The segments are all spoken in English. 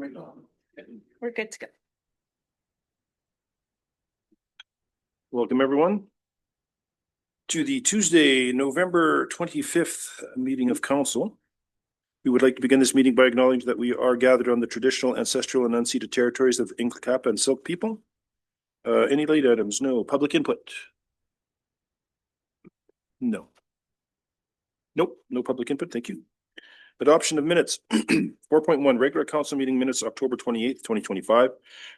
Right on. We're good to go. Welcome, everyone, to the Tuesday, November 25th meeting of council. We would like to begin this meeting by acknowledging that we are gathered on the traditional, ancestral, and unceded territories of Nlaka'pamux and Syilx people. Any late items? No. Public input? No. Nope, no public input. Thank you. Adoption of minutes. 4.1 regular council meeting minutes, October 28th, 2025.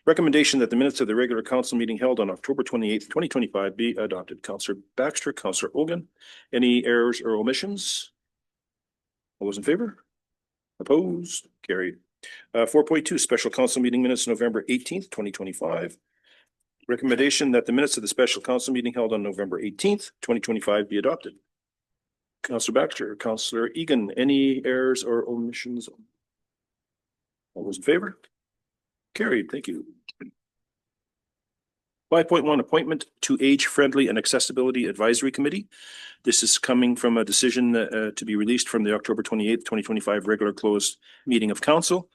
Recommendation that the minutes of the regular council meeting held on October 28th, 2025 be adopted. Councillor Baxter, Councillor Ogun. Any errors or omissions? All those in favor? Opposed? Carried. 4.2 special council meeting minutes, November 18th, 2025. Recommendation that the minutes of the special council meeting held on November 18th, 2025 be adopted. Councillor Baxter, Councillor Egan, any errors or omissions? All those in favor? Carried. Thank you. 5.1 appointment to Age Friendly and Accessibility Advisory Committee. This is coming from a decision to be released from the October 28th, 2025 regular closed meeting of council.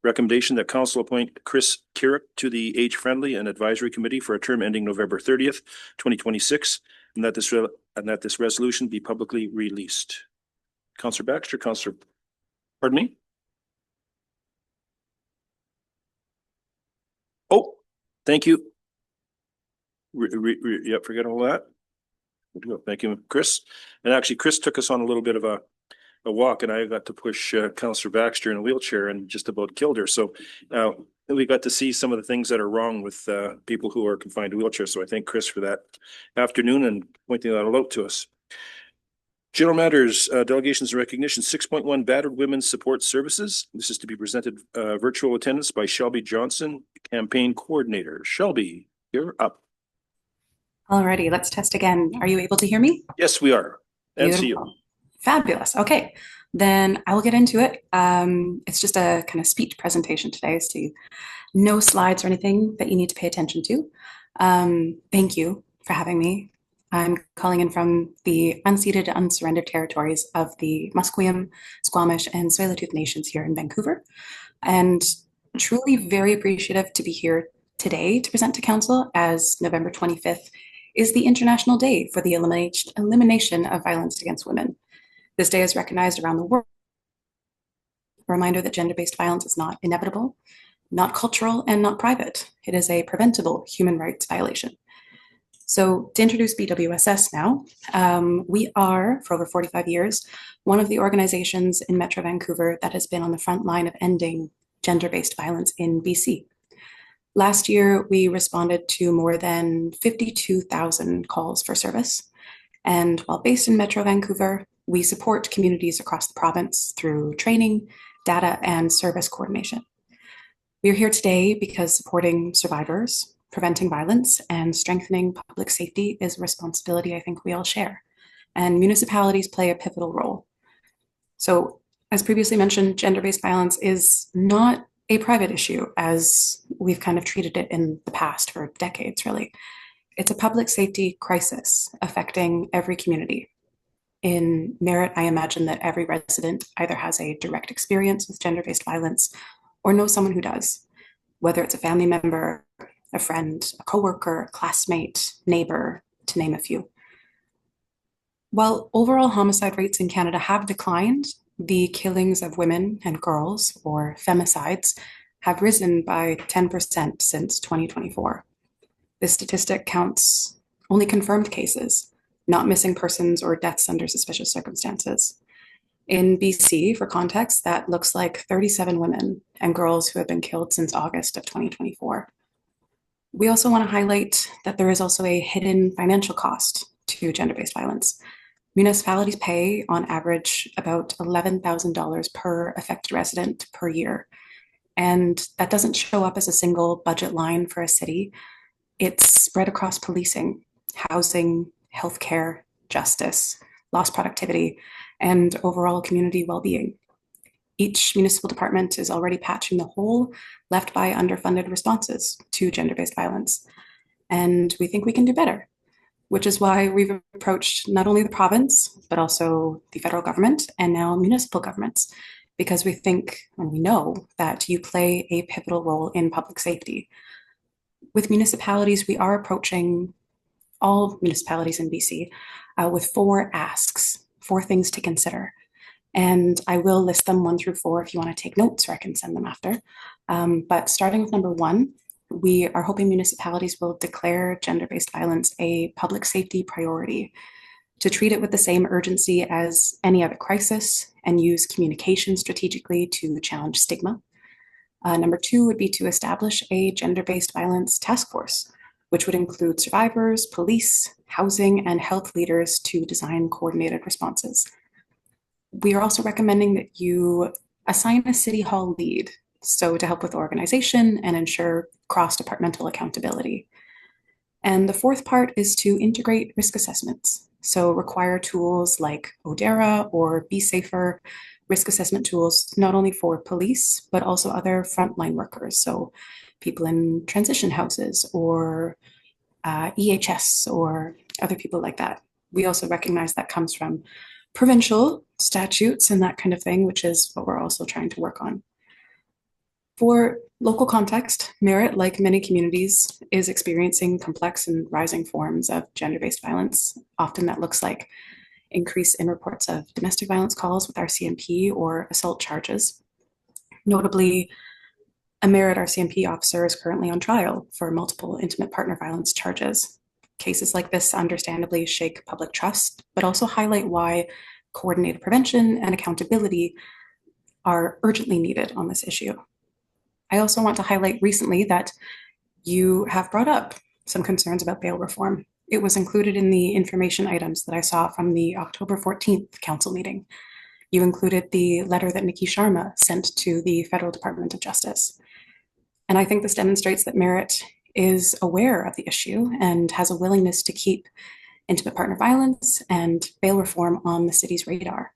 Recommendation that council appoint Chris Kirk to the Age Friendly and Advisory Committee for a term ending November 30th, 2026, and that this resolution be publicly released. Councillor Baxter, pardon me? Oh, thank you. Yep, forget all that. Thank you, Chris. And actually, Chris took us on a little bit of a walk, and I got to push Councillor Baxter in a wheelchair and just about killed her. So we got to see some of the things that are wrong with people who are confined to wheelchairs. So I thank Chris for that afternoon and pointing that all out to us. General matters, delegations and recognition. 6.1 Battered Women's Support Services. This is to be presented virtual attendance by Shelby Johnson, campaign coordinator. Shelby, you're up. Alrighty, let's test again. Are you able to hear me? Yes, we are. And Beautiful. see you. Fabulous. Okay, then I will get into it. It's just a kind of speech presentation today, so no slides or anything that you need to pay attention to. Thank you for having me. I'm calling in from the unceded, unsurrendered territories of the Musqueam, Squamish, and Tsleil-Waututh nations here in Vancouver, and truly very appreciative to be here today to present to council, as November 25th is the International Day for the Elimination of Violence Against Women. This day is recognized around the world. A reminder that gender-based violence is not inevitable, not cultural, and not private. It is a preventable human rights violation. So to introduce BWSS now, we are, for over 45 years, one of the organizations in Metro Vancouver that has been on the front line of ending gender-based violence in BC. Last year, we responded to more than 52,000 calls for service. And while based in Metro Vancouver, we support communities across the province through training, data, and service coordination. We are here today because supporting survivors, preventing violence, and strengthening public safety is a responsibility I think we all share. And municipalities play a pivotal role. So, as previously mentioned, gender-based violence is not a private issue, as we've kind of treated it in the past for decades, really. It's a public safety crisis affecting every community. In Merritt, I imagine that every resident either has a direct experience with gender-based violence or knows someone who does, whether it's a family member, a friend, a coworker, classmate, neighbor, to name a few. While overall homicide rates in Canada have declined, the killings of women and girls, or femicides, have risen by 10% since 2024. This statistic counts only confirmed cases, not missing persons or deaths under suspicious circumstances. In BC, for context, that looks like 37 women and girls who have been killed since August of 2024. We also want to highlight that there is also a hidden financial cost to gender-based violence. Municipalities pay, on average, about $11,000 per affected resident per year. And that doesn't show up as a single budget line for a city. It's spread across policing, housing, healthcare, justice, lost productivity, and overall community well-being. Each municipal department is already patching the hole left by underfunded responses to gender-based violence. And we think we can do better, which is why we've approached not only the province, but also the federal government and now municipal governments because we think and we know that you play a pivotal role in public safety. With municipalities, we are approaching all municipalities in BC with 4 asks, 4 things to consider. And I will list them 1 through 4 if you want to take notes, or I can send them after. But starting with number 1, we are hoping municipalities will declare gender-based violence a public safety priority, to treat it with the same urgency as any other crisis and use communication strategically to challenge stigma. Number 2 would be to establish a gender-based violence task force, which would include survivors, police, housing, and health leaders to design coordinated responses. We are also recommending that you assign a City Hall lead, so to help with organization and ensure cross-departmental accountability. And the 4th part is to integrate risk assessments, so require tools like ODERA or Be Safer risk assessment tools, not only for police, but also other frontline workers, so people in transition houses or EHS or other people like that. We also recognize that comes from provincial statutes and that kind of thing, which is what we're also trying to work on. For local context, Merritt, like many communities, is experiencing complex and rising forms of gender-based violence. Often that looks like increase in reports of domestic violence calls with RCMP or assault charges. Notably, a Merritt RCMP officer is currently on trial for multiple intimate partner violence charges. Cases like this understandably shake public trust, but also highlight why coordinated prevention and accountability are urgently needed on this issue. I also want to highlight recently that you have brought up some concerns about bail reform. It was included in the information items that I saw from the October 14th council meeting. You included the letter that Nikki Sharma sent to the Federal Department of Justice. And I think this demonstrates that Merritt is aware of the issue and has a willingness to keep intimate partner violence and bail reform on the city's radar.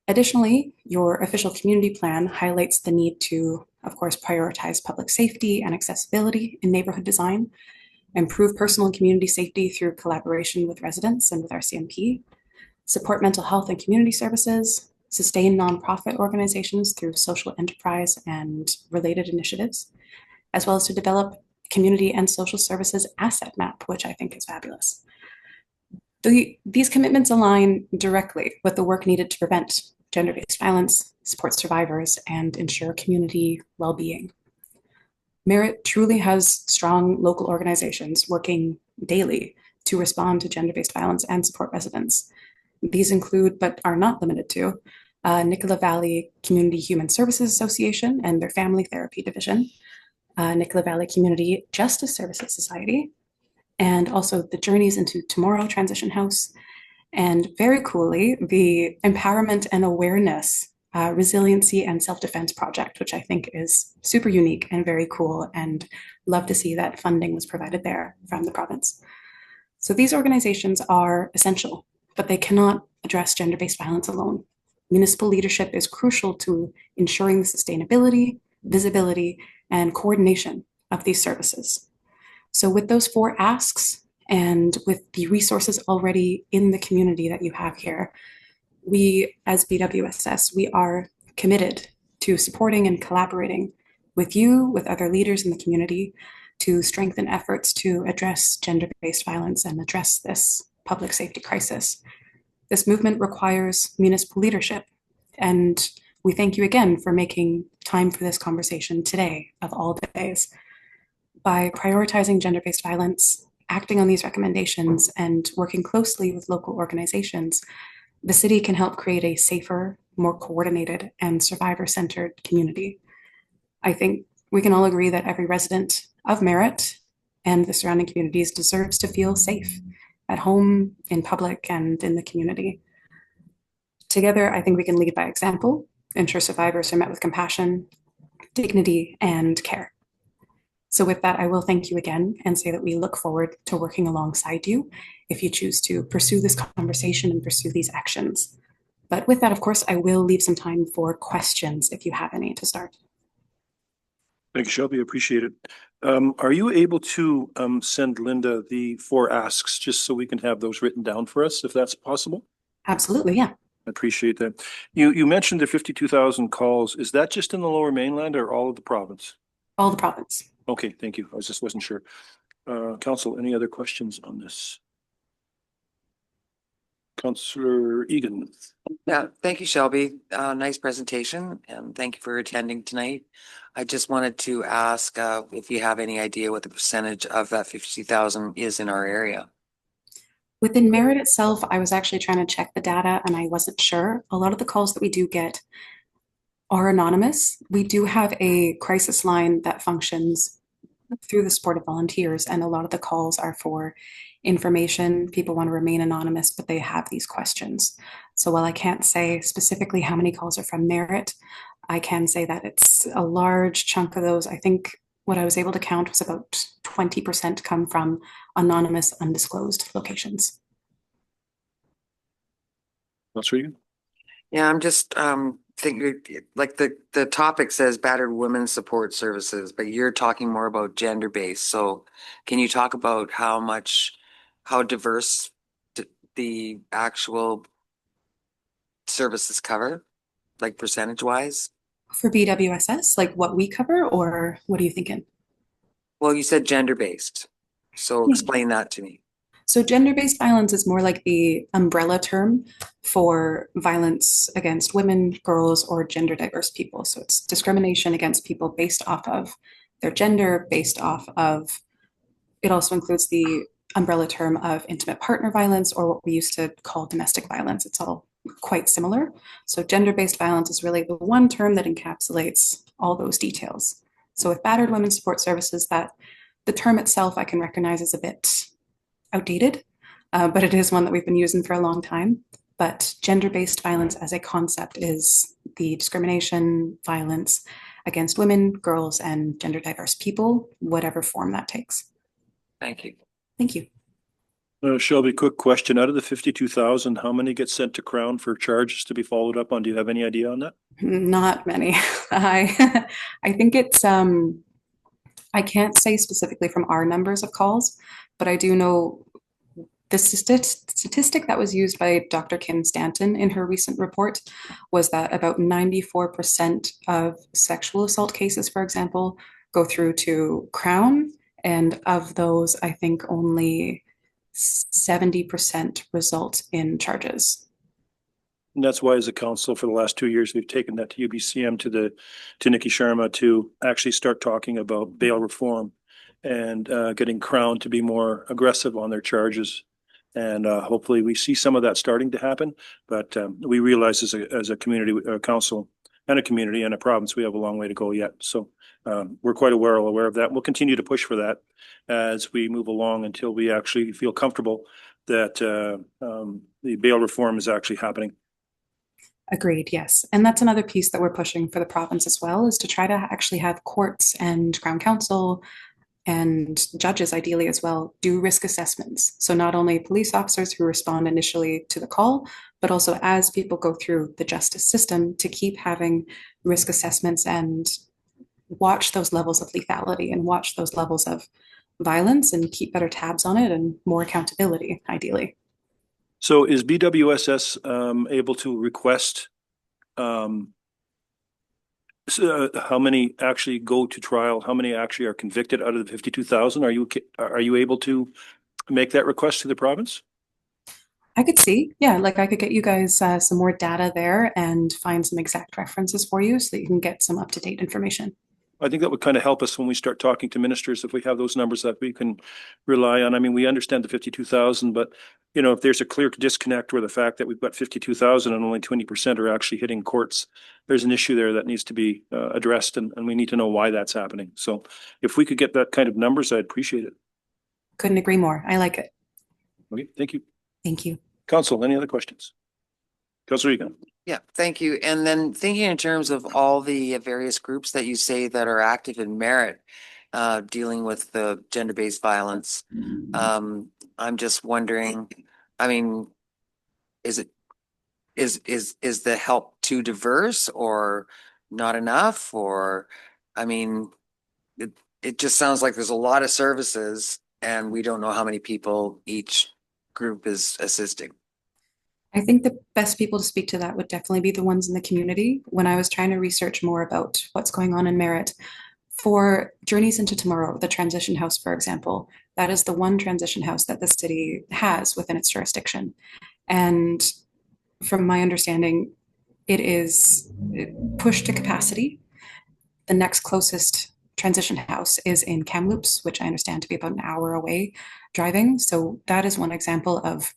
Additionally, your official community plan highlights the need to, of course, prioritize public safety and accessibility in neighborhood design, improve personal and community safety through collaboration with residents and with RCMP, support mental health and community services, sustain nonprofit organizations through social enterprise and related initiatives, as well as to develop community and social services asset map, which I think is fabulous. These commitments align directly with the work needed to prevent gender-based violence, support survivors, and ensure community well-being. Merritt truly has strong local organizations working daily to respond to gender-based violence and support residents. These include, but are not limited to, Nicola Valley Community Human Services Association and their Family Therapy Division, Nicola Valley Community Justice Services Society, and also the Journeys into Tomorrow Transition House, and very coolly, the Empowerment and Awareness Resiliency and Self-Defense Project, which I think is super unique and very cool, and love to see that funding was provided there from the province. So these organizations are essential, but they cannot address gender-based violence alone. Municipal leadership is crucial to ensuring the sustainability, visibility, and coordination of these services. So with those 4 asks and with the resources already in the community that you have here, we as BWSS, we are committed to supporting and collaborating with you, with other leaders in the community, to strengthen efforts to address gender-based violence and address this public safety crisis. This movement requires municipal leadership, and we thank you again for making time for this conversation today, of all days. By prioritizing gender-based violence, acting on these recommendations, and working closely with local organizations, the city can help create a safer, more coordinated, and survivor-centered community. I think we can all agree that every resident of Merritt and the surrounding communities deserves to feel safe at home, in public, and in the community. Together, I think we can lead by example, ensure survivors are met with compassion, dignity, and care. So with that, I will thank you again and say that we look forward to working alongside you if you choose to pursue this conversation and pursue these actions. But with that, of course, I will leave some time for questions if you have any to start. Thank you, Shelby. Appreciate it. Are you able to send Linda the 4 asks just so we can have those written down for us, if that's possible? Absolutely, yeah. I appreciate that. You mentioned the 52,000 calls. Is that just in the Lower Mainland or all of the province? All the province. Okay, thank you. I just wasn't sure. Council, any other questions on this? Councillor Egan. Yeah, thank you, Shelby. Nice presentation, and thank you for attending tonight. I just wanted to ask if you have any idea what the percentage of that 50,000 is in our area. Within Merit itself, I was actually trying to check the data and I wasn't sure. A lot of the calls that we do get are anonymous. We do have a crisis line that functions through the support of volunteers, and a lot of the calls are for information. People want to remain anonymous, but they have these questions. So while I can't say specifically how many calls are from Merit, I can say that it's a large chunk of those. I think what I was able to count was about 20% come from anonymous, undisclosed locations. Councillor Egan. Yeah, I'm just thinking like the topic says battered women's support services, but you're talking more about gender-based. So can you talk about how diverse the actual services cover, like percentage wise? For BWSS, like what we cover, or what are you thinking? Well, you said gender-based, so Yeah. explain that to me. So, gender based violence is more like the umbrella term for violence against women, girls, or gender diverse people. So, it's discrimination against people based off of their gender, based off of, it also includes the umbrella term of intimate partner violence, or what we used to call domestic violence. It's all quite similar. So, gender based violence is really the one term that encapsulates all those details. So, with battered women's support services, that the term itself I can recognize as a bit outdated, but it is one that we've been using for a long time. But gender-based violence as a concept is the discrimination, violence against women, girls, and gender diverse people, whatever form that takes. Thank you. Thank you. Shelby, quick question. Out of the 52,000, how many get sent to Crown for charges to be followed up on? Do you have any idea on that? Not many. I think it's I can't say specifically from our numbers of calls, but I do know the statistic that was used by Dr. Kim Stanton in her recent report was that about 94% of sexual assault cases, for example, go through to Crown. And of those, I think only 70% result in charges. And that's why, as a council, for the last 2 years, we've taken that to UBCM to Nikki Sharma to actually start talking about bail reform and getting Crown to be more aggressive on their charges. And hopefully we see some of that starting to happen. But we realize as a community council and a community and a province, we have a long way to go yet. So we're quite aware of that. We'll continue to push for that as we move along until we actually feel comfortable that the bail reform is actually happening. Agreed, yes. And that's another piece that we're pushing for the province as well, is to try to actually have courts and Crown Council and judges ideally as well do risk assessments. So not only police officers who respond initially to the call, but also as people go through the justice system to keep having risk assessments and watch those levels of lethality and watch those levels of violence and keep better tabs on it and more accountability, ideally. So is BWSS able to request how many actually go to trial? How many actually are convicted out of the 52,000? Are you able to make that request to the province? I could see, yeah, like I could get you guys some more data there and find some exact references for you so that you can get some up-to-date information. I think that would kind of help us when we start talking to ministers, if we have those numbers that we can rely on. I mean, we understand the 52,000, but if there's a clear disconnect where the fact that we've got 52,000 and only 20% are actually hitting courts, there's an issue there that needs to be addressed, and we need to know why that's happening. So if we could get that kind of numbers, I'd appreciate it. Couldn't agree more. I like it. Okay, thank you. Thank you. Council, any other questions? Councilor Egan. Yeah, thank you. And then thinking in terms of all the various groups that you say that are active in Merit, dealing with the gender-based violence, I'm just wondering, I mean, is the help too diverse or not enough? Or, I mean, it just sounds like there's a lot of services and we don't know how many people each group is assisting. I think the best people to speak to that would definitely be the ones in the community. When I was trying to research more about what's going on in Merritt, for Journeys into Tomorrow, the transition house, for example, that is the one transition house that the city has within its jurisdiction. And from my understanding, it is pushed to capacity. The next closest transition house is in Kamloops, which I understand to be about an hour away driving. So that is one example of,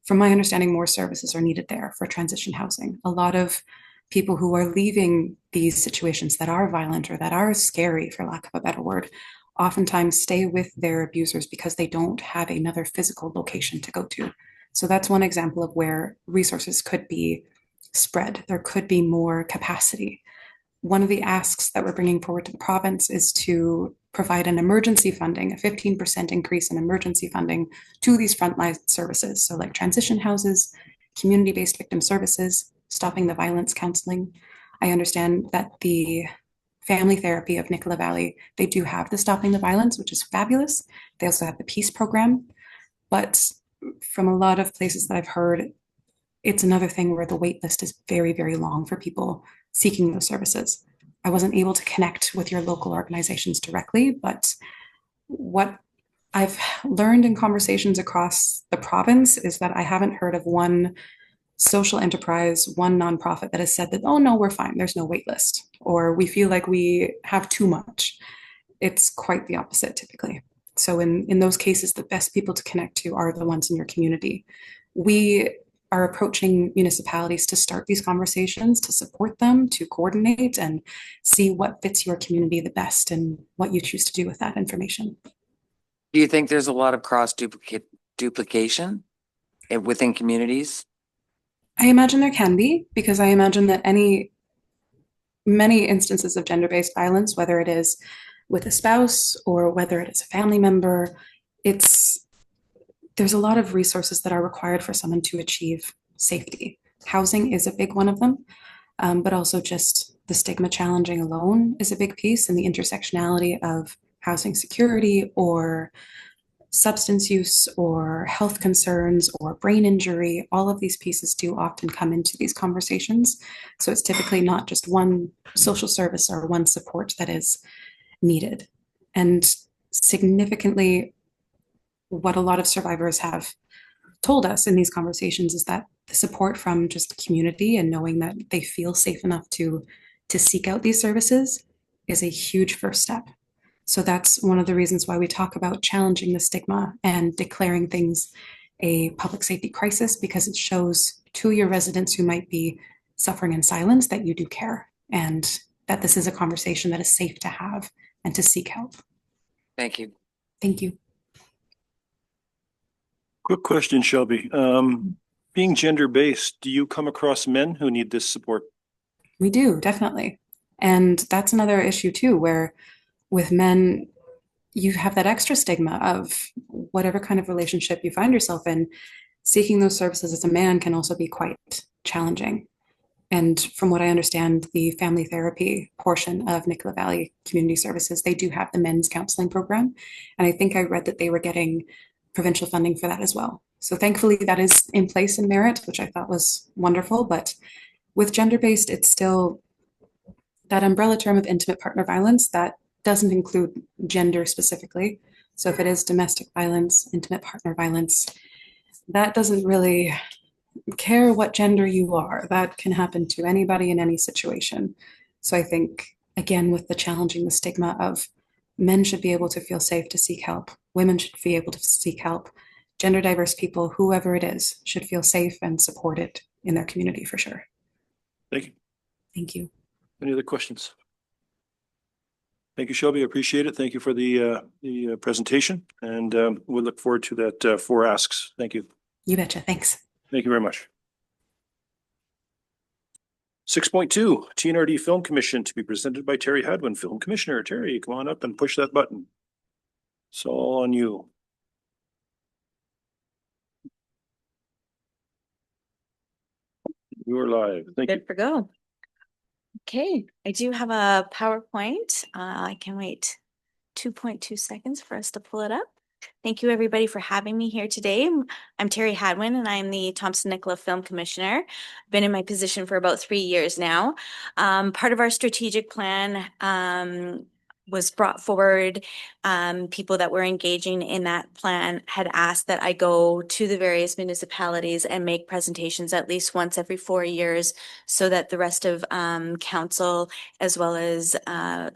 from my understanding, more services are needed there for transition housing. A lot of people who are leaving these situations that are violent or that are scary, for lack of a better word, oftentimes stay with their abusers because they don't have another physical location to go to. So that's one example of where resources could be spread. There could be more capacity. One of the asks that we're bringing forward to the province is to provide an emergency funding, a 15% increase in emergency funding to these frontline services. So like transition houses, community-based victim services, stopping the violence counseling. I understand that the family therapy of Nicola Valley, they do have the stopping the violence, which is fabulous. They also have the peace program. But from a lot of places that I've heard, it's another thing where the wait list is very, very long for people seeking those services. I wasn't able to connect with your local organizations directly, but what I've learned in conversations across the province is that I haven't heard of one social enterprise, one nonprofit that has said that, oh no, we're fine, there's no wait list, or we feel like we have too much. It's quite the opposite typically. So in those cases, the best people to connect to are the ones in your community. We are approaching municipalities to start these conversations, to support them, to coordinate and see what fits your community the best and what you choose to do with that information. Do you think there's a lot of duplication within communities? I imagine there can be, because I imagine that many instances of gender-based violence, whether it is with a spouse or whether it is a family member, there's a lot of resources that are required for someone to achieve safety. Housing is a big one of them, but also just the stigma challenging alone is a big piece, and the intersectionality of housing security or substance use or health concerns or brain injury. All of these pieces do often come into these conversations. So it's typically not just one social service or one support that is needed. And significantly, what a lot of survivors have told us in these conversations is that the support from just community and knowing that they feel safe enough to seek out these services is a huge first step. So that's one of the reasons why we talk about challenging the stigma and declaring things a public safety crisis, because it shows to your residents who might be suffering in silence that you do care and that this is a conversation that is safe to have and to seek help. Thank you. Thank you. Quick question, Shelby. Being gender-based, do you come across men who need this support? We do, definitely. And that's another issue too, where with men, you have that extra stigma of whatever kind of relationship you find yourself in, seeking those services as a man can also be quite challenging. And from what I understand, the family therapy portion of Nicola Valley Community Services, they do have the men's counseling program. And I think I read that they were getting provincial funding for that as well. So thankfully that is in place in Merritt, which I thought was wonderful. But with gender-based, it's still that umbrella term of intimate partner violence that doesn't include gender specifically. So if it is domestic violence, intimate partner violence, that doesn't really care what gender you are. That can happen to anybody in any situation. So I think, again, with the challenging the stigma of men should be able to feel safe to seek help, women should be able to seek help, gender diverse people, whoever it is, should feel safe and supported in their community for sure. Thank you. Thank you. Any other questions? Thank you, Shelby. I appreciate it. Thank you for the presentation, and we look forward to that 4 asks. Thank you. You betcha. Thanks. Thank you very much. 6.2, TNRD Film Commission to be presented by Terry Hadwin, Film Commissioner. Terry, come on up and push that button. It's all on you. You are live. Thank you. Good for go. Okay, I do have a PowerPoint. I can wait 2.2 seconds for us to pull it up. Thank you, everybody, for having me here today. I'm Terry Hadwin, and I'm the Thompson-Nicola Film Commissioner. Been in my position for about 3 years now. Part of our strategic plan was brought forward. People that were engaging in that plan had asked that I go to the various municipalities and make presentations at least once every 4 years so that the rest of council, as well as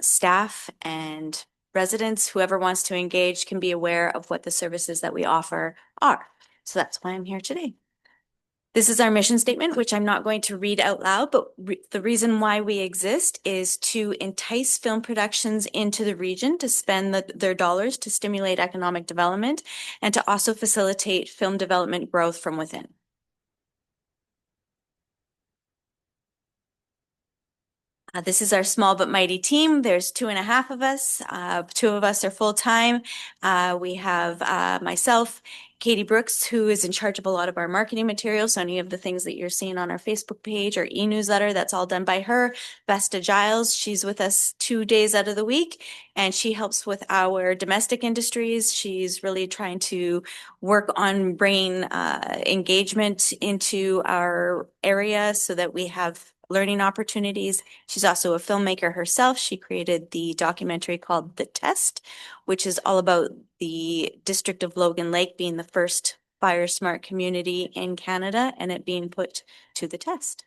staff and residents, whoever wants to engage, can be aware of what the services that we offer are. So that's why I'm here today. This is our mission statement, which I'm not going to read out loud, but the reason why we exist is to entice film productions into the region to spend their dollars to stimulate economic development and to also facilitate film development growth from within. This is our small but mighty team. There's 2.5 of us. 2 of us are full-time. We have myself, Katie Brooks, who is in charge of a lot of our marketing materials. So any of the things that you're seeing on our Facebook page or e-newsletter, that's all done by her. Vesta Giles, she's with us 2 days out of the week, and she helps with our domestic industries. She's really trying to work on bringing engagement into our area so that we have learning opportunities. She's also a filmmaker herself. She created the documentary called The Test, which is all about the District of Logan Lake being the first fire smart community in Canada and it being put to the test.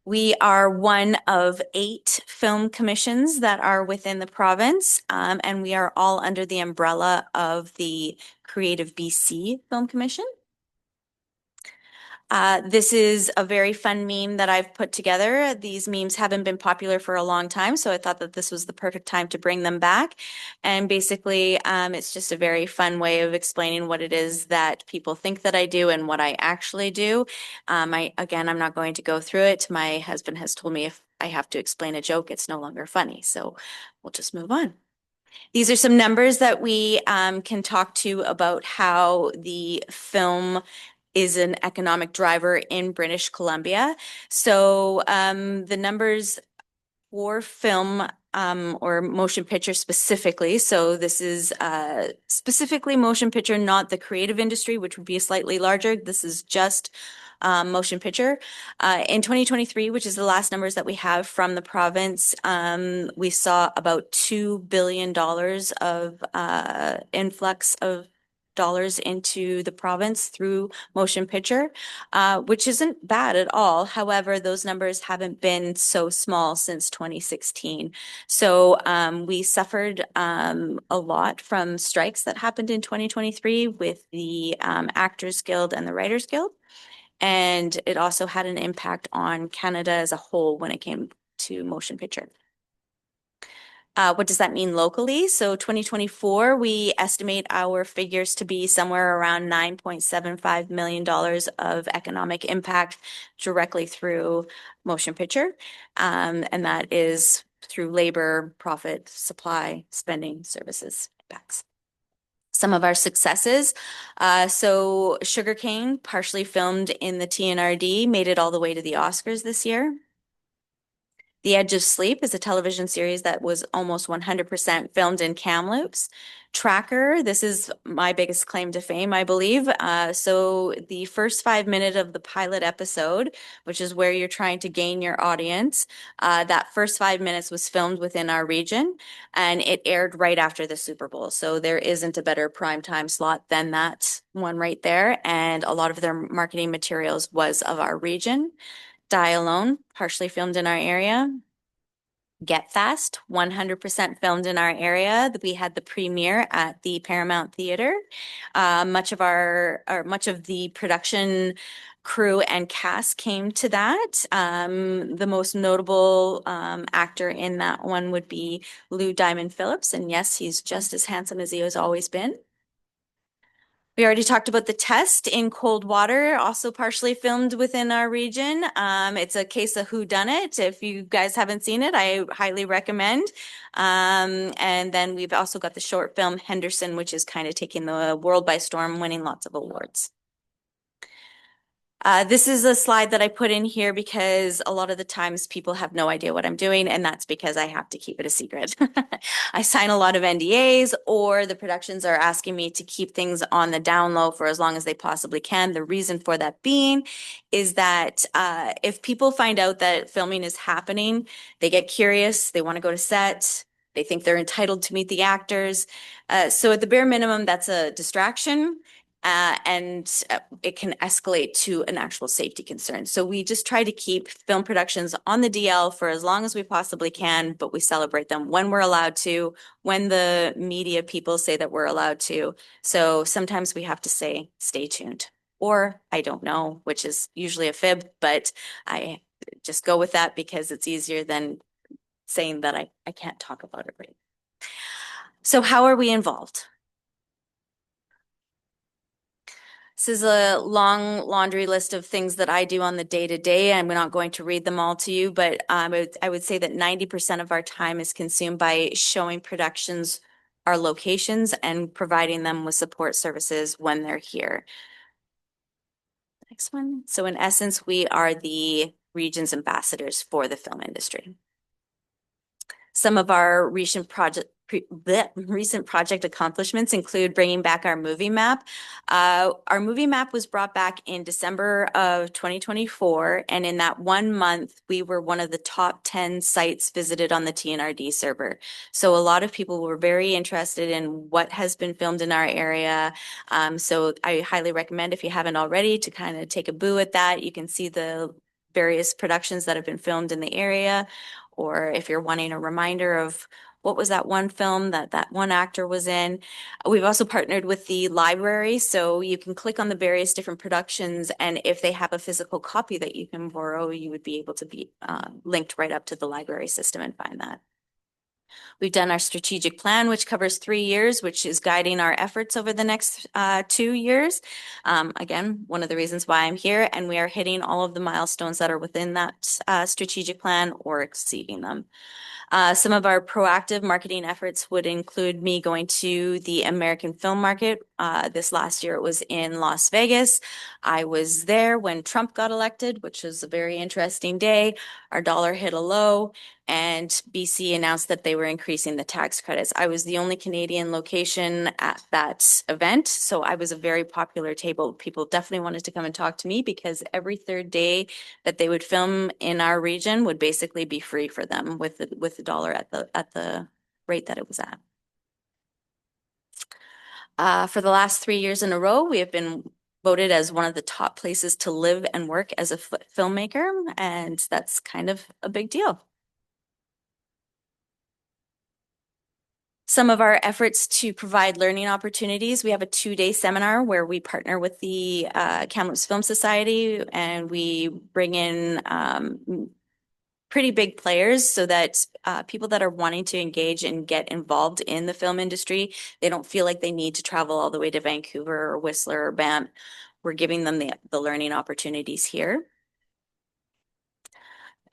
We are one of 8 film commissions that are within the province, and we are all under the umbrella of the Creative BC Film Commission. This is a very fun meme that I've put together. These memes haven't been popular for a long time, so I thought that this was the perfect time to bring them back. And basically, it's just a very fun way of explaining what it is that people think that I do and what I actually do. Again, I'm not going to go through it. My husband has told me if I have to explain a joke, it's no longer funny. So we'll just move on. These are some numbers that we can talk to about how the film is an economic driver in British Columbia. So the numbers for film or motion picture specifically. So this is specifically motion picture, not the creative industry, which would be slightly larger. This is just motion picture. In 2023, which is the last numbers that we have from the province, we saw about $2 billion of influx of dollars into the province through motion picture, which isn't bad at all. However, those numbers haven't been so small since 2016. So we suffered a lot from strikes that happened in 2023 with the Actors Guild and the Writers Guild. And it also had an impact on Canada as a whole when it came to motion picture. What does that mean locally? So 2024, we estimate our figures to be somewhere around $9.75 million of economic impact directly through motion picture. And that is through labor, profit, supply, spending, services, impacts. Some of our successes. So Sugarcane, partially filmed in the TNRD, made it all the way to the Oscars this year. The Edge of Sleep is a television series that was almost 100% filmed in Kamloops. Tracker, this is my biggest claim to fame, I believe. So the first 5 minutes of the pilot episode, which is where you're trying to gain your audience, that first 5 minutes was filmed within our region and it aired right after the Super Bowl. So there isn't a better primetime slot than that one right there. And a lot of their marketing materials was of our region. Die Alone, partially filmed in our area. Get Fast, 100% filmed in our area. We had the premiere at the Paramount Theater. Much of the production crew and cast came to that. The most notable actor in that one would be Lou Diamond Phillips, and yes, he's just as handsome as he has always been. We already talked about The Test in Cold Water, also partially filmed within our region. It's a case of whodunit. If you guys haven't seen it, I highly recommend. And then we've also got the short film Henderson, which is kind of taking the world by storm, winning lots of awards. This is a slide that I put in here because a lot of the times people have no idea what I'm doing, and that's because I have to keep it a secret. I sign a lot of NDAs, or the productions are asking me to keep things on the down low for as long as they possibly can. The reason for that being is that if people find out that filming is happening, they get curious, they want to go to set, they think they're entitled to meet the actors. So at the bare minimum, that's a distraction. And it can escalate to an actual safety concern. So we just try to keep film productions on the DL for as long as we possibly can, but we celebrate them when we're allowed to, when the media people say that we're allowed to. So sometimes we have to say, stay tuned, or I don't know, which is usually a fib, but I just go with that because it's easier than saying that I can't talk about it right. So how are we involved? This is a long laundry list of things that I do on the day to day. I'm not going to read them all to you, but I would say that 90% of our time is consumed by showing productions our locations and providing them with support services when they're here. Next one. So in essence, we are the region's ambassadors for the film industry. Some of our recent project accomplishments include bringing back our movie map. Our movie map was brought back in December of 2024, and in that 1 month, we were one of the top 10 sites visited on the TNRD server. So a lot of people were very interested in what has been filmed in our area. So I highly recommend, if you haven't already, to kind of take a boo at that. You can see the various productions that have been filmed in the area, or if you're wanting a reminder of what was that one film that one actor was in. We've also partnered with the library, so you can click on the various different productions, and if they have a physical copy that you can borrow, you would be able to be linked right up to the library system and find that. We've done our strategic plan, which covers 3 years, which is guiding our efforts over the next 2 years. Again, one of the reasons why I'm here, and we are hitting all of the milestones that are within that strategic plan or exceeding them. Some of our proactive marketing efforts would include me going to the American film market. This last year, it was in Las Vegas. I was there when Trump got elected, which was a very interesting day. Our dollar hit a low, and BC announced that they were increasing the tax credits. I was the only Canadian location at that event, so I was a very popular table. People definitely wanted to come and talk to me because every third day that they would film in our region would basically be free for them with the dollar at the rate that it was at. For the last 3 years in a row, we have been voted as one of the top places to live and work as a filmmaker, and that's kind of a big deal. Some of our efforts to provide learning opportunities. We have a 2-day seminar where we partner with the Kamloops Film Society, and we bring in pretty big players so that people that are wanting to engage and get involved in the film industry, they don't feel like they need to travel all the way to Vancouver or Whistler or Banff. We're giving them the learning opportunities here.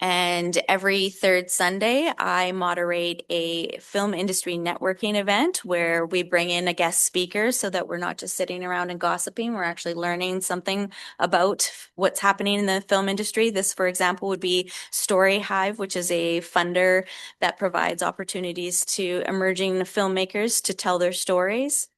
And every third Sunday, I moderate a film industry networking event where we bring in a guest speaker so that we're not just sitting around and gossiping. We're actually learning something about what's happening in the film industry. This, for example, would be Story Hive, which is a funder that provides opportunities to emerging filmmakers to tell their stories.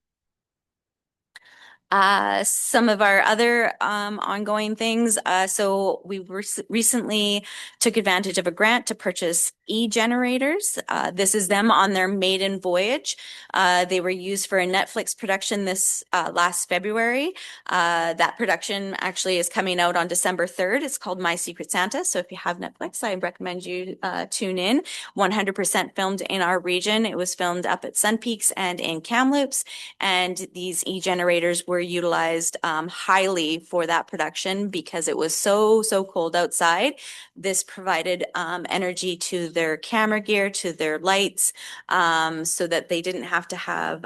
Some of our other ongoing things. So we recently took advantage of a grant to purchase e-generators. This is them on their maiden voyage. They were used for a Netflix production this last February. That production actually is coming out on December 3rd. It's called My Secret Santa. So if you have Netflix, I recommend you tune in. 100% filmed in our region. It was filmed up at Sun Peaks and in Kamloops. And these e-generators were utilized highly for that production because it was so cold outside. This provided energy to their camera gear, to their lights, so that they didn't have to have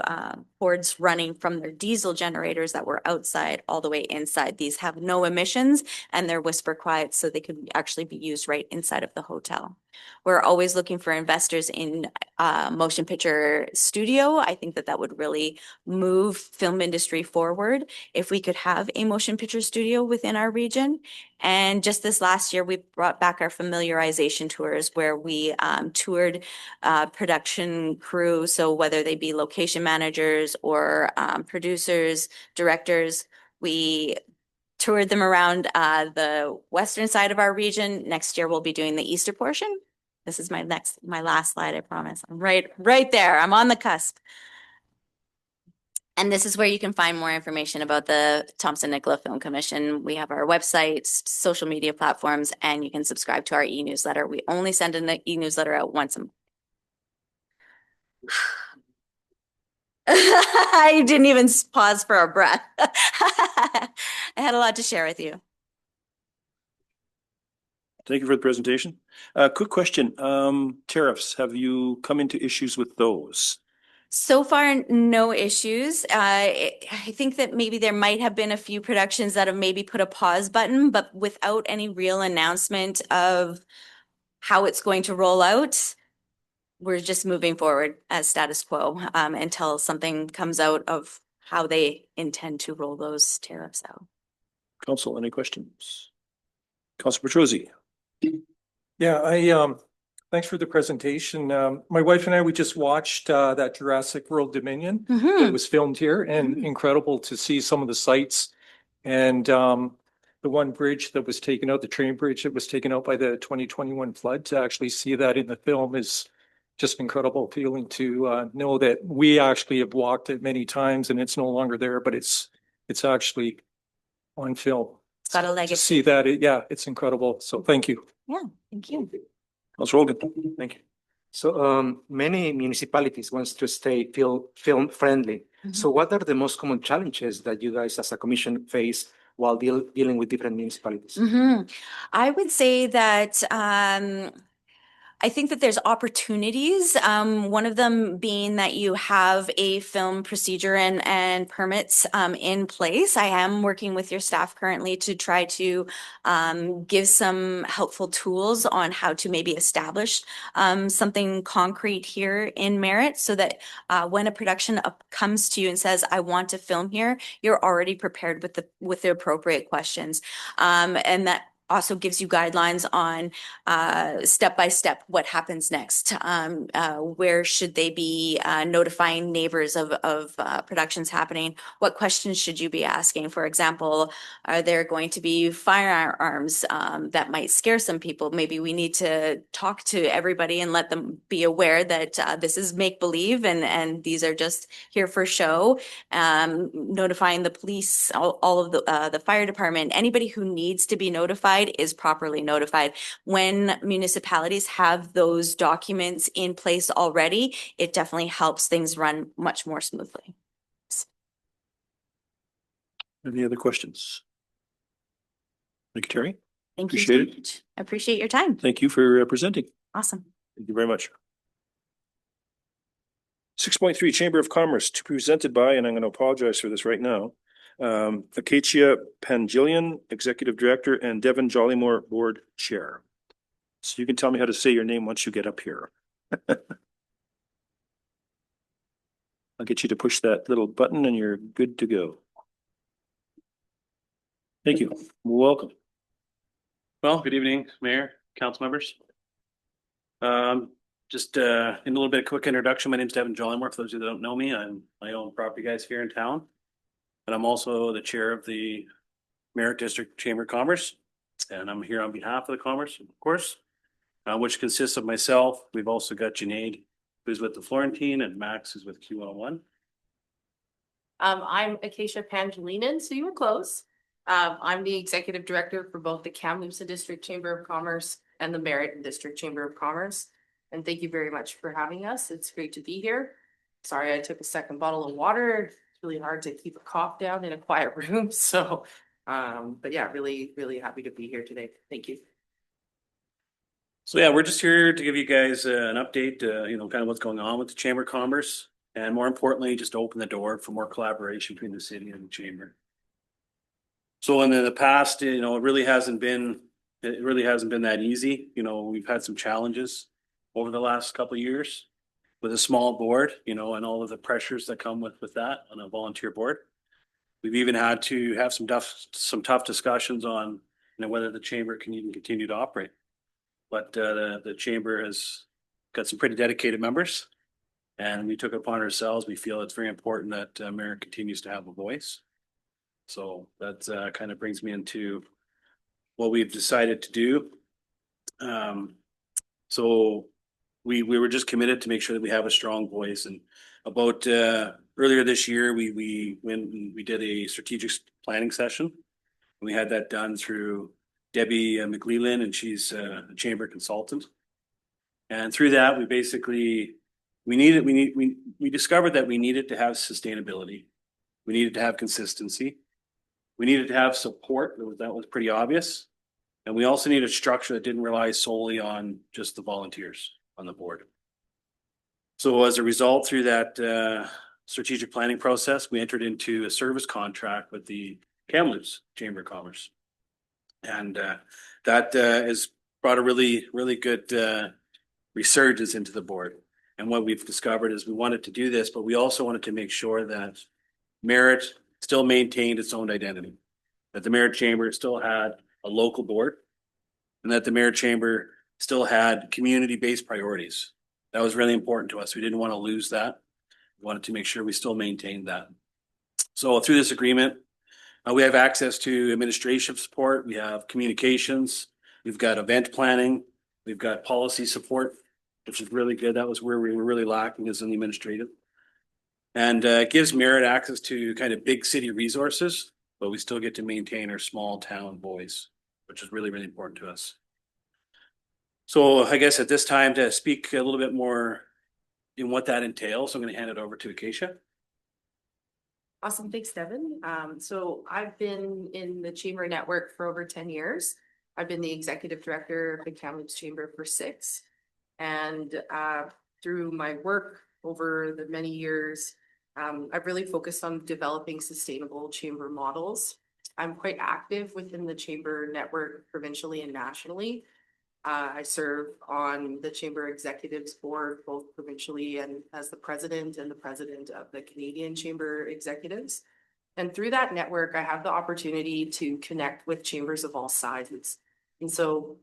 towards running from their diesel generators that were outside all the way inside. These have no emissions and they're whisper quiet, so they could actually be used right inside of the hotel. We're always looking for investors in motion picture studio. I think that that would really move film industry forward if we could have a motion picture studio within our region. And just this last year, we brought back our familiarization tours where we toured production crew. So whether they be location managers or producers, directors, we toured them around the western side of our region. Next year, we'll be doing the eastern portion. This is my last slide, I promise. I'm right there. I'm on the cusp. And this is where you can find more information about the Thompson Nicola Film Commission. We have our website, social media platforms, and you can subscribe to our e-newsletter. We only send an e-newsletter out once a month. I didn't even pause for a breath. I had a lot to share with you. Thank you for the presentation. Quick question, tariffs, have you come into issues with those? So far, no issues. I think that maybe there might have been a few productions that have maybe put a pause button, but without any real announcement of how it's going to roll out, we're just moving forward as status quo until something comes out of how they intend to roll those tariffs out. Council, any questions? Council Petrosi? Yeah, thanks for the presentation. My wife and I, we just watched that Jurassic World Dominion that was filmed here, and incredible to see some of the sights. And the one bridge that was taken out, the train bridge that was taken out by the 2021 flood, to actually see that in the film is just incredible feeling to know that we actually have walked it many times and it's no longer there, but it's actually on film. It's got a To legacy. see that, yeah, it's incredible. So thank you. Yeah, thank you. Council Rogan? Thank you. So many municipalities wants to stay film friendly. So what are the most common challenges that you guys as a commission face while dealing with different municipalities? I would say that I think that there's opportunities. One of them being that you have a film procedure and permits in place. I am working with your staff currently to try to give some helpful tools on how to maybe establish something concrete here in Merritt, so that when a production comes to you and says, I want to film here, you're already prepared with the appropriate questions. And that also gives you guidelines on step by step what happens next. Where should they be notifying neighbors of productions happening? What questions should you be asking? For example, are there going to be firearms that might scare some people? Maybe we need to talk to everybody and let them be aware that this is make believe and these are just here for show. Notifying the police, all of the fire department, anybody who needs to be notified is properly notified. When municipalities have those documents in place already, it definitely helps things run much more smoothly. Any other questions? Thank you, Terry. Thank you Appreciate so it. much. I appreciate your time. Thank you for presenting. Awesome. Thank you very much. 6.3 Chamber of Commerce, to be presented by, and I'm going to apologize for this right now, Acacia Pangilian, Executive Director, and Devin Jollymore, Board Chair. So you can tell me how to say your name once you get up here. I'll get you to push that little button and you're good to go. Thank you. Welcome. Well, good evening, Mayor, council members. Just in a little bit of quick introduction, my name is Devin Jollymore. For those of you that don't know me, I own property guys here in town. And I'm also the chair of the Merritt District Chamber of Commerce. And I'm here on behalf of the Commerce, of course, which consists of myself. We've also got Junaid, who's with the Florentine, and Max, who's with Q101. I'm Acacia Pangilinan, so you were close. I'm the executive director for both the Kamloops District Chamber of Commerce and the Merritt District Chamber of Commerce. And thank you very much for having us. It's great to be here. Sorry, I took a second bottle of water. It's really hard to keep a cough down in a quiet room. So, but yeah, really, really happy to be here today. Thank you. So yeah, we're just here to give you guys an update, kind of what's going on with the Chamber of Commerce. And more importantly, just open the door for more collaboration between the city and the chamber. So in the past, it really hasn't been that easy. We've had some challenges over the last couple of years with a small board, and all of the pressures that come with that on a volunteer board. We've even had to have some tough discussions on, whether the chamber can even continue to operate. But the chamber has got some pretty dedicated members, and we took it upon ourselves. We feel it's very important that Merritt continues to have a voice. So that kind of brings me into what we've decided to do. So we were just committed to make sure that we have a strong voice. And about earlier this year, we did a strategic planning session. We had that done through Debbie McLeland, and she's a chamber consultant. And through that, we discovered that we needed to have sustainability. We needed to have consistency. We needed to have support. That was pretty obvious. And we also needed a structure that didn't rely solely on just the volunteers on the board. So as a result, through that strategic planning process, we entered into a service contract with the Kamloops Chamber of Commerce. And that has brought a really, really good resurgence into the board. And what we've discovered is we wanted to do this, but we also wanted to make sure that Merritt still maintained its own identity, that the Merritt Chamber still had a local board, and that the Merritt Chamber still had community-based priorities. That was really important to us. We didn't want to lose that. We wanted to make sure we still maintained that. So through this agreement, we have access to administrative support. We have communications. We've got event planning. We've got policy support, which is really good. That was where we were really lacking, is in the administrative. And it gives Merritt access to kind of big city resources, but we still get to maintain our small town voice, which is really, really important to us. So I guess at this time, to speak a little bit more in what that entails, I'm going to hand it over to Acacia. Awesome. Thanks, Devin. So I've been in the chamber network for over 10 years. I've been the executive director of the Kamloops Chamber for 6. And through my work over the many years, I've really focused on developing sustainable chamber models. I'm quite active within the chamber network provincially and nationally. I serve on the Chamber Executives Board, both provincially and as the president and the president of the Canadian Chamber Executives. And through that network, I have the opportunity to connect with chambers of all sizes. And so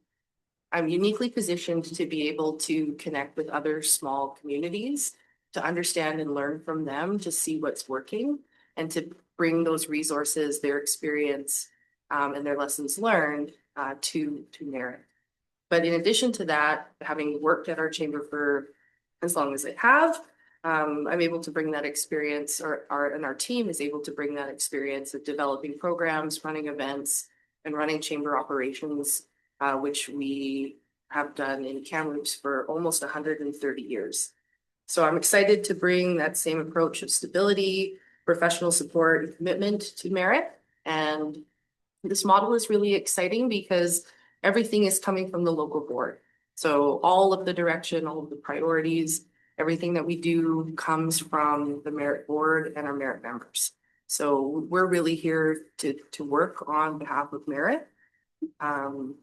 I'm uniquely positioned to be able to connect with other small communities, to understand and learn from them, to see what's working, and to bring those resources, their experience, and their lessons learned to Merritt. But in addition to that, having worked at our chamber for as long as I have, I'm able to bring that experience, and our team is able to bring that experience of developing programs, running events, and running chamber operations, which we have done in Kamloops for almost 130 years. So I'm excited to bring that same approach of stability, professional support, and commitment to Merritt. And this model is really exciting because everything is coming from the local board. So all of the direction, all of the priorities, everything that we do comes from the Merritt board and our Merritt members. So we're really here to work on behalf of Merritt, and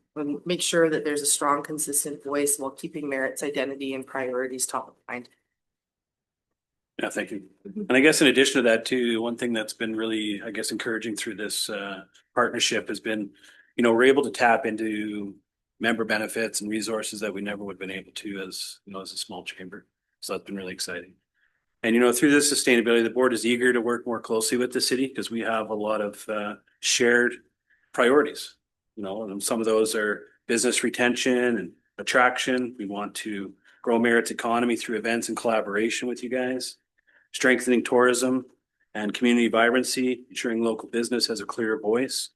make sure that there's a strong, consistent voice while keeping Merritt's identity and priorities top of mind. Yeah, thank you. And I guess in addition to that too, one thing that's been really, I guess, encouraging through this partnership has been, we're able to tap into member benefits and resources that we never would have been able to as a small chamber. So that's been really exciting. And, through this sustainability, the board is eager to work more closely with the city because we have a lot of shared priorities, and some of those are business retention and attraction. We want to grow Merritt's economy through events and collaboration with you guys, strengthening tourism and community vibrancy, ensuring local business has a clearer voice.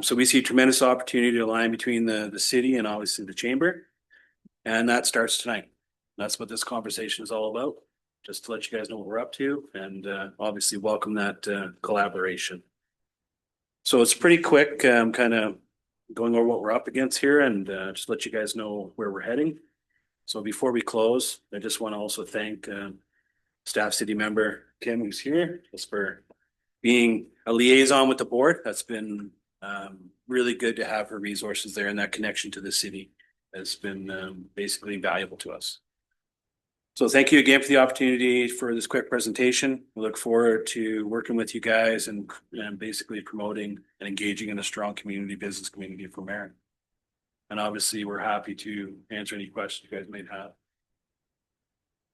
So we see tremendous opportunity to align between the city and obviously the chamber. And that starts tonight. That's what this conversation is all about, just to let you guys know what we're up to and obviously welcome that collaboration. So it's pretty quick, kind of going over what we're up against here and just let you guys know where we're heading. So before we close, I just want to also thank staff city member Kim, who's here, just for being a liaison with the board. That's been really good to have her resources there, and that connection to the city has been basically valuable to us. So thank you again for the opportunity for this quick presentation. We look forward to working with you guys and basically promoting and engaging in a strong business community for Marin. And obviously, we're happy to answer any questions you guys may have.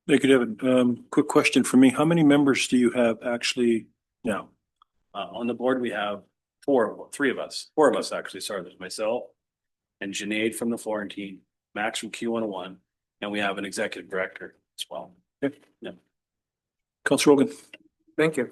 Thank you, David. Quick question for me. How many members do you have actually now? On the board, we have four of us actually. Sorry, there's myself and Janaid from the Florentine, Max from Q101, and we have an executive director as well. Okay. Yeah. Councilor Rogan. Thank you.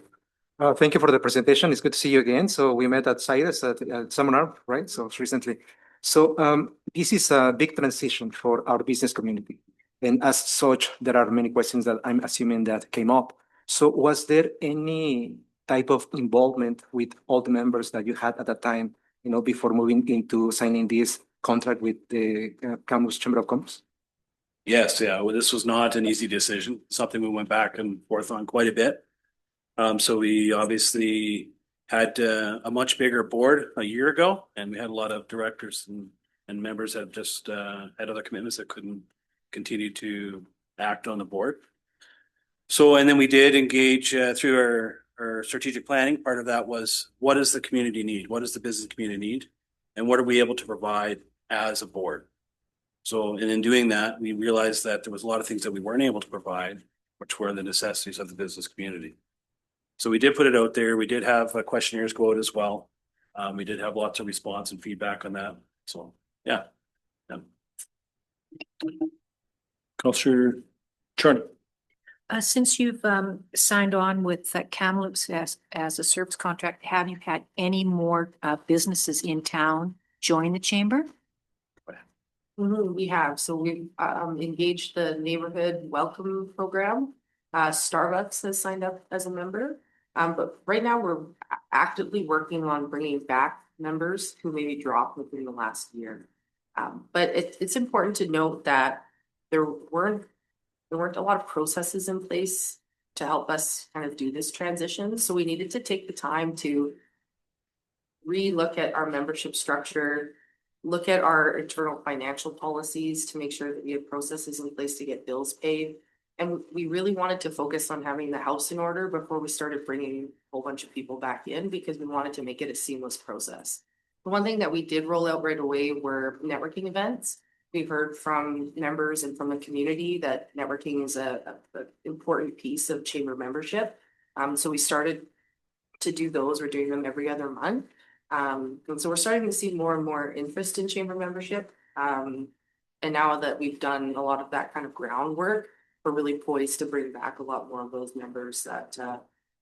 Thank you for the presentation. It's good to see you again. So we met at CITES at seminar, right? So recently. So this is a big transition for our business community. And as such, there are many questions that I'm assuming that came up. So was there any type of involvement with all the members that you had at that time, before moving into signing this contract with the Kamloops Chamber of Commerce? Yes, yeah. Well, this was not an easy decision. Something we went back and forth on quite a bit. So we obviously had a much bigger board a year ago, and we had a lot of directors and members that just had other commitments that couldn't continue to act on the board. So, and then we did engage through our strategic planning. Part of that was, what does the community need? What does the business community need? And what are we able to provide as a board? So, and in doing that, we realized that there was a lot of things that we weren't able to provide, which were the necessities of the business community. So we did put it out there. We did have questionnaires go out as well. We did have lots of response and feedback on that. So, yeah. Councilor Charney. Since you've signed on with Kamloops as a service contract, have you had any more businesses in town join the chamber? We have. So we've engaged the neighborhood welcome program. Starbucks has signed up as a member. But right now we're actively working on bringing back members who maybe dropped within the last year. But it's important to note that there weren't a lot of processes in place to help us kind of do this transition. So we needed to take the time to re-look at our membership structure, look at our internal financial policies to make sure that we have processes in place to get bills paid. And we really wanted to focus on having the house in order before we started bringing a whole bunch of people back in, because we wanted to make it a seamless process. The one thing that we did roll out right away were networking events. We've heard from members and from the community that networking is an important piece of chamber membership. So we started to do those. We're doing them every other month. And so we're starting to see more and more interest in chamber membership. And now that we've done a lot of that kind of groundwork, we're really poised to bring back a lot more of those members that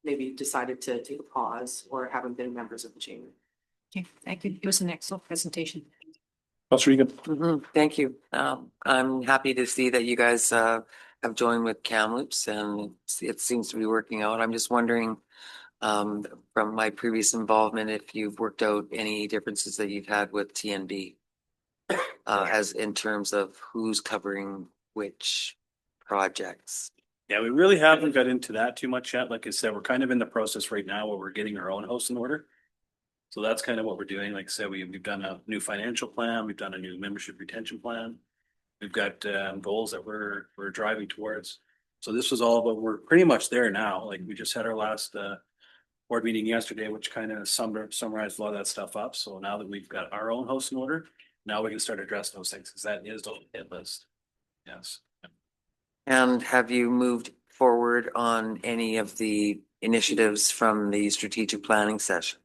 maybe decided to take a pause or haven't been members of the chamber. Okay, thank you. It was an excellent presentation. Councilor Egan. Thank you. I'm happy to see that you guys have joined with Kamloops, and it seems to be working out. I'm just wondering, from my previous involvement, if you've worked out any differences that you've had with TNB, as in terms of who's covering which projects. Yeah, we really haven't got into that too much yet. Like I said, we're kind of in the process right now where we're getting our own house in order. So that's kind of what we're doing. Like I said, we've done a new financial plan. We've done a new membership retention plan. We've got goals that we're driving towards. So this was all, but we're pretty much there now. Like we just had our last board meeting yesterday, which kind of summarized a lot of that stuff up. So now that we've got our own house in order, now we can start addressing those things, because that is the hit list. Yes. And have you moved forward on any of the initiatives from the strategic planning session?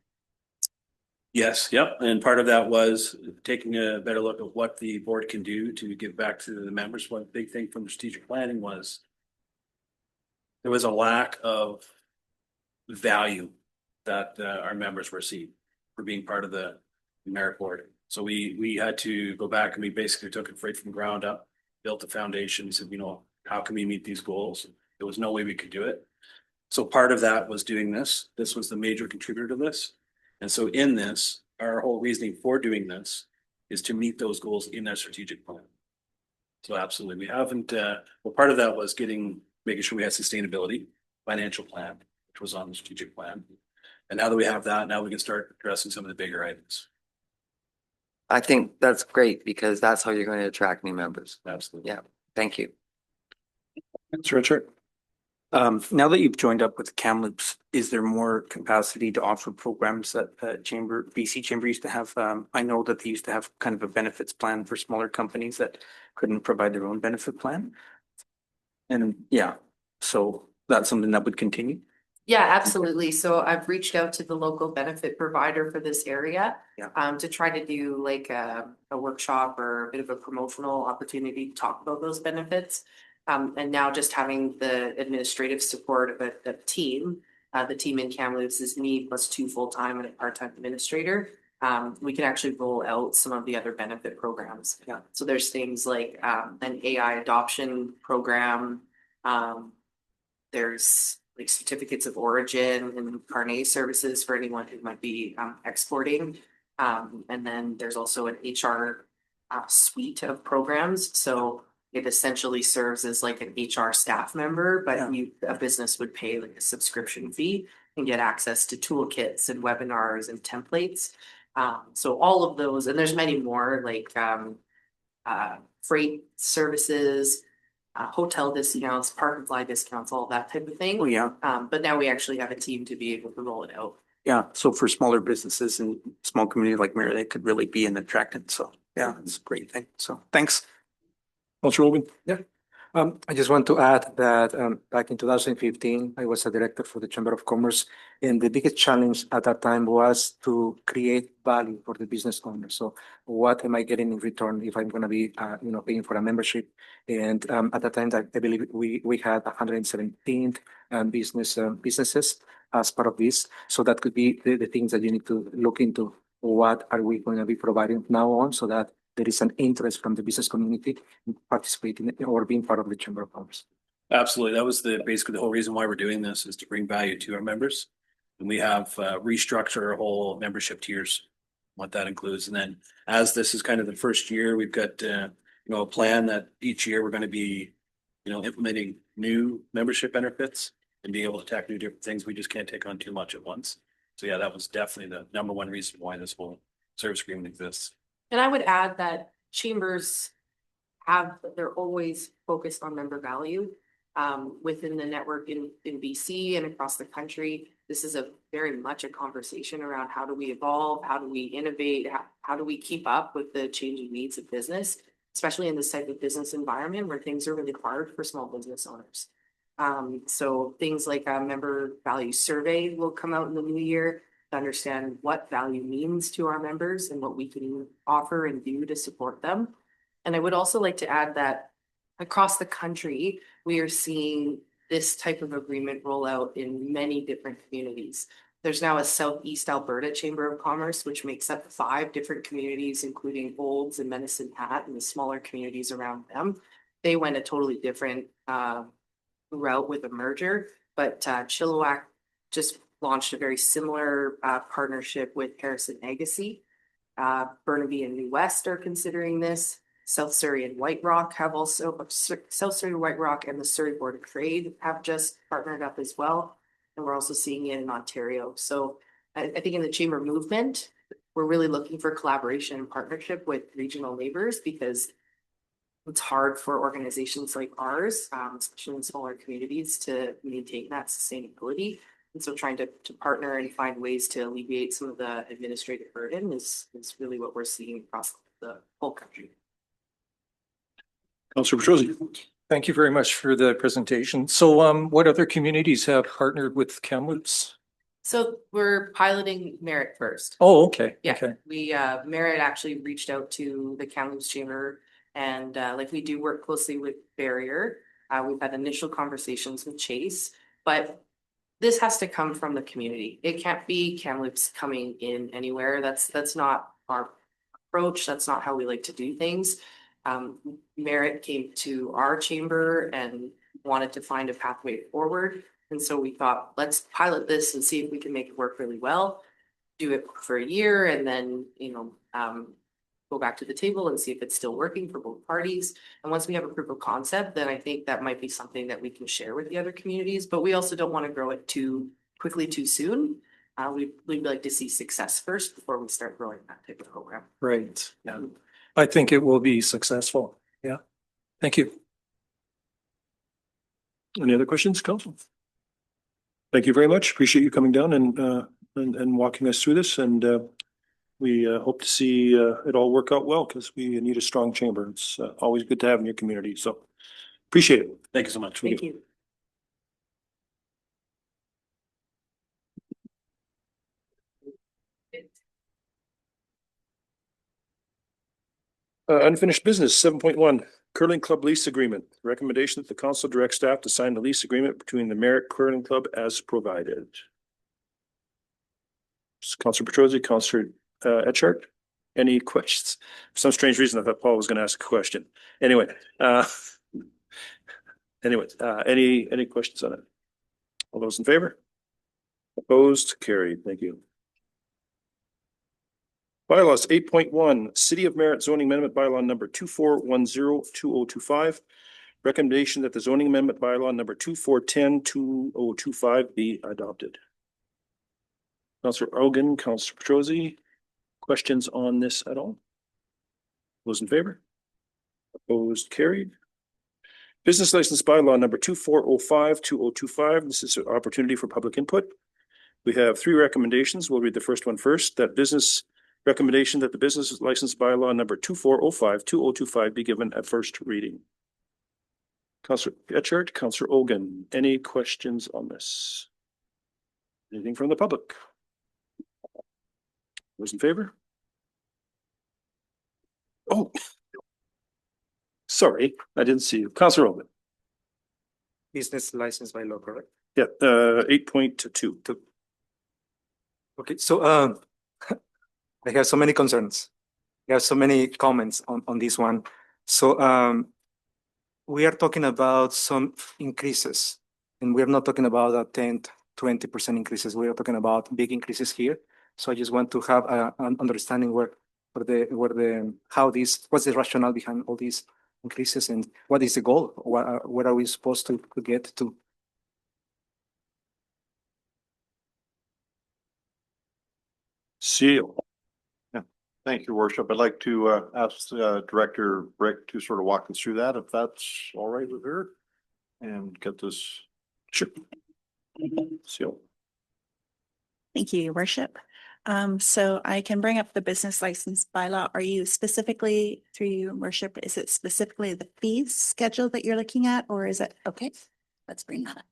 Yes, yep. And part of that was taking a better look at what the board can do to give back to the members. One big thing from the strategic planning was there was a lack of value that our members were seeing for being part of the merit board. So we had to go back, and we basically took it right from the ground up, built the foundation, said, how can we meet these goals? There was no way we could do it. So part of that was doing this. This was the major contributor to this. And so in this, our whole reasoning for doing this is to meet those goals in our strategic plan. So absolutely, we haven't, well, part of that was getting making sure we had sustainability, financial plan, which was on the strategic plan. And now that we have that, now we can start addressing some of the bigger items. I think that's great because that's how you're going to attract new members. Absolutely. Yeah. Thank you. Mr. Richard. Now that you've joined up with Kamloops, is there more capacity to offer programs that Chamber, BC Chamber used to have? I know that they used to have kind of a benefits plan for smaller companies that couldn't provide their own benefit plan. And yeah, so that's something that would continue. Yeah, absolutely. So I've reached out to the local benefit provider for this area. Yeah. To try to do like a workshop or a bit of a promotional opportunity to talk about those benefits. And now just having the administrative support of a team, the team in Kamloops is me plus 2 full-time and a part-time administrator. We can actually roll out some of the other benefit programs. Yeah. So there's things like an AI adoption program. There's like certificates of origin and carnet services for anyone who might be exporting. And then there's also an HR suite of programs. So it essentially serves as like an HR staff member, but a business would pay like a subscription fee and get access to toolkits and webinars and templates. So all of those, and there's many more like freight services, hotel discounts, park and fly discounts, all that type of thing. Oh, yeah. But now we actually have a team to be able to roll it out. Yeah. So for smaller businesses and small community like Merritt, it could really be an attractant. So yeah, it's a great thing. So thanks. Councilor Logan. I just want to add that back in 2015, I was a director for the Chamber of Commerce, and the biggest challenge at that time was to create value for the business owner. So, what am I getting in return if I'm going to be, paying for a membership? And at that time, I believe we had 117 businesses as part of this. So that could be the things that you need to look into. What are we going to be providing now on, so that there is an interest from the business community in participating or being part of the Chamber of Commerce. Absolutely. That was basically the whole reason why we're doing this, is to bring value to our members. And we have restructured our whole membership tiers, what that includes. And then as this is kind of the first year, we've got, a plan that each year we're going to be, implementing new membership benefits and being able to tackle new different things. We just can't take on too much at once. So yeah, that was definitely the number one reason why this whole service agreement exists. And I would add that chambers they're always focused on member value. Within the network in BC and across the country, this is very much a conversation around how do we evolve, how do we innovate, how do we keep up with the changing needs of business, especially in this type of business environment where things are really hard for small business owners. So things like a member value survey will come out in the new year to understand what value means to our members and what we can offer and do to support them. And I would also like to add that across the country, we are seeing this type of agreement roll out in many different communities. There's now a Southeast Alberta Chamber of Commerce, which makes up 5 different communities, including Olds and Medicine Hat and the smaller communities around them. They went a totally different route with a merger, but Chilliwack just launched a very similar partnership with Harrison Agassi. Burnaby and New West are considering this. South Surrey and White Rock have also, South Surrey, White Rock and the Surrey Board of Trade have just partnered up as well. And we're also seeing it in Ontario. So I think in the chamber movement, we're really looking for collaboration and partnership with regional neighbors, because it's hard for organizations like ours, especially in smaller communities, to maintain that sustainability. And so trying to partner and find ways to alleviate some of the administrative burden is really what we're seeing across the whole country. Councilor Petrosi. Thank you very much for the presentation. So what other communities have partnered with Kamloops? So we're piloting Merritt first. Oh, okay. Yeah, Okay. we Merritt actually reached out to the Kamloops Chamber, and like we do work closely with Barrier. We've had initial conversations with Chase, but this has to come from the community. It can't be Kamloops coming in anywhere. That's not our approach. That's not how we like to do things. Merritt came to our chamber and wanted to find a pathway forward. And so we thought, let's pilot this and see if we can make it work really well. Do it for a year, and then, go back to the table and see if it's still working for both parties. And once we have a proof of concept, then I think that might be something that we can share with the other communities, but we also don't want to grow it too quickly too soon. We'd like to see success first before we start growing that type of program. Right. Yeah. I think it will be successful. Yeah. Thank you. Any other questions, council? Thank you very much. Appreciate you coming down and walking us through this, and we hope to see it all work out well, because we need a strong chamber. It's always good to have in your community, so appreciate it. Thank you so much. Thank you. Unfinished business, 7.1, curling club lease agreement. Recommendation that the council direct staff to sign the lease agreement between the Merritt Curling Club as provided. Councilor Petrosi, Councilor Etchart, any questions? For some strange reason, I thought Paul was going to ask a question. Anyway, any questions on it? All those in favor? Opposed? Carried. Thank you. Bylaws 8.1, City of Merritt zoning amendment bylaw number 24102025. Recommendation that the zoning amendment bylaw number 24102025 be adopted. Councilor Ogan, Councilor Petrosi, questions on this at all? Those in favor? Opposed? Carried. Business license bylaw number 24052025. This is an opportunity for public input. We have 3 recommendations. We'll read the first one first. Recommendation that the business license bylaw number 24052025 be given a first reading. Councilor Etchart, Councilor Ogan, any questions on this? Anything from the public? Those in favor? Oh, sorry, I didn't see you. Councilor Ogan. Business license by law, correct? Yeah, 8.2. Okay, so I have so many concerns. I have so many comments on this one. So we are talking about some increases, and we're not talking about a 10-20% increases. We are talking about big increases here. So I just want to have an understanding what's the rationale behind all these increases, and what is the goal? What are we supposed to get to? Seal. Thank you, Worship. I'd like to ask Director Brick to sort of walk us through that, if that's all right with her, and get this. Sure. Seal. Thank you, Your Worship. So I can bring up the business license bylaw. Are you specifically, through your worship, is it specifically the fees schedule that you're looking at, or is it, okay, let's bring that up.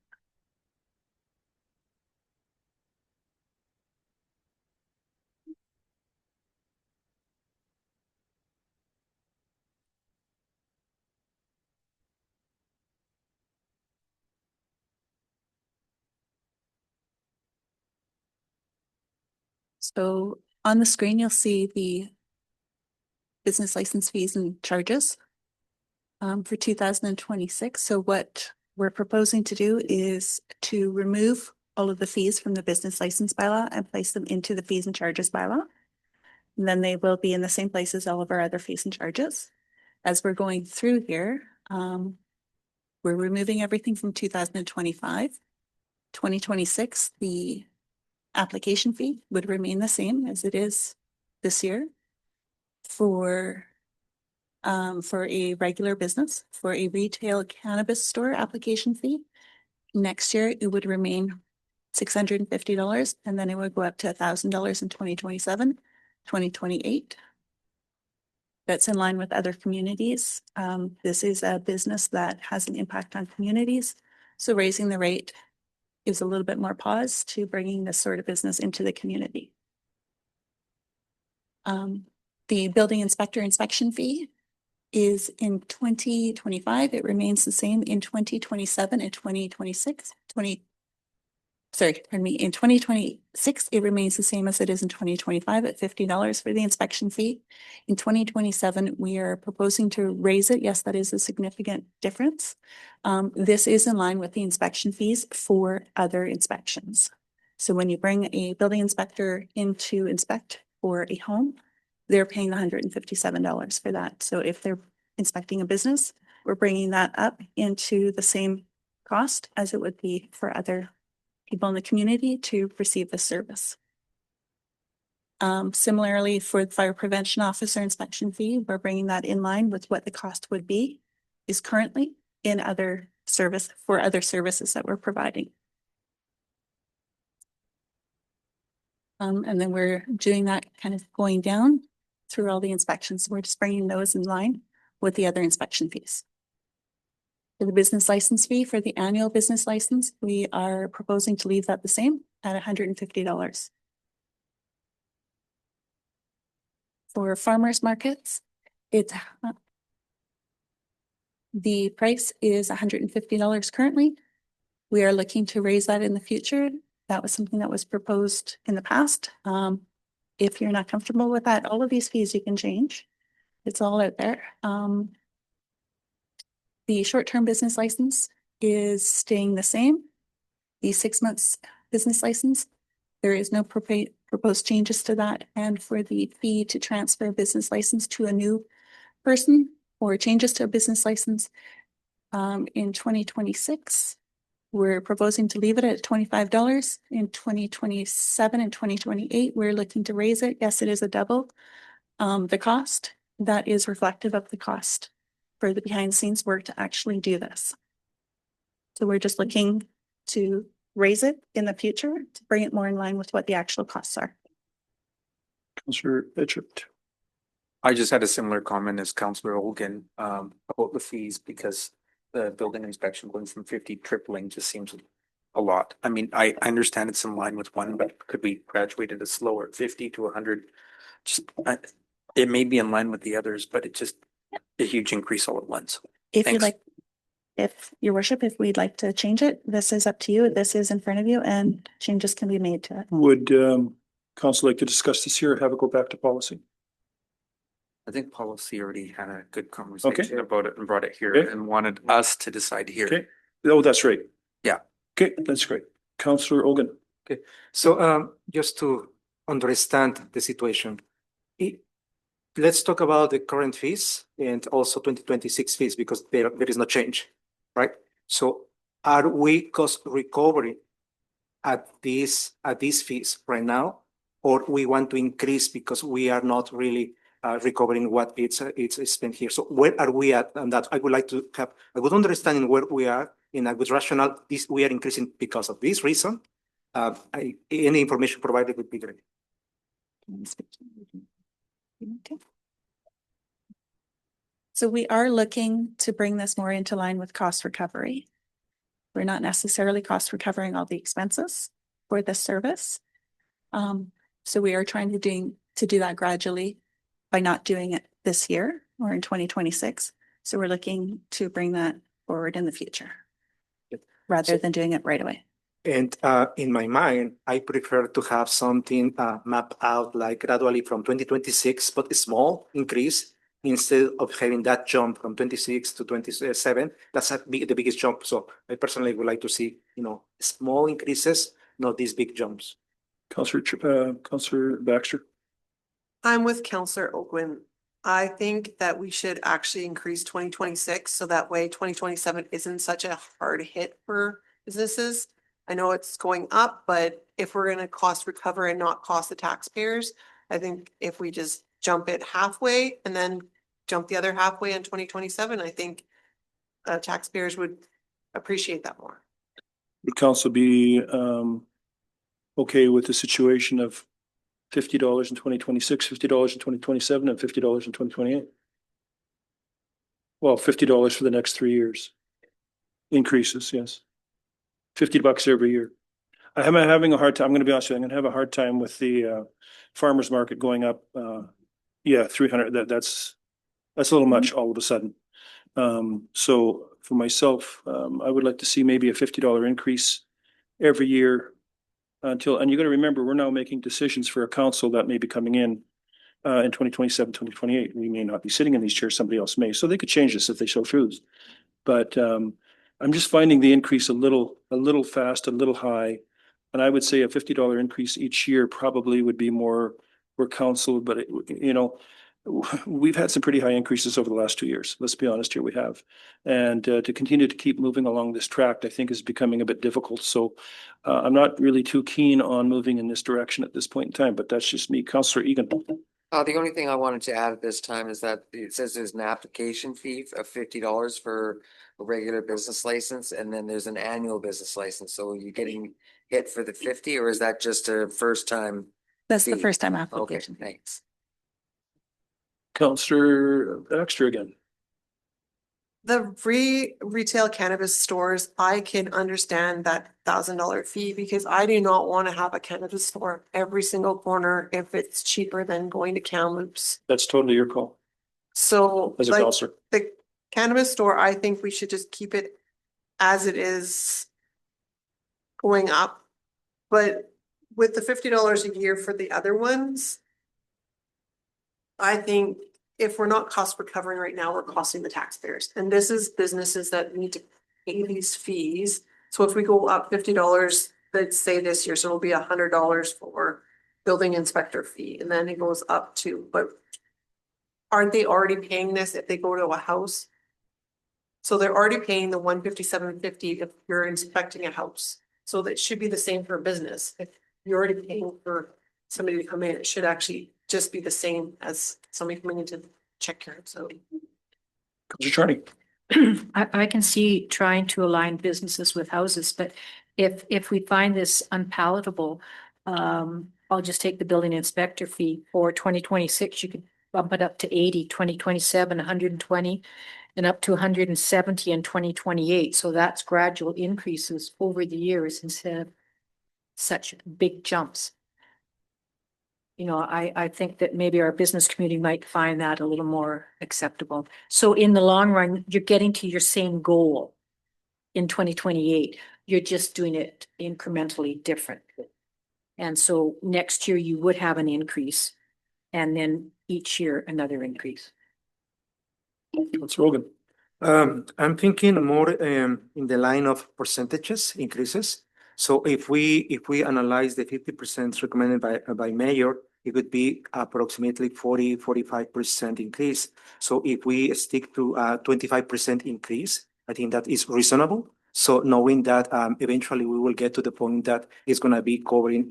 So on the screen, you'll see the business license fees and charges for 2026. So what we're proposing to do is to remove all of the fees from the business license bylaw and place them into the fees and charges bylaw. And then they will be in the same place as all of our other fees and charges. As we're going through here, we're removing everything from 2025. 2026, the application fee would remain the same as it is this year for a regular business. For a retail cannabis store application fee, next year it would remain $650, and then it would go up to $1,000 in 2027, 2028. That's in line with other communities. This is a business that has an impact on communities, so raising the rate gives a little bit more pause to bringing this sort of business into the community. The building inspector inspection fee is in 2025. It remains the same in 2027 and 2026. In 2026, it remains the same as it is in 2025 at $50 for the inspection fee. In 2027, we are proposing to raise it. Yes, that is a significant difference. This is in line with the inspection fees for other inspections. So when you bring a building inspector in to inspect for a home, they're paying $157 for that. So if they're inspecting a business, we're bringing that up into the same cost as it would be for other people in the community to receive the service. Similarly, for the fire prevention officer inspection fee, we're bringing that in line with what the cost would be is currently in other services that we're providing. And then we're doing that kind of going down through all the inspections. We're just bringing those in line with the other inspection fees. For the business license fee for the annual business license, we are proposing to leave that the same at $150. For farmers markets, the price is $150 currently. We are looking to raise that in the future. That was something that was proposed in the past. If you're not comfortable with that, all of these fees you can change. It's all out there. The short-term business license is staying the same. The 6 months business license, there is no proposed changes to that. And for the fee to transfer a business license to a new person or changes to a business license in 2026, we're proposing to leave it at $25. In 2027 and 2028, we're looking to raise it. Yes, it is a double. The cost, that is reflective of the cost for the behind the scenes work to actually do this. So we're just looking to raise it in the future to bring it more in line with what the actual costs are. Councillor Bishop. I just had a similar comment as Councillor Hogan about the fees because the building inspection going from 50 tripling just seems a lot. I mean, I understand it's in line with one, but could we graduate it slower, 50 to 100? Just it may be in line with the others, but it just a huge increase all at once. If Thanks. you'd like, if your worship, if we'd like to change it, this is up to you. This is in front of you and changes can be made to it. Would council like to discuss this here or have it go back to policy? I think policy already had a good conversation about it and brought it here and wanted us to decide here. Okay. Oh, that's right. Yeah. Okay, that's great. Councillor Hogan. Okay, so just to understand the situation, let's talk about the current fees and also 2026 fees because there is no change, right? So are we cost recovery at these fees right now, or we want to increase because we are not really recovering what it's spent here? So where are we at on that? I would like to have a good understanding where we are in a good rationale. We are increasing because of this reason. Any information provided would be great. Okay. So we are looking to bring this more into line with cost recovery. We're not necessarily cost recovering all the expenses for this service. So we are trying to do that gradually by not doing it this year or in 2026. So we're looking to bring that forward in the future rather than doing it right away. And in my mind, I prefer to have something mapped out like gradually from 2026, but a small increase instead of having that jump from 26 to 27. That's the biggest jump. So I personally would like to see, small increases, not these big jumps. Councillor Baxter. I'm with Councillor Oakman. I think that we should actually increase 2026 so that way 2027 isn't such a hard hit for businesses. I know it's going up, but if we're going to cost recover and not cost the taxpayers, I think if we just jump it halfway and then jump the other halfway in 2027, I think taxpayers would appreciate that more. Would council be okay with the situation of $50 in 2026, $50 in 2027, and $50 in 2028? Well, $50 for the next 3 years. Increases, yes. $50 every year. I'm having a hard time. I'm going to be honest with you. I'm going to have a hard time with the farmers market going up. 300. That's a little much all of a sudden. So for myself, I would like to see maybe a $50 increase every year and you got to remember, we're now making decisions for a council that may be coming in 2027, 2028. We may not be sitting in these chairs. Somebody else may. So they could change this if they so choose. But I'm just finding the increase a little fast, a little high. And I would say a $50 increase each year probably would be more were counseled, but we've had some pretty high increases over the last 2 years. Let's be honest here, we have. And to continue to keep moving along this track, I think is becoming a bit difficult. So I'm not really too keen on moving in this direction at this point in time, but that's just me. Councillor Egan. The only thing I wanted to add at this time is that it says there's an application fee of $50 for a regular business license, and then there's an annual business license. So are you getting hit for the 50, or is that just a first time? That's the fee? first time Okay, application. thanks. Councillor Baxter again. The retail cannabis stores, I can understand that $1,000 fee because I do not want to have a cannabis store every single corner if it's cheaper than going to Kamloops. That's totally your call So as a like councillor. the cannabis store, I think we should just keep it as it is going up. But with the $50 a year for the other ones, I think if we're not cost recovering right now, we're costing the taxpayers. And this is businesses that need to pay these fees. So if we go up $50, let's say this year, so it'll be $100 for building inspector fee, and then it goes up to, but aren't they already paying this if they go to a house? So they're already paying the $157.50 if you're inspecting a house. So that should be the same for a business. If you're already paying for somebody to come in, it should actually just be the same as somebody coming in to check your house out. Councillor Charney. I can see trying to align businesses with houses, but if we find this unpalatable, I'll just take the building inspector fee for 2026. You could bump it up to 80, 2027, 120, and up to 170 in 2028. So that's gradual increases over the years instead of such big jumps. I think that maybe our business community might find that a little more acceptable. So in the long run, you're getting to your same goal in 2028. You're just doing it incrementally different. And so next year you would have an increase, and then each year another increase. Councillor Rogan. I'm thinking more in the line of percentages increases. So if we analyze the 50% recommended by mayor, it would be approximately 45% increase. So if we stick to 25% increase, I think that is reasonable. So knowing that eventually we will get to the point that it's going to be covering,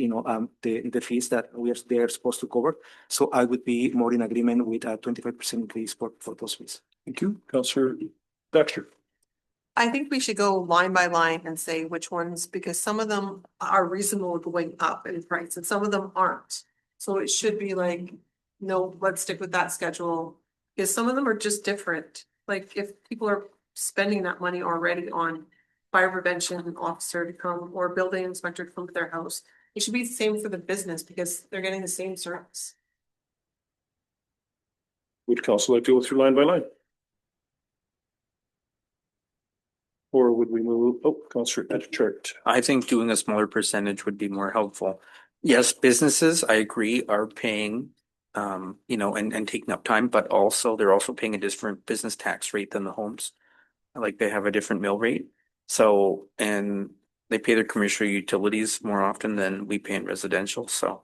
the fees that they're supposed to cover. So I would be more in agreement with a 25% increase for those fees. Thank you. Councillor Baxter. I think we should go line by line and say which ones, because some of them are reasonable going up in price and some of them aren't. So it should be like, no, let's stick with that schedule. Because some of them are just different. Like if people are spending that money already on fire prevention officer to come or building inspector to come to their house, it should be the same for the business because they're getting the same service. Would council like to go through line by line? Or would we move, Councillor Chart. I think doing a smaller percentage would be more helpful. Yes, businesses, I agree, are paying, and taking up time, but also they're also paying a different business tax rate than the homes. Like they have a different mill rate. So, and they pay their commercial utilities more often than we pay in residential. So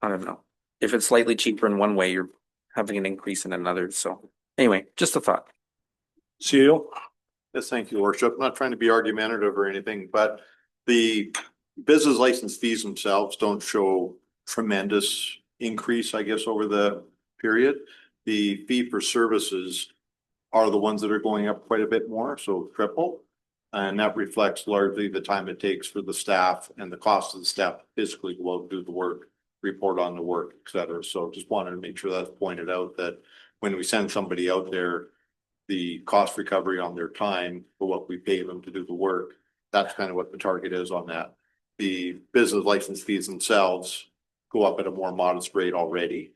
I don't know. If it's slightly cheaper in one way, you're having an increase in another. So anyway, just a thought. CEO. Yes, thank you, Worship. I'm not trying to be argumentative or anything, but the business license fees themselves don't show tremendous increase, I guess, over the period. The fee for services are the ones that are going up quite a bit more, so triple. And that reflects largely the time it takes for the staff and the cost of the staff to physically go out and do the work, report on the work, et cetera. So just wanted to make sure that's pointed out that when we send somebody out there, the cost recovery on their time for what we pay them to do the work, that's kind of what the target is on that. The business license fees themselves go up at a more modest rate already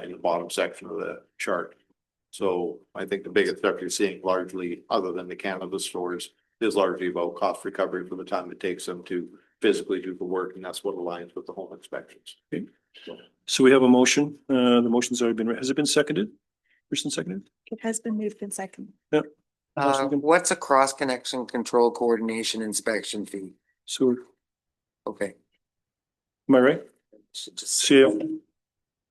in the bottom section of the chart. So I think the biggest step you're seeing largely, other than the cannabis stores, is largely about cost recovery for the time it takes them to physically do the work, and that's what aligns with the home inspections. Okay. So we have a motion. The motion's already been, has it been seconded? Person seconded? It has been moved in second. Yeah. What's a cross connection control coordination inspection fee? So, Okay. am I right? Just CEO.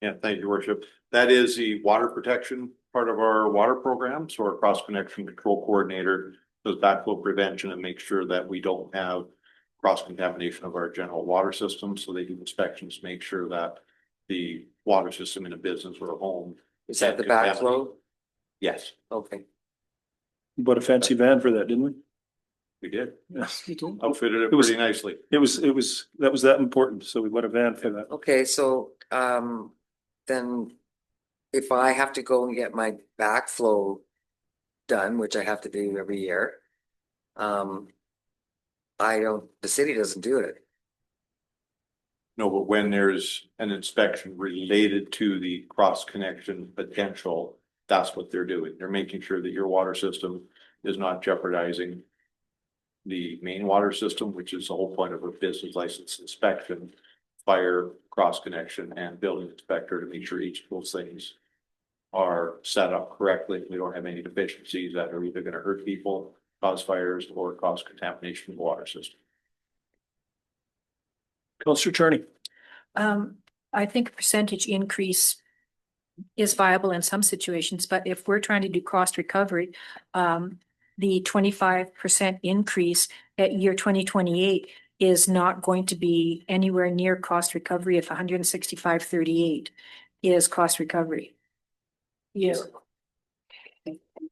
Yeah, thank you, Your Worship. That is the water protection part of our water program. So our cross connection control coordinator does backflow prevention and makes sure that we don't have cross contamination of our general water system. So they do inspections, make sure that the water system in a business or a home. Is that the contaminated. backflow? Yes, Okay. We bought a fancy van for that, didn't we? we did. Yes. Outfitted it It was- pretty nicely. That was that important. So we bought a van for that. Okay, so then if I have to go and get my backflow done, which I have to do every year, the city doesn't do it. No, but when there's an inspection related to the cross connection potential, that's what they're doing. They're making sure that your water system is not jeopardizing the main water system, which is the whole point of a business license inspection, fire, cross connection, and building inspector to make sure each of those things are set up correctly. We don't have any deficiencies that are either going to hurt people, cause fires, or cause contamination of the water system. Counselor Charney. I think a percentage increase is viable in some situations, but if we're trying to do cost recovery, the 25% increase at year 2028 is not going to be anywhere near cost recovery if 165.38 is cost recovery. Yes.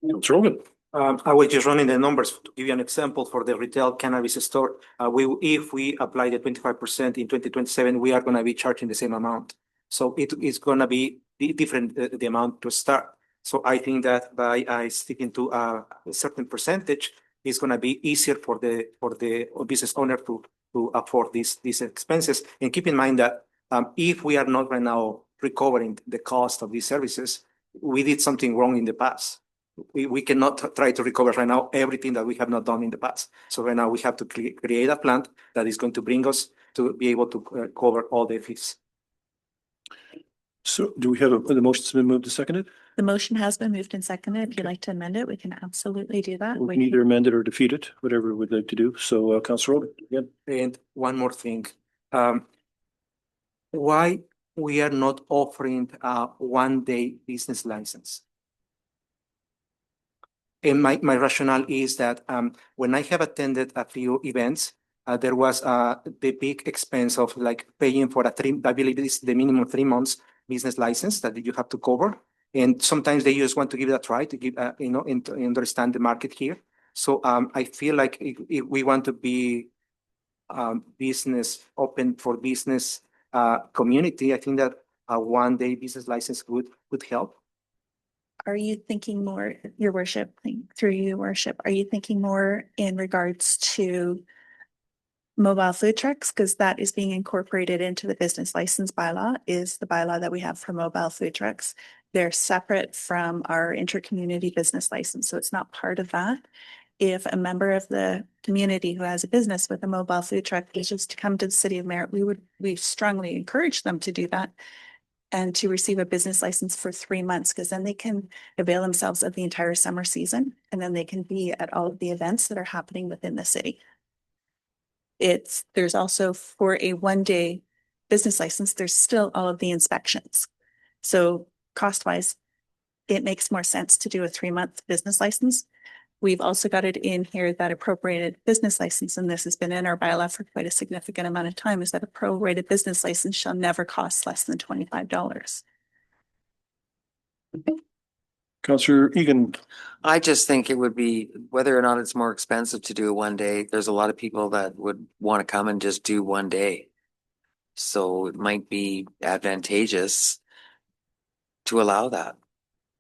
Counselor Hogan. I was just running the numbers to give you an example for the retail cannabis store. If we apply the 25% in 2027, we are gonna be charging the same amount. So it is gonna be different, the amount to start. So I think that by sticking to a certain percentage, it's gonna be easier for the business owner to afford these expenses. And keep in mind that if we are not right now recovering the cost of these services, we did something wrong in the past. We cannot try to recover right now everything that we have not done in the past. So right now we have to create a plan that is going to bring us to be able to cover all the fees. So do we have the motion's been moved and seconded? The motion has been moved and seconded. If you'd like to amend it, we can absolutely do that. We can either amend it or defeat it, whatever we'd like to do. So Counselor Hogan, again. And one more thing, why we are not offering a 1-day business license? And my rationale is that when I have attended a few events, there was the big expense of like paying for I believe it is the minimum 3 months business license that you have to cover. And sometimes they just want to give it a try to give, and to understand the market here. So I feel like if we want to be business open for business community, I think that a 1-day business license would help. Are you thinking more, Your Worship, through Your Worship, are you thinking more in regards to mobile food trucks? Because that is being incorporated into the business license bylaw, is the bylaw that we have for mobile food trucks. They're separate from our intercommunity business license, so it's not part of that. If a member of the community who has a business with a mobile food truck wishes to come to the city of Merritt, we strongly encourage them to do that and to receive a business license for 3 months, because then they can avail themselves of the entire summer season, and then they can be at all of the events that are happening within the city. There's also for a 1-day business license, there's still all of the inspections. So cost-wise, it makes more sense to do a 3-month business license. We've also got it in here that a prorated business license, and this has been in our bylaw for quite a significant amount of time, is that a prorated business license shall never cost less than $25. Counselor Egan. I just think it would be, whether or not it's more expensive to do a 1-day, there's a lot of people that would want to come and just do 1 day. So it might be advantageous to allow that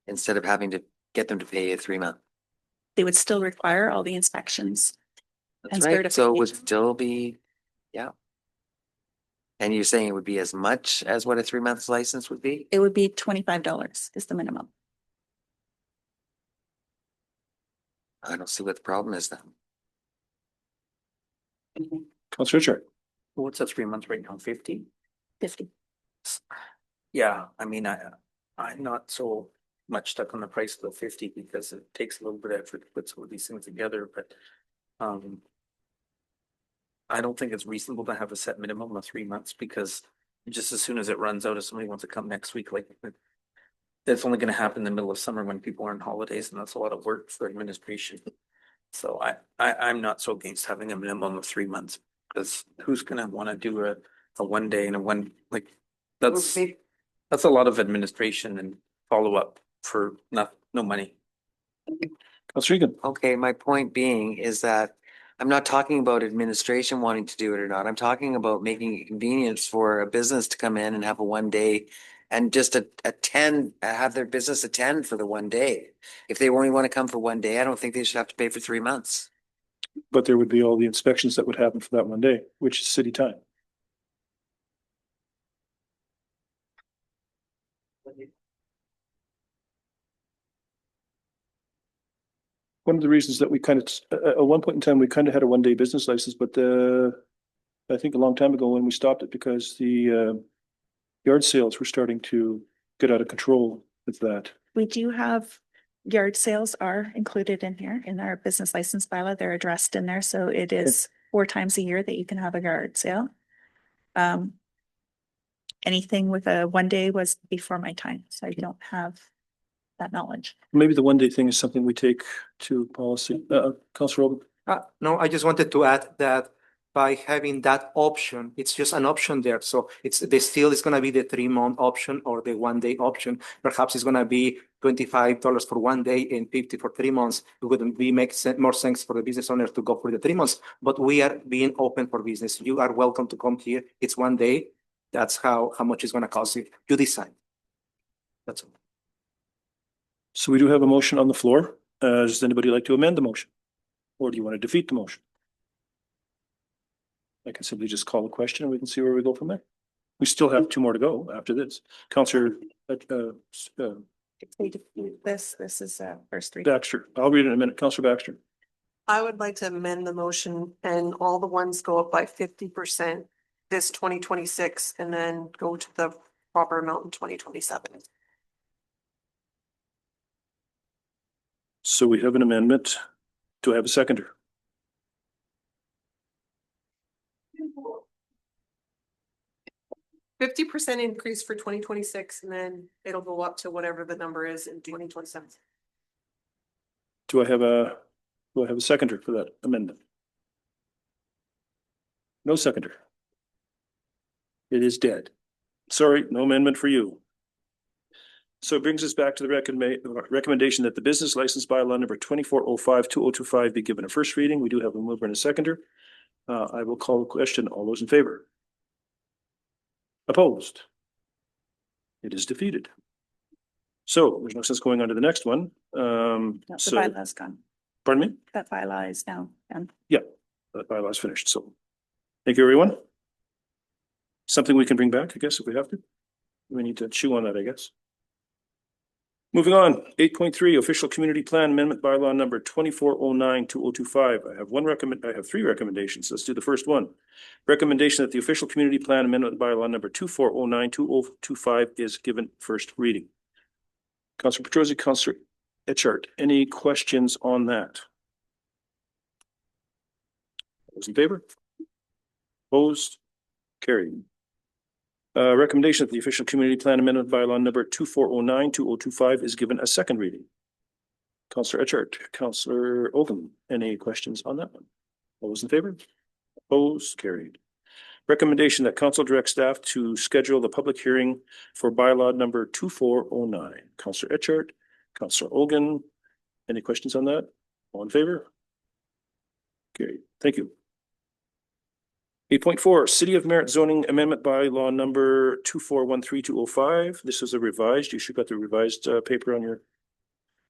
instead of having to get them to pay a 3-month. They would still require all the inspections. That's right. So it would still be, yeah. And you're saying it would be as much as what a 3-month license would be? It would be $25 is the minimum. I don't see what the problem is then. Counselor Richard. What's that 3 months right now? 50? 50. Yeah, I mean, I'm not so much stuck on the price of the 50 because it takes a little bit of effort to put some of these things together, but I don't think it's reasonable to have a set minimum of 3 months because just as soon as it runs out, if somebody wants to come next week, like that's only gonna happen in the middle of summer when people are on holidays, and that's a lot of work for administration. So I'm not so against having a minimum of 3 months, because who's gonna wanna do a 1 day and a one, like, that's a lot of administration and follow-up for no money. Counselor Egan. Okay, my point being is that I'm not talking about administration wanting to do it or not. I'm talking about making it convenience for a business to come in and have a 1 day and just have their business attend for the 1 day. If they only want to come for 1 day, I don't think they should have to pay for 3 months. But there would be all the inspections that would happen for that 1 day, which is city time. One of the reasons that we kind of, at one point in time, we kind of had a 1 day business license, but I think a long time ago when we stopped it because the yard sales were starting to get out of control with that. We do have yard sales are included in here in our business license bylaw. They're addressed in there. So it is 4 times a year that you can have a yard sale. Anything with a 1 day was before my time, so I don't have that knowledge. Maybe the 1 day thing is something we take to policy. Councilor Oben. No, I just wanted to add that by having that option, it's just an option there. So there still is gonna be the 3 month option or the 1 day option. Perhaps it's gonna be $25 for 1 day and 50 for 3 months. It wouldn't be more sense for the business owner to go for the 3 months, but we are being open for business. You are welcome to come here. It's 1 day. That's how much it's gonna cost you. You decide. That's all. So we do have a motion on the floor. Does anybody like to amend the motion? Or do you want to defeat the motion? I can simply just call the question and we can see where we go from there. We still have 2 more to go after this. Councilor This is first read. Baxter, I'll read it in a minute. Councilor Baxter. I would like to amend the motion and all the ones go up by 50% this 2026 and then go to the proper amount in 2027. So we have an amendment. Do I have a seconder? %50 increase for 2026 and then it'll go up to whatever the number is in 2027. Do I have a seconder for that amendment? No seconder. It is dead. Sorry, no amendment for you. So it brings us back to the recommendation that the business license bylaw number 2405-2025 be given a first reading. We do have a mover and a seconder. I will call the question. All those in favor? Opposed? It is defeated. So there's no sense going on to the next one. No, the So, bylaw's gone. pardon me? That bylaw is now done. Yeah, that bylaw is finished. So thank you, everyone. Something we can bring back, I guess, if we have to. We need to chew on that, I guess. Moving on, 8.3 official community plan amendment bylaw number 2409-2025. I have 3 recommendations. Let's do the first one. Recommendation that the official community plan amendment bylaw number 2409-2025 is given first reading. Councilor Petrosi, Councilor Etchart, any questions on that? Those in favor? Opposed? Carried. Recommendation that the official community plan amendment bylaw number 2409-2025 is given a second reading. Councilor Etchart, Councilor Oldham, any questions on that one? All those in favor? Opposed? Carried. Recommendation that council direct staff to schedule the public hearing for bylaw number 2409. Councilor Etchart, Councilor Oldham, any questions on that? All in favor? Carried. Thank you. 8.4 City of Merritt zoning amendment by law number 2413-205. This is a revised, you should got the revised paper on your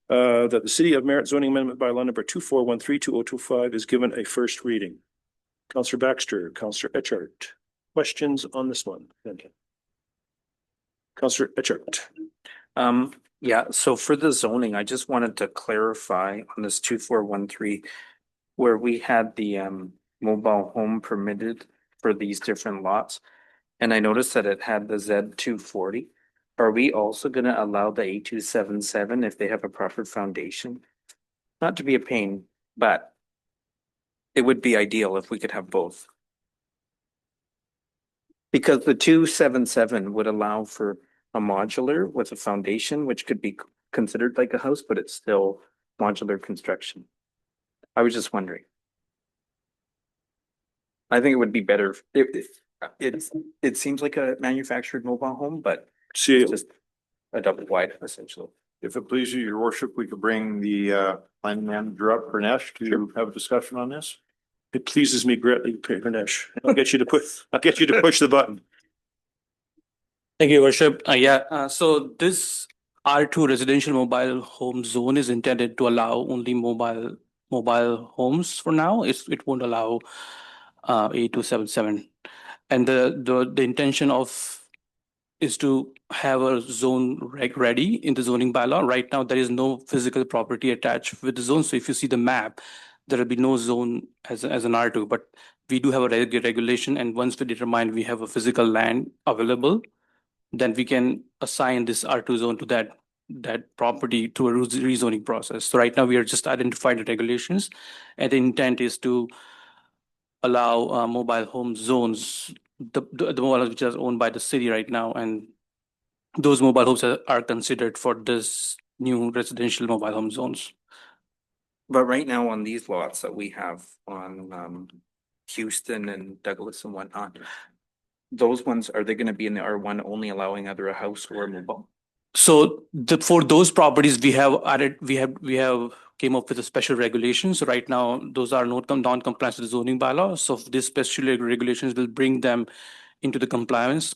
that the City of Merritt zoning amendment by law number 2413-2025 is given a first reading. Councilor Baxter, Councilor Etchart, questions on this one? Councilor Etchart. Yeah, so for the zoning, I just wanted to clarify on this 2413 where we had the mobile home permitted for these different lots. And I noticed that it had the Z240. Are we also gonna allow the A277 if they have a proper foundation? Not to be a pain, but it would be ideal if we could have both. Because the 277 would allow for a modular with a foundation, which could be considered like a house, but it's still modular construction. I was just wondering. I think it would be better if it seems like a manufactured mobile home, but See, it's just a double wide essentially. If it pleases your worship, we could bring the planning manager up, Pranesh, to have a discussion on this. it pleases me greatly, Pranesh. I'll get you to push the button. Thank you, Worship. So this R2 residential mobile home zone is intended to allow only mobile homes for now. It won't allow A277. And the intention is to have a zone ready in the zoning bylaw. Right now, there is no physical property attached with the zone. So if you see the map, there will be no zone as an R2, but we do have a regulation. And once we determine we have a physical land available, then we can assign this R2 zone to that property through a rezoning process. So right now we are just identifying the regulations, and the intent is to allow mobile home zones, the mobile homes which are owned by the city right now, and those mobile homes are considered for this new residential mobile home zones. But right now on these lots that we have on Houston and Douglas and whatnot, those ones, are they gonna be in the R1 only allowing either a house or a mobile? So for those properties, we have came up with a special regulation. So right now, those are non-compliant with the zoning bylaw. So this special regulations will bring them into the compliance.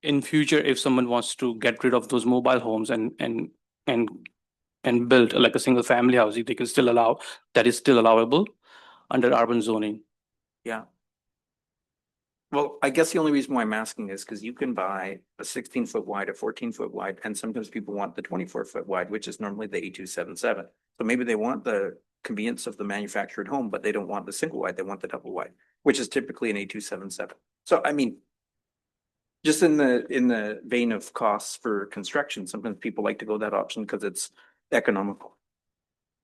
In future, if someone wants to get rid of those mobile homes and build like a single family housing, they can still allow, that is still allowable under urban zoning. Yeah. Well, I guess the only reason why I'm asking is because you can buy a 16-foot wide, a 14-foot wide, and sometimes people want the 24-foot wide, which is normally the A277. So maybe they want the convenience of the manufactured home, but they don't want the single wide, they want the double wide, which is typically an A277. So I mean, just in the vein of costs for construction, sometimes people like to go that option because it's economical.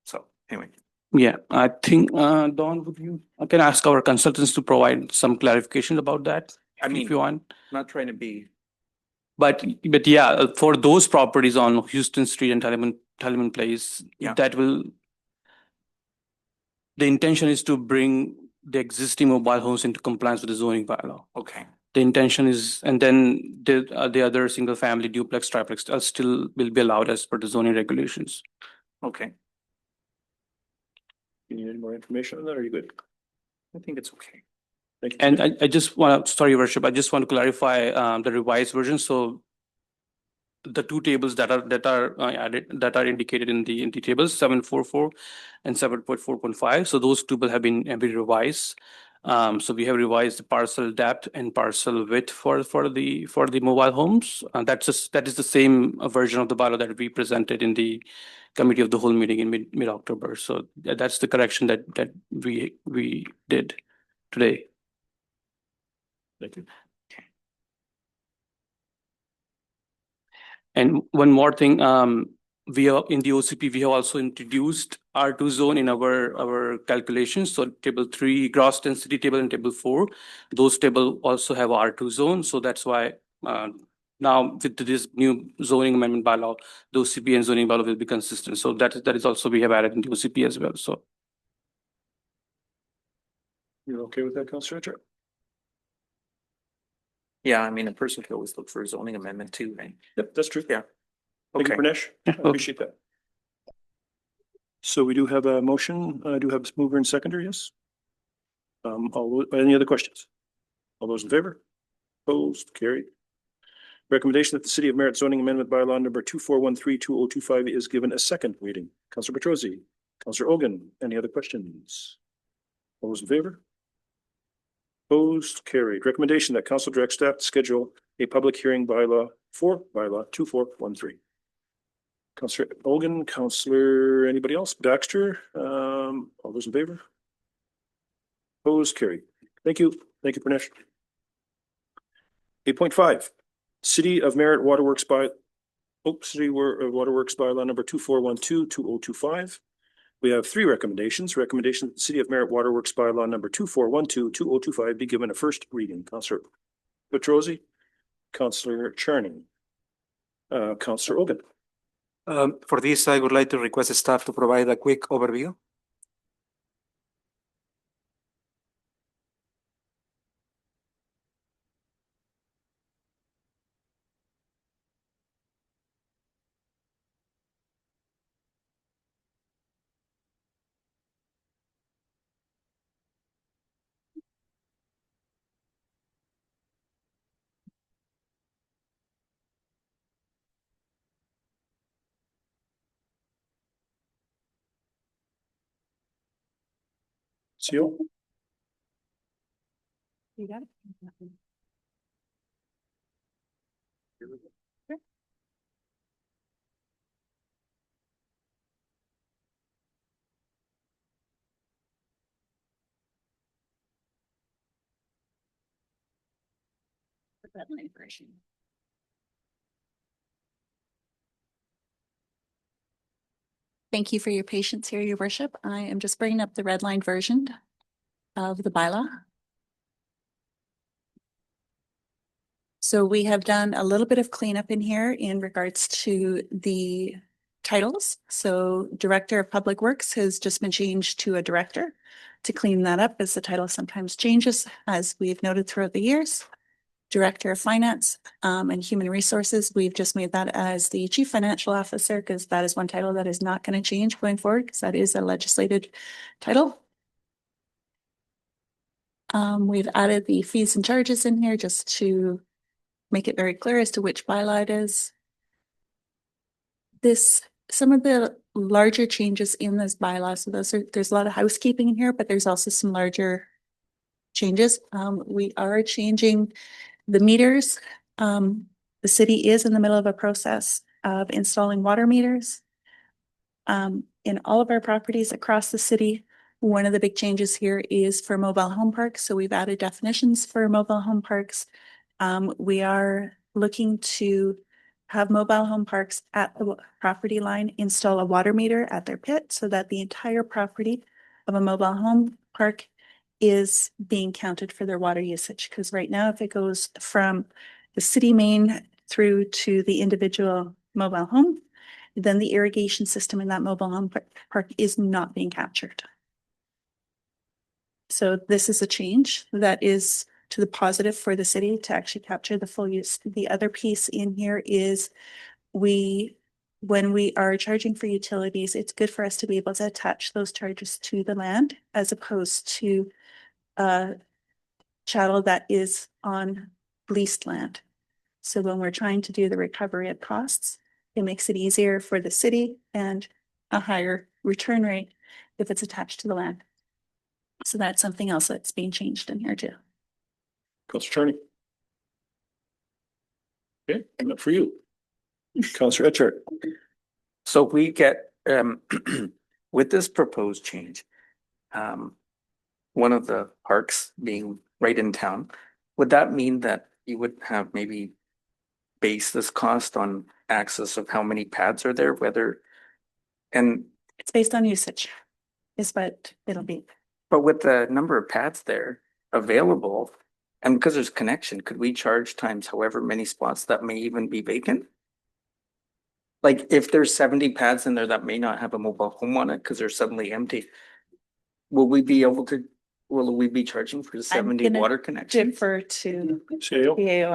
So anyway. Yeah, I think, Dawn, I can ask our consultants to provide some clarification about that. I mean, if you want. Not trying to be. But yeah, for those properties on Houston Street and Telemann Place, Yeah. the intention is to bring the existing mobile homes into compliance with the zoning bylaw. Okay. The intention is, and then the other single family duplex, triplex still will be allowed as per the zoning regulations. Okay. You need any more information on that, or are you good? I think it's okay. Thank you. And I just want to, sorry, Worship, I just want to clarify the revised version. So the two tables that are added, that are indicated in the tables 744 and 7.4.5. So those two will have been revised. So we have revised the parcel depth and parcel width for the mobile homes. That is the same version of the bylaw that we presented in the committee of the whole meeting in mid-October. So that's the correction that we did today. Thank you. And one more thing, we are in the OCP, we have also introduced R2 zone in our calculations. So table 3 gross density table and table 4, those table also have R2 zone. So that's why now with this new zoning amendment bylaw, the OCP and zoning bylaw will be consistent. So that is also we have added in the OCP as well. So You're okay with that, Councilor Richard? Yeah, I mean, a person could always look for a zoning amendment too, right? Yep, that's true. Yeah. Thank you, Okay. Pranesh. I appreciate that. So we do have a motion. I do have a mover and seconder, yes? Any other questions? All those in favor? Opposed, carried. Recommendation that the City of Merritt zoning amendment bylaw number 2413-2025 is given a second reading. Councilor Petrosi, Councilor Ogun, any other questions? All those in favor? Opposed, carried. Recommendation that council direct staff to schedule a public hearing bylaw 2413. Councilor Ogun, Councilor, anybody else? Baxter, all those in favor? Opposed, carried. Thank you. Thank you, Pranesh. 8.5, City of Merritt Waterworks Waterworks bylaw number 2412-2025. We have three recommendations. Recommendation that the City of Merritt Waterworks bylaw number 2412-2025 be given a first reading. Councillor Petrosi, Councillor Charney, Councillor Oben. For this, I would like to request staff to provide a quick overview. Seal. You got it? Thank you for your patience here, Your Worship. I am just bringing up the red line version of the bylaw. So we have done a little bit of cleanup in here in regards to the titles. So Director of Public Works has just been changed to a director to clean that up, as the title sometimes changes, as we've noted throughout the years. Director of Finance and Human Resources, we've just made that as the Chief Financial Officer, because that is one title that is not going to change going forward, because that is a legislated title. We've added the fees and charges in here just to make it very clear as to which bylaw it is. Some of the larger changes in this bylaw, so there's a lot of housekeeping in here, but there's also some larger changes. We are changing the meters. The city is in the middle of a process of installing water meters. In all of our properties across the city, one of the big changes here is for mobile home parks. So we've added definitions for mobile home parks. We are looking to have mobile home parks at the property line install a water meter at their pit so that the entire property of a mobile home park is being counted for their water usage. Because right now, if it goes from the city main through to the individual mobile home, then the irrigation system in that mobile home park is not being captured. So this is a change that is to the positive for the city to actually capture the full use. The other piece in here is when we are charging for utilities, it's good for us to be able to attach those charges to the land as opposed to a chattel that is on leased land. So when we're trying to do the recovery of costs, it makes it easier for the city and a higher return rate if it's attached to the land. So that's something else that's being changed in here too. Councillor Charney. Okay, and up for you. Councillor Etchart. So we get, with this proposed change, one of the parks being right in town, would that mean that you would have maybe base this cost on access of how many pads are there, and it's based on usage is what it'll be. But with the number of pads there available, and because there's connection, could we charge times however many spots that may even be vacant? Like if there's 70 pads in there that may not have a mobile home on it because they're suddenly empty, will we be charging for the 70 water connections? Defer to CAO. CAO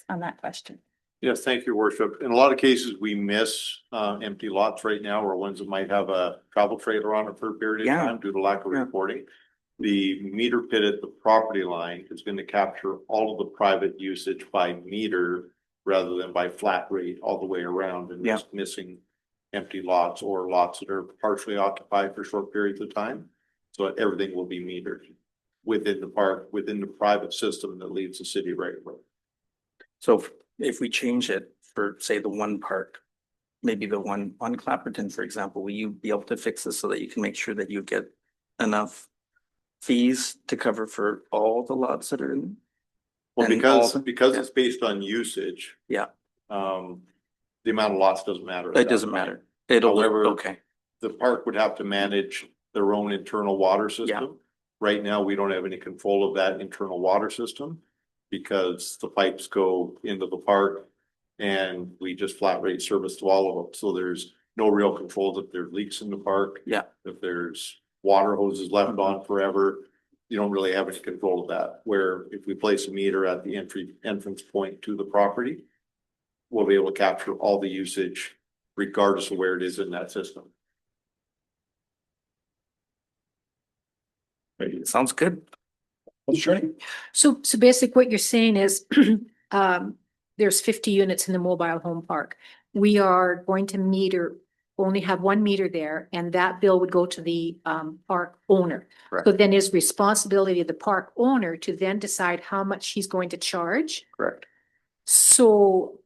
on that question. Yes, thank you, Your Worship. In a lot of cases, we miss empty lots right now, or ones that might have a travel trailer on it for a period of time due to lack of reporting. The meter pit at the property line is going to capture all of the private usage by meter rather than by flat rate all the way around, and just missing empty lots or lots that are partially occupied for short periods of time. So everything will be metered within the park, within the private system that leaves the city right away. So if we change it for, say, the one park, maybe the one on Clapperton, for example, will you be able to fix this so that you can make sure that you get enough fees to cover for all the lots that are in? Well, because it's based on usage. Yeah. The amount of lots doesn't matter. It doesn't matter. It'll, However, okay. the park would have to manage their own internal water system. Right now, we don't have any control of that internal water system because the pipes go into the park and we just flat rate service to all of them. So there's no real control if there's leaks in the park. Yeah. If there's water hoses left on forever, you don't really have any control of that. Where if we place a meter at the entrance point to the property, we'll be able to capture all the usage regardless of where it is in that system. Sounds good. So basically what you're saying is, there's 50 units in the mobile home park. We are going to only have one meter there, and that bill would go to the park owner. Correct. So then it's responsibility of the park owner to then decide how much he's going to charge. Correct. So,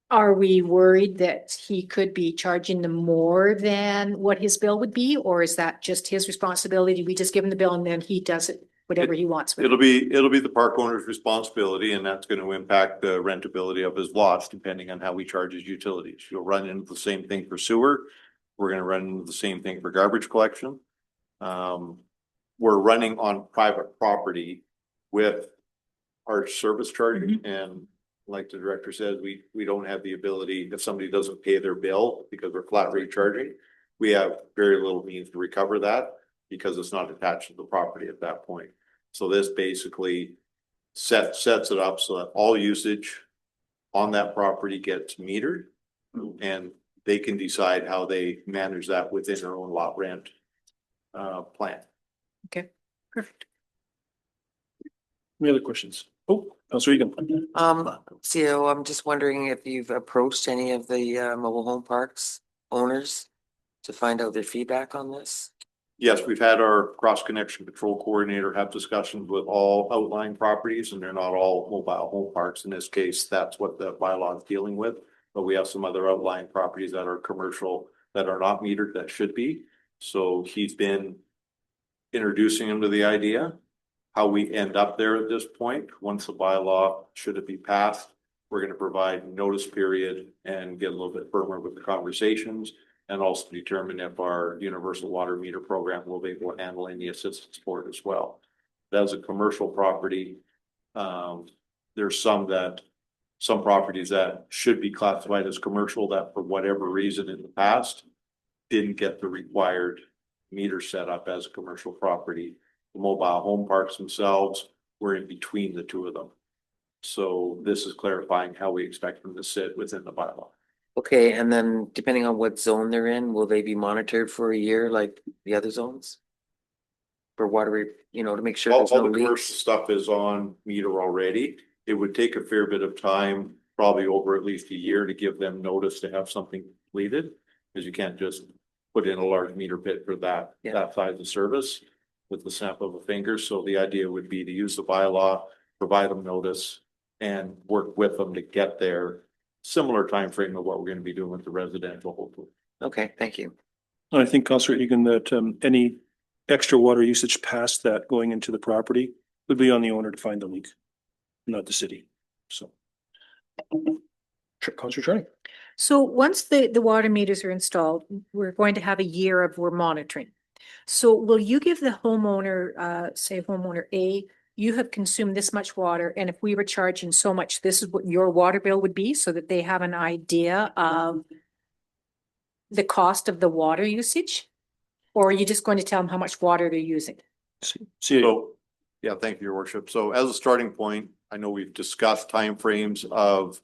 are we worried that he could be charging them more than what his bill would be? Or is that just his responsibility? We just give him the bill and then he does it, whatever he wants with it? It'll be the park owner's responsibility, and that's going to impact the rentability of his lots depending on how he charges utilities. You'll run into the same thing for sewer. We're going to run into the same thing for garbage collection. We're running on private property with our service charging, and like the director says, we don't have the ability, if somebody doesn't pay their bill because we're flat rate charging, we have very little means to recover that because it's not attached to the property at that point. So this basically sets it up so that all usage on that property gets metered, and they can decide how they manage that within their own lot rent plan. Okay, perfect. Any other questions? Oh, Councilor Egan. CEO, I'm just wondering if you've approached any of the mobile home parks owners to find out their feedback on this? Yes, we've had our cross connection control coordinator have discussions with all outlying properties, and they're not all mobile home parks. In this case, that's what the bylaw is dealing with. But we have some other outlying properties that are commercial that are not metered that should be. So he's been introducing them to the idea. How we end up there at this point, once the bylaw, should it be passed, we're going to provide notice period and get a little bit firmer with the conversations, and also determine if our universal water meter program will be able to handle any assistance for it as well. That's a commercial property. There's some properties that should be classified as commercial that for whatever reason in the past didn't get the required meter set up as a commercial property. The mobile home parks themselves were in between the two of them. So this is clarifying how we expect them to sit within the bylaw. Okay, and then depending on what zone they're in, will they be monitored for a year like the other zones? For water, to make sure there's All no the commercial leaks? stuff is on meter already. It would take a fair bit of time, probably over at least a year, to give them notice to have something completed. Because you can't just put in a large meter pit for that size of service with the snap of a finger. So the idea would be to use the bylaw, provide them notice, and work with them to get there. Similar time frame of what we're going to be doing with the residential, hopefully. Okay, thank you. I think, Councilor Egan, that any extra water usage past that going into the property would be on the owner to find the leak, not the city. So. Councilor Charlie. So once the water meters are installed, we're going to have a year of monitoring. So will you give the homeowner, say homeowner A, you have consumed this much water, and if we were charging so much, this is what your water bill would be, so that they have an idea of the cost of the water usage? Or are you just going to tell them how much water they're using? So, yeah, thank you, Your Worship. So as a starting point, I know we've discussed timeframes of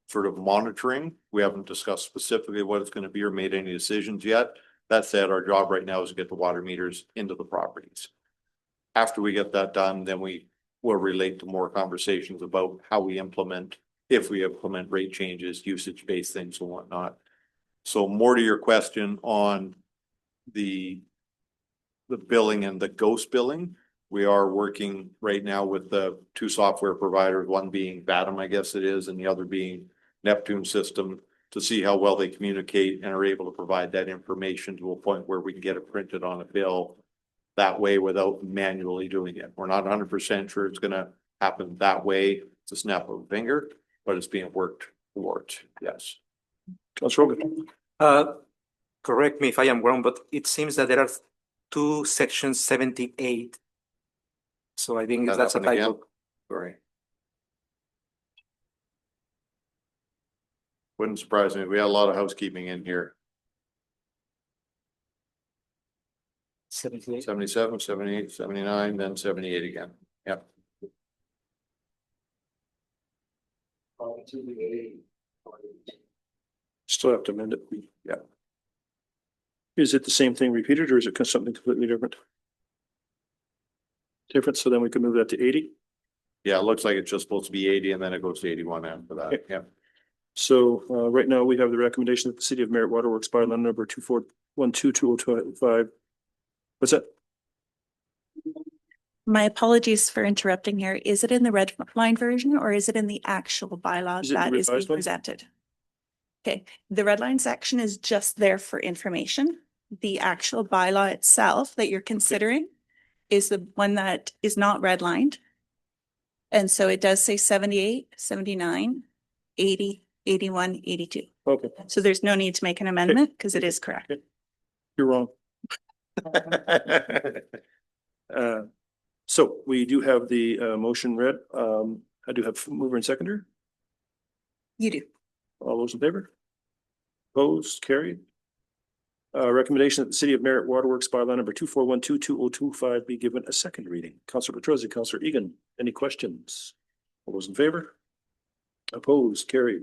sort of monitoring. We haven't discussed specifically what it's going to be or made any decisions yet. That said, our job right now is to get the water meters into the properties. After we get that done, then we will relate to more conversations about how we implement, if we implement rate changes, usage-based things and whatnot. So more to your question on the billing and the ghost billing, we are working right now with the two software providers, one being Vatum, I guess it is, and the other being Neptune System, to see how well they communicate and are able to provide that information to a point where we can get it printed on a bill that way without manually doing it. We're not 100% sure it's going to happen that way. It's a snap of a finger, but it's being worked towards. Yes. Councilor Rogan. correct me if I am wrong, but it seems that there are two sections 78. So I think That that's a happened again? typo. Sorry. Wouldn't surprise me. We had a lot of housekeeping in here. 78. 77, 78, 79, then 78 again. Yep. Still have to amend it. Yeah. Is it the same thing repeated or is it something completely different? Different, so then we can move that to 80. Yeah, it looks like it's just supposed to be 80 and then it goes to 81 after that. Okay. Yeah. So right now we have the recommendation that the City of Merritt Waterworks bylaw number 2412-2025. What's that? My apologies for interrupting here. Is it in the red line version or is it in the actual bylaw Is it the that is being revised one? presented? Okay, the red line section is just there for information. The actual bylaw itself that you're considering is the one that is not redlined. And so it does say 78, 79, 80, 81, 82. Okay, So there's no need to make an amendment because it is correct. you're wrong. So we do have the motion read. I do have mover and seconder. You do. All those in favor? Opposed, carried. Recommendation that the City of Merritt Waterworks bylaw number 2412-2025 be given a second reading. Councillor Petrosi, Councillor Egan, any questions? All those in favor? Opposed, carried.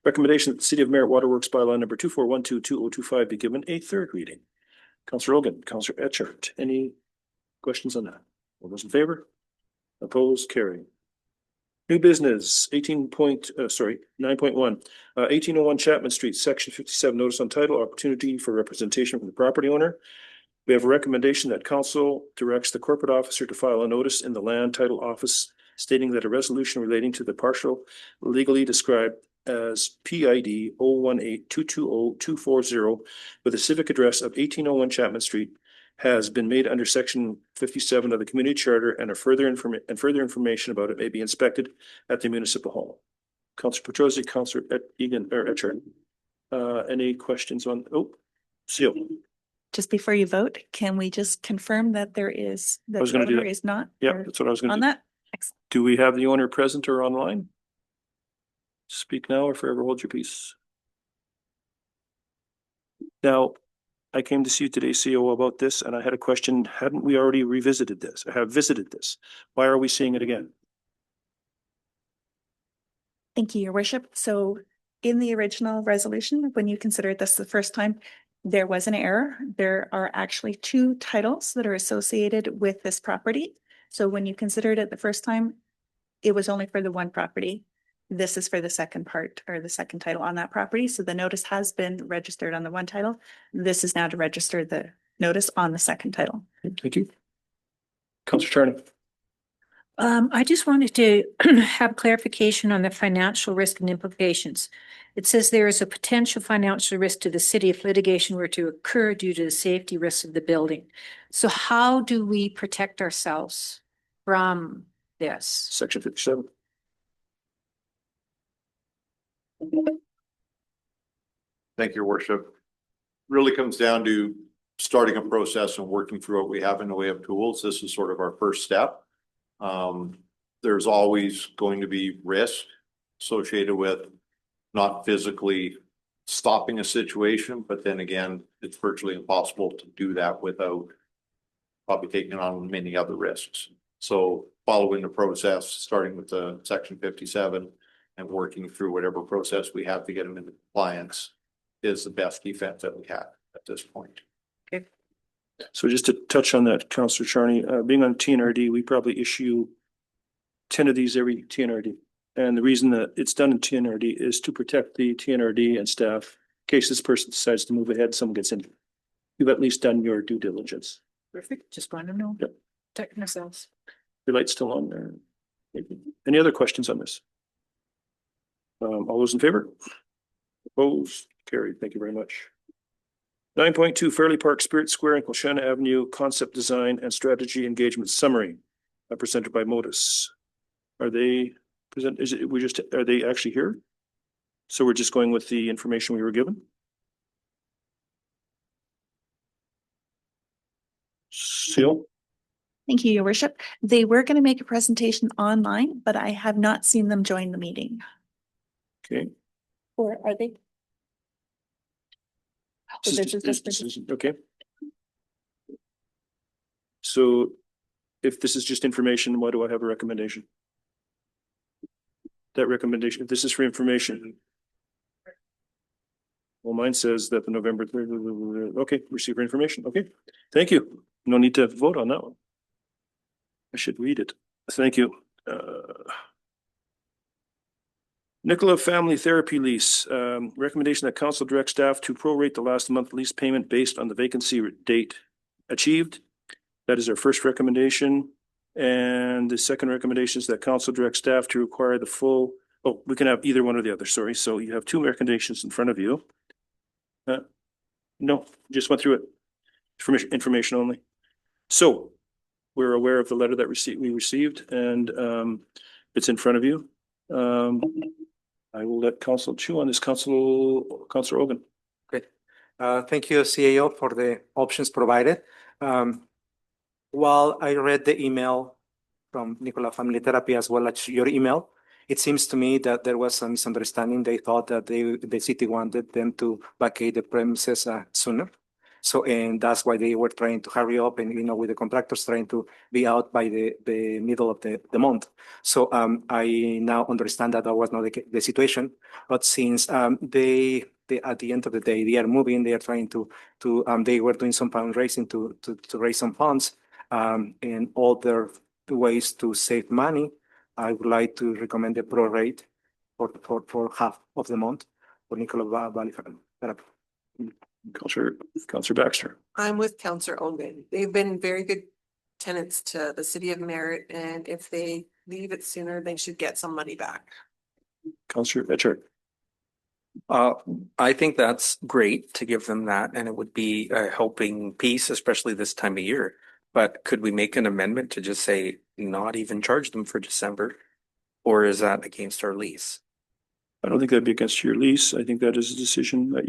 Recommendation that the City of Merritt Waterworks bylaw number 2412-2025 be given a third reading. Councillor Ogan, Councillor Etchart, any questions on that? All those in favor? Opposed, carried. New business, 9.1, 1801 Chapman Street, section 57, notice on title, opportunity for representation from the property owner. We have a recommendation that council directs the corporate officer to file a notice in the land title office stating that a resolution relating to the partial legally described as PID 018220240 with a civic address of 1801 Chapman Street has been made under section 57 of the community charter and further information about it may be inspected at the municipal hall. Councillor Petrosi, Councillor Egan or Etchart. Any questions on, Seal? Just before you vote, can we just confirm that there is, that was the gonna do owner that. is not? Yeah, or that's what I was gonna On do. that? Excellent. Do we have the owner present or online? Speak now or forever hold your peace. Now, I came to see you today, CEO, about this, and I had a question. Hadn't we already revisited this? I have visited this. Why are we seeing it again? Thank you, Your Worship. So in the original resolution, when you considered this the first time, there was an error. There are actually two titles that are associated with this property. So when you considered it the first time, it was only for the one property. This is for the second part or the second title on that property. So the notice has been registered on the one title. This is now to register the notice on the second title. Thank you. Councillor Charney. I just wanted to have clarification on the financial risk and implications. It says there is a potential financial risk to the city if litigation were to occur due to the safety risks of the building. So how do we protect ourselves from this? Section 57. Thank you, Your Worship. Really comes down to starting a process and working through what we have in the way of tools. This is sort of our first step. There's always going to be risk associated with not physically stopping a situation, but then again, it's virtually impossible to do that without probably taking on many other risks. So following the process, starting with the section 57 and working through whatever process we have to get them into compliance is the best defense that we have at this point. So just to touch on that, Councillor Charney, being on TNRD, we probably issue 10 of these every TNRD. And the reason that it's done in TNRD is to protect the TNRD and staff in case this person decides to move ahead, someone gets injured. You've at least done your due diligence. Perfect. Just want to know. Yep. Protecting ourselves. Your light's still on there. Any other questions on this? All those in favor? Opposed? Carried. Thank you very much. 9.2 Fairley Park Spirit Square and Colchana Avenue Concept Design and Strategy Engagement Summary, presented by Modus. Are they present? Are they actually here? So we're just going with the information we were given? Seal? Thank you, Your Worship. They were going to make a presentation online, but I have not seen them join the meeting. Okay. Or are they? So this is just for- Okay. So if this is just information, why do I have a recommendation? That recommendation, if this is for information. Well, mine says that the November 3rd, okay, receive for information. Okay, thank you. No need to vote on that one. I should read it. Thank you. Nicola Family Therapy Lease, recommendation that council direct staff to prorate the last month lease payment based on the vacancy date achieved. That is our first recommendation. And the second recommendation is that council direct staff to require the full, oh, we can have either one or the other, sorry. So you have two recommendations in front of you. No, just went through it. Information only. So we're aware of the letter that we received and it's in front of you. I will let council chew on this. Councilor Ogun. Great. Thank you, CAO, for the options provided. While I read the email from Nicola Family Therapy as well as your email, it seems to me that there was some misunderstanding. They thought that the city wanted them to vacate the premises sooner. So, and that's why they were trying to hurry up and, with the contractors trying to be out by the middle of the month. So, I now understand that was not the situation, but since, they at the end of the day, they are moving, they are trying they were doing some fundraising to raise some funds, and other ways to save money. I would like to recommend the prorate for half of the month for Nicola Valley Therapy. Councilor Baxter. I'm with Councilor Owen. They've been very good tenants to the city of Merritt, and if they leave it sooner, they should get some money back. Councilor Etchart. I think that's great to give them that, and it would be a helping piece, especially this time of year. But could we make an amendment to just say not even charge them for December? Or is that against our lease? I don't think that'd be against your lease. I think that is a decision that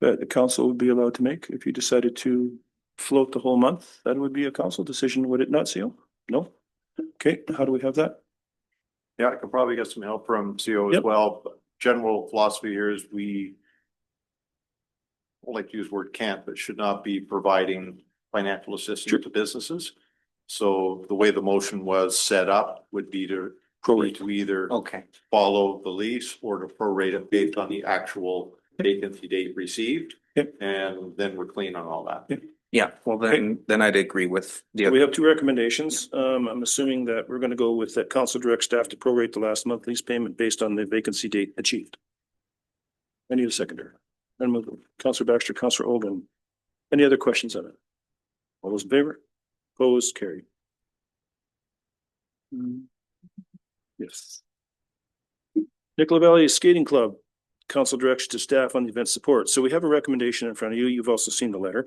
the council would be allowed to make. If you decided to float the whole month, that would be a council decision, would it not, Seal? No? Okay, how do we have that? Yeah, I could probably get some help from CO as Yep. well. But general philosophy here is we I don't like to use the word can't, but should not be providing financial assistance to businesses. So the way the motion was set up would be to either follow the lease or to prorate it based on the actual vacancy date received. And then we're clean on all that. Yeah, well, then I'd agree with the So other. we have two recommendations. I'm assuming that we're going to go with that council direct staff to prorate the last month lease payment based on the vacancy date achieved. I need a seconder. Then move Councilor Baxter, Councilor Ogun. Any other questions on it? All those in favor? Opposed, carried. Yes. Nicola Valley Skating Club, council direction to staff on the event support. So we have a recommendation in front of you. You've also seen the letter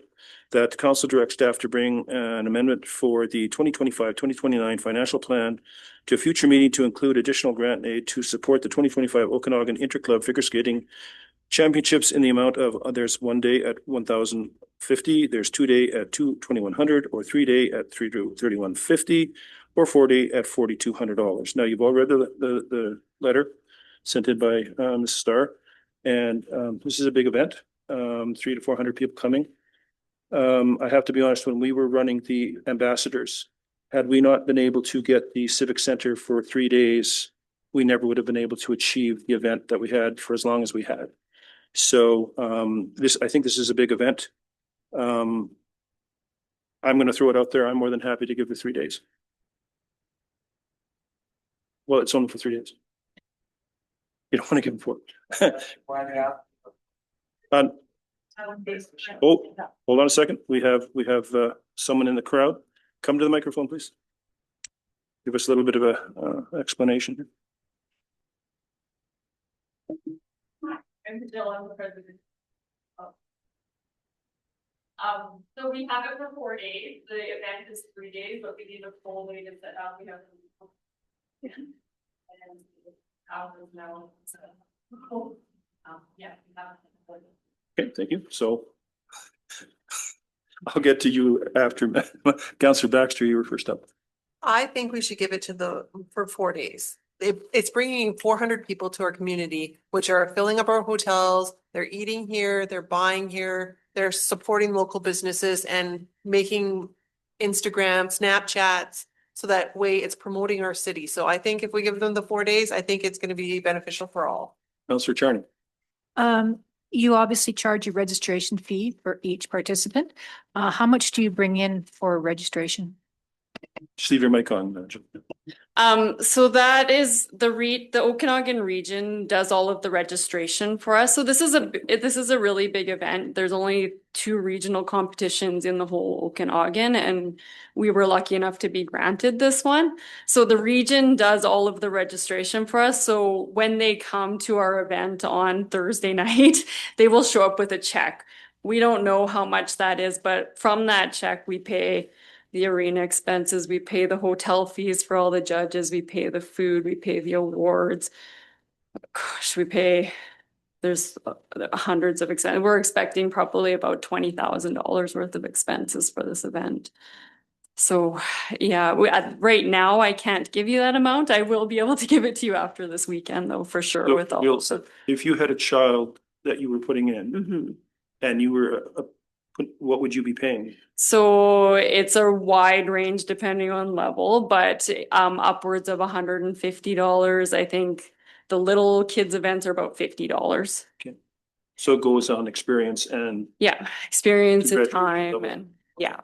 that the council directs staff to bring an amendment for the 2025-2029 financial plan to a future meeting to include additional grant aid to support the 2025 Okanagan Interclub Figure Skating Championships in the amount of, there's 1 day at 1,050, there's 2 day at 2,100, or 3 day at 3,150, or 4 day at $4,200. Now, you've all read the letter sent in by Mrs. Starr, and this is a big event, 300 to 400 people coming. I have to be honest, when we were running the ambassadors, had we not been able to get the Civic Center for 3 days, we never would have been able to achieve the event that we had for as long as we had. So I think this is a big event. I'm going to throw it out there. I'm more than happy to give the 3 days. Well, it's only for 3 days. You don't want to give them 4. Oh, hold on a second. We have someone in the crowd. Come to the microphone, please. Give us a little bit of a explanation. I'm still on the president. So we have it for 4 days. The event is 3 days, but we need a full way to set up. We have. And hours now. So, yeah. Okay, thank you. So I'll get to you after. Councillor Baxter, you were first up. I think we should give it to for 4 days. It's bringing 400 people to our community, which are filling up our hotels. They're eating here, they're buying here, they're supporting local businesses and making Instagram, Snapchats. So that way it's promoting our city. So I think if we give them the 4 days, I think it's going to be beneficial for all. Councillor Charney. You obviously charge a registration fee for each participant. How much do you bring in for registration? Just leave your mic on. Jill. So that is the Okanagan region does all of the registration for us. So this is a really big event. There's only 2 regional competitions in the whole Okanagan, and we were lucky enough to be granted this one. So the region does all of the registration for us. So when they come to our event on Thursday night, they will show up with a check. We don't know how much that is, but from that check, we pay the arena expenses, we pay the hotel fees for all the judges, we pay the food, we pay the awards. Gosh, there's hundreds of expenses. We're expecting probably about $20,000 worth of expenses for this event. So yeah, right now I can't give you that amount. I will be able to give it to you after this weekend though, for sure. So, with all Jill, of if you had a child that you were putting in Mhm. and you were, what would you be paying? So it's a wide range depending on level, but upwards of $150. I think the little kids events are about $50. Okay. So it goes on experience and. Yeah, experience and Congratulations. time and yeah.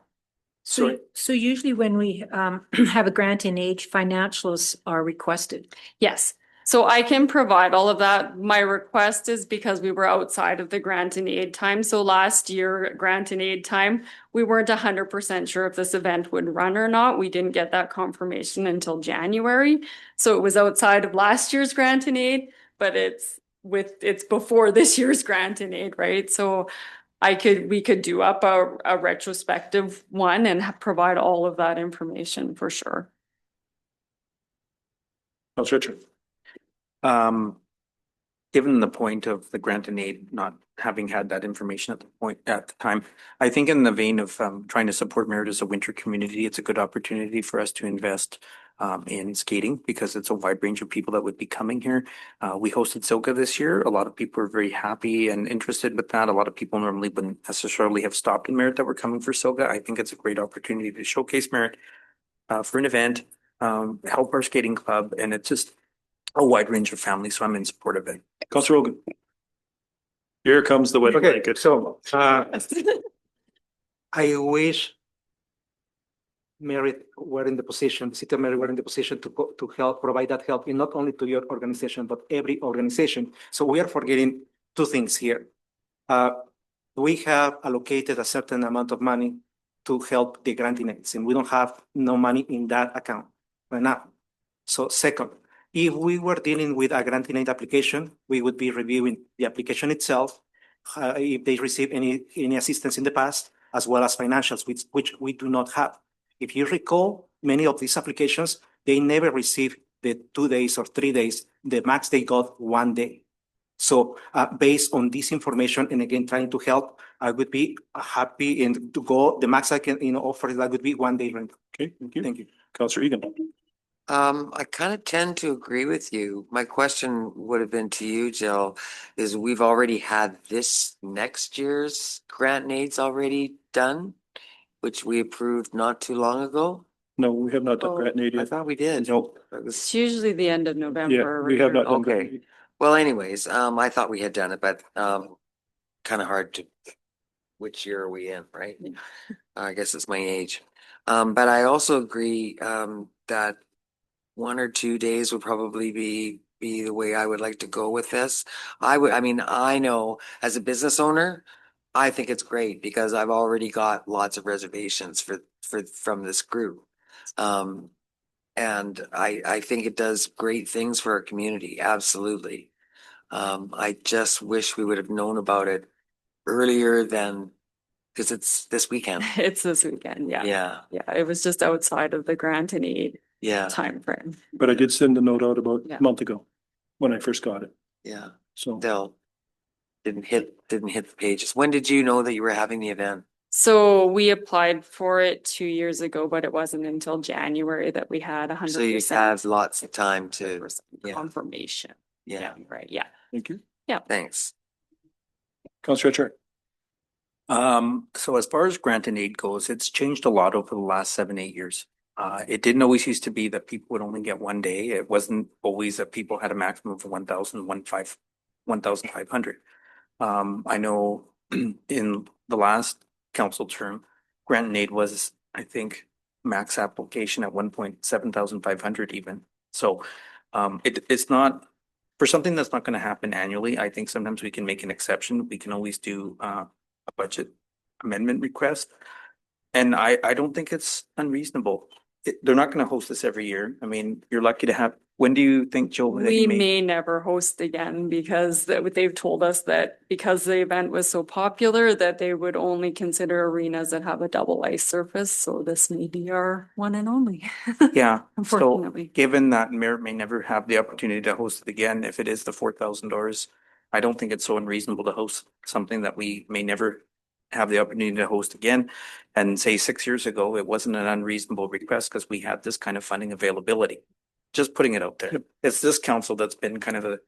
Sorry. So usually when we have a grant in age, financials are requested. Yes. So I can provide all of that. My request is because we were outside of the grant and aid time. So last year, grant and aid time, we weren't 100% sure if this event would run or not. We didn't get that confirmation until January. So it was outside of last year's grant and aid, but it's before this year's grant and aid, right? So we could do up a retrospective one and provide all of that information for sure. Councillor Richard. Given the point of the grant and aid not having had that information at the time, I think in the vein of trying to support Merritt as a winter community, it's a good opportunity for us to invest in skating because it's a wide range of people that would be coming here. We hosted Silga this year. A lot of people are very happy and interested with that. A lot of people normally wouldn't necessarily have stopped in Merritt that were coming for Silga. I think it's a great opportunity to showcase Merritt for an event, help our skating club, and it's just a wide range of families, so I'm in support of it. Councillor Rogan. Here comes the wedding Okay, blanket. so I wish Merritt were in the position, the city of Merritt were in the position to help provide that help in not only to your organization, but every organization. So we are forgetting 2 things here. We have allocated a certain amount of money to help the granting aids, and we don't have no money in that account right now. So second, if we were dealing with a granting aid application, we would be reviewing the application itself, if they receive any assistance in the past, as well as financials, which we do not have. If you recall, many of these applications, they never receive the 2 days or 3 days. The max they got 1 day. So based on this information, and again, trying to help, I would be happy and to go, the max I can offer that would be 1 day rent. Okay, thank you. Thank you. Councillor Egan. I kind of tend to agree with you. My question would have been to you, Jill, is we've already had this next year's grant and aids already done, which we approved not too long ago. No, we have not done Oh, grant and aid I yet. thought we did. No. It's usually the end of November. Yeah, we have not done. grant and Okay. aid. Well, anyways, I thought we had done it, but kind of hard to, which year are we in, right? I guess it's my age. But I also agree that 1 or 2 days would probably be the way I would like to go with this. I know as a business owner, I think it's great because I've already got lots of reservations from this group. And I think it does great things for our community. Absolutely. I just wish we would have known about it earlier than, because it's this weekend. It's this weekend, yeah. Yeah. Yeah, it was just outside of the grant and aid Yeah. time frame. But I did send a note out about Yeah. a month ago when I first got it. Yeah. So Still didn't hit the pages. When did you know that you were having the event? So we applied for it 2 years ago, but it wasn't until January that we had So you 100% have lots of time to, yeah, confirmation. yeah, Right, yeah. Thank you. thanks. Councillor Turner. So as far as grant and aid goes, it's changed a lot over the last 7, 8 years. It didn't always used to be that people would only get one day. It wasn't always that people had a maximum of 1,500. I know in the last council term, grant and aid was, I think, max application at 1,7500 even. So it's not, for something that's not going to happen annually, I think sometimes we can make an exception. We can always do a budget amendment request. And I don't think it's unreasonable. They're not going to host this every year. I mean, you're lucky to have, when do you think, Joe? that you We may never host again because they've told us that because the event was so popular that they would only consider arenas that have a double ice surface. So this may be our one and only. Yeah, so Unfortunately. given that Merritt may never have the opportunity to host it again, if it is the $4,000, I don't think it's so unreasonable to host something that we may never have the opportunity to host again. And say 6 years ago, it wasn't an unreasonable request because we had this kind of funding availability. Just putting it out there. Yep. It's this council that's been kind of the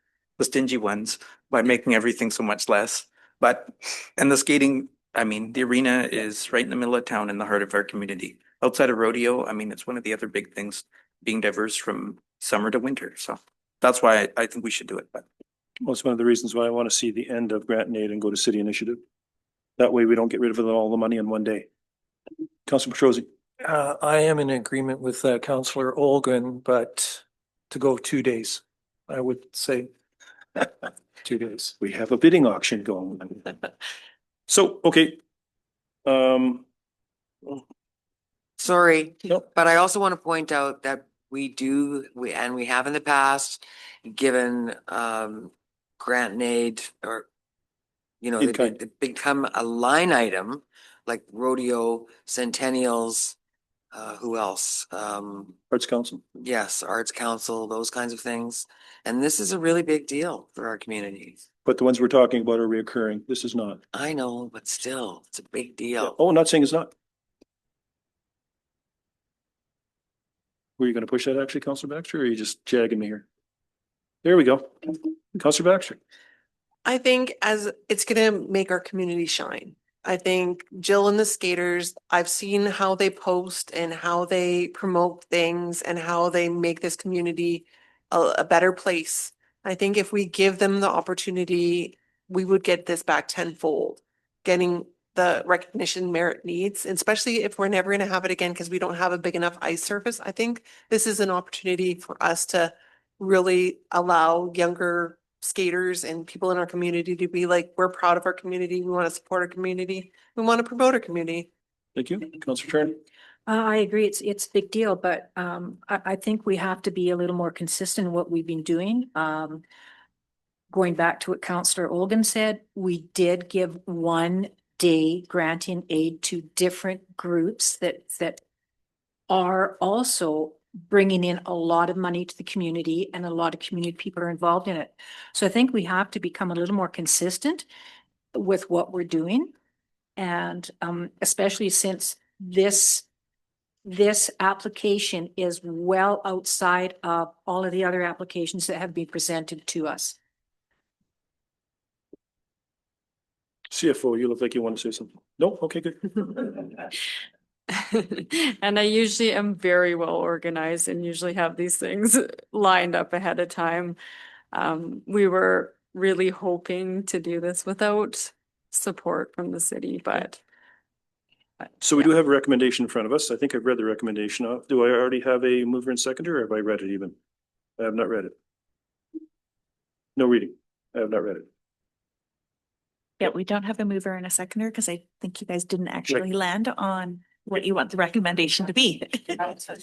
stingy ones by making everything so much less. But, and the skating, I mean, the arena is right in the middle of town in the heart of our community. Outside of rodeo, I mean, it's one of the other big things, being diverse from summer to winter. So that's why I think we should do it. But Well, it's one of the reasons why I want to see the end of grant and aid and go to city initiative. That way we don't get rid of all the money in one day. Councillor Petrosi. I am in agreement with Councillor Olgun, but to go 2 days, I would say 2 days. We have a bidding auction going. So, okay. Sorry, Nope. but I also want to point out that we have in the past given grant and aid or In kind. they've become a line item like rodeo, centennials, who else? Arts Council. Yes, Arts Council, those kinds of things. And this is a really big deal for our community. But the ones we're talking about are reoccurring. This is not. I know, but still, it's a big deal. Oh, I'm not saying it's not. Were you going to push that actually, Councillor Baxter, or are you just jagging me here? There we go. Councillor Baxter. I think as it's gonna make our community shine. I think Jill and the skaters, I've seen how they post and how they promote things and how they make this community a better place. I think if we give them the opportunity, we would get this back tenfold, getting the recognition Merritt needs, especially if we're never gonna have it again because we don't have a big enough ice surface. I think this is an opportunity for us to really allow younger skaters and people in our community to be like, we're proud of our community. We want to support our community. We want to promote our community. Thank you. Councillor Turner. I agree. It's a big deal, but I think we have to be a little more consistent in what we've been doing. Going back to what Councillor Olgun said, we did give 1 day granting aid to different groups that are also bringing in a lot of money to the community, and a lot of community people are involved in it. So I think we have to become a little more consistent with what we're doing. And especially since this application is well outside of all of the other applications that have been presented to us. CFO, you look like you want to say something. No? Okay, good. And I usually am very well organized and usually have these things lined up ahead of time. We were really hoping to do this without support from the city, but. So we do have a recommendation in front of us. I think I've read the recommendation. Do I already have a mover and seconder, or have I read it even? I have not read it. No reading. I have not read it. Yeah, we don't have a mover and a seconder because I think you guys didn't actually land on what you want the recommendation to be.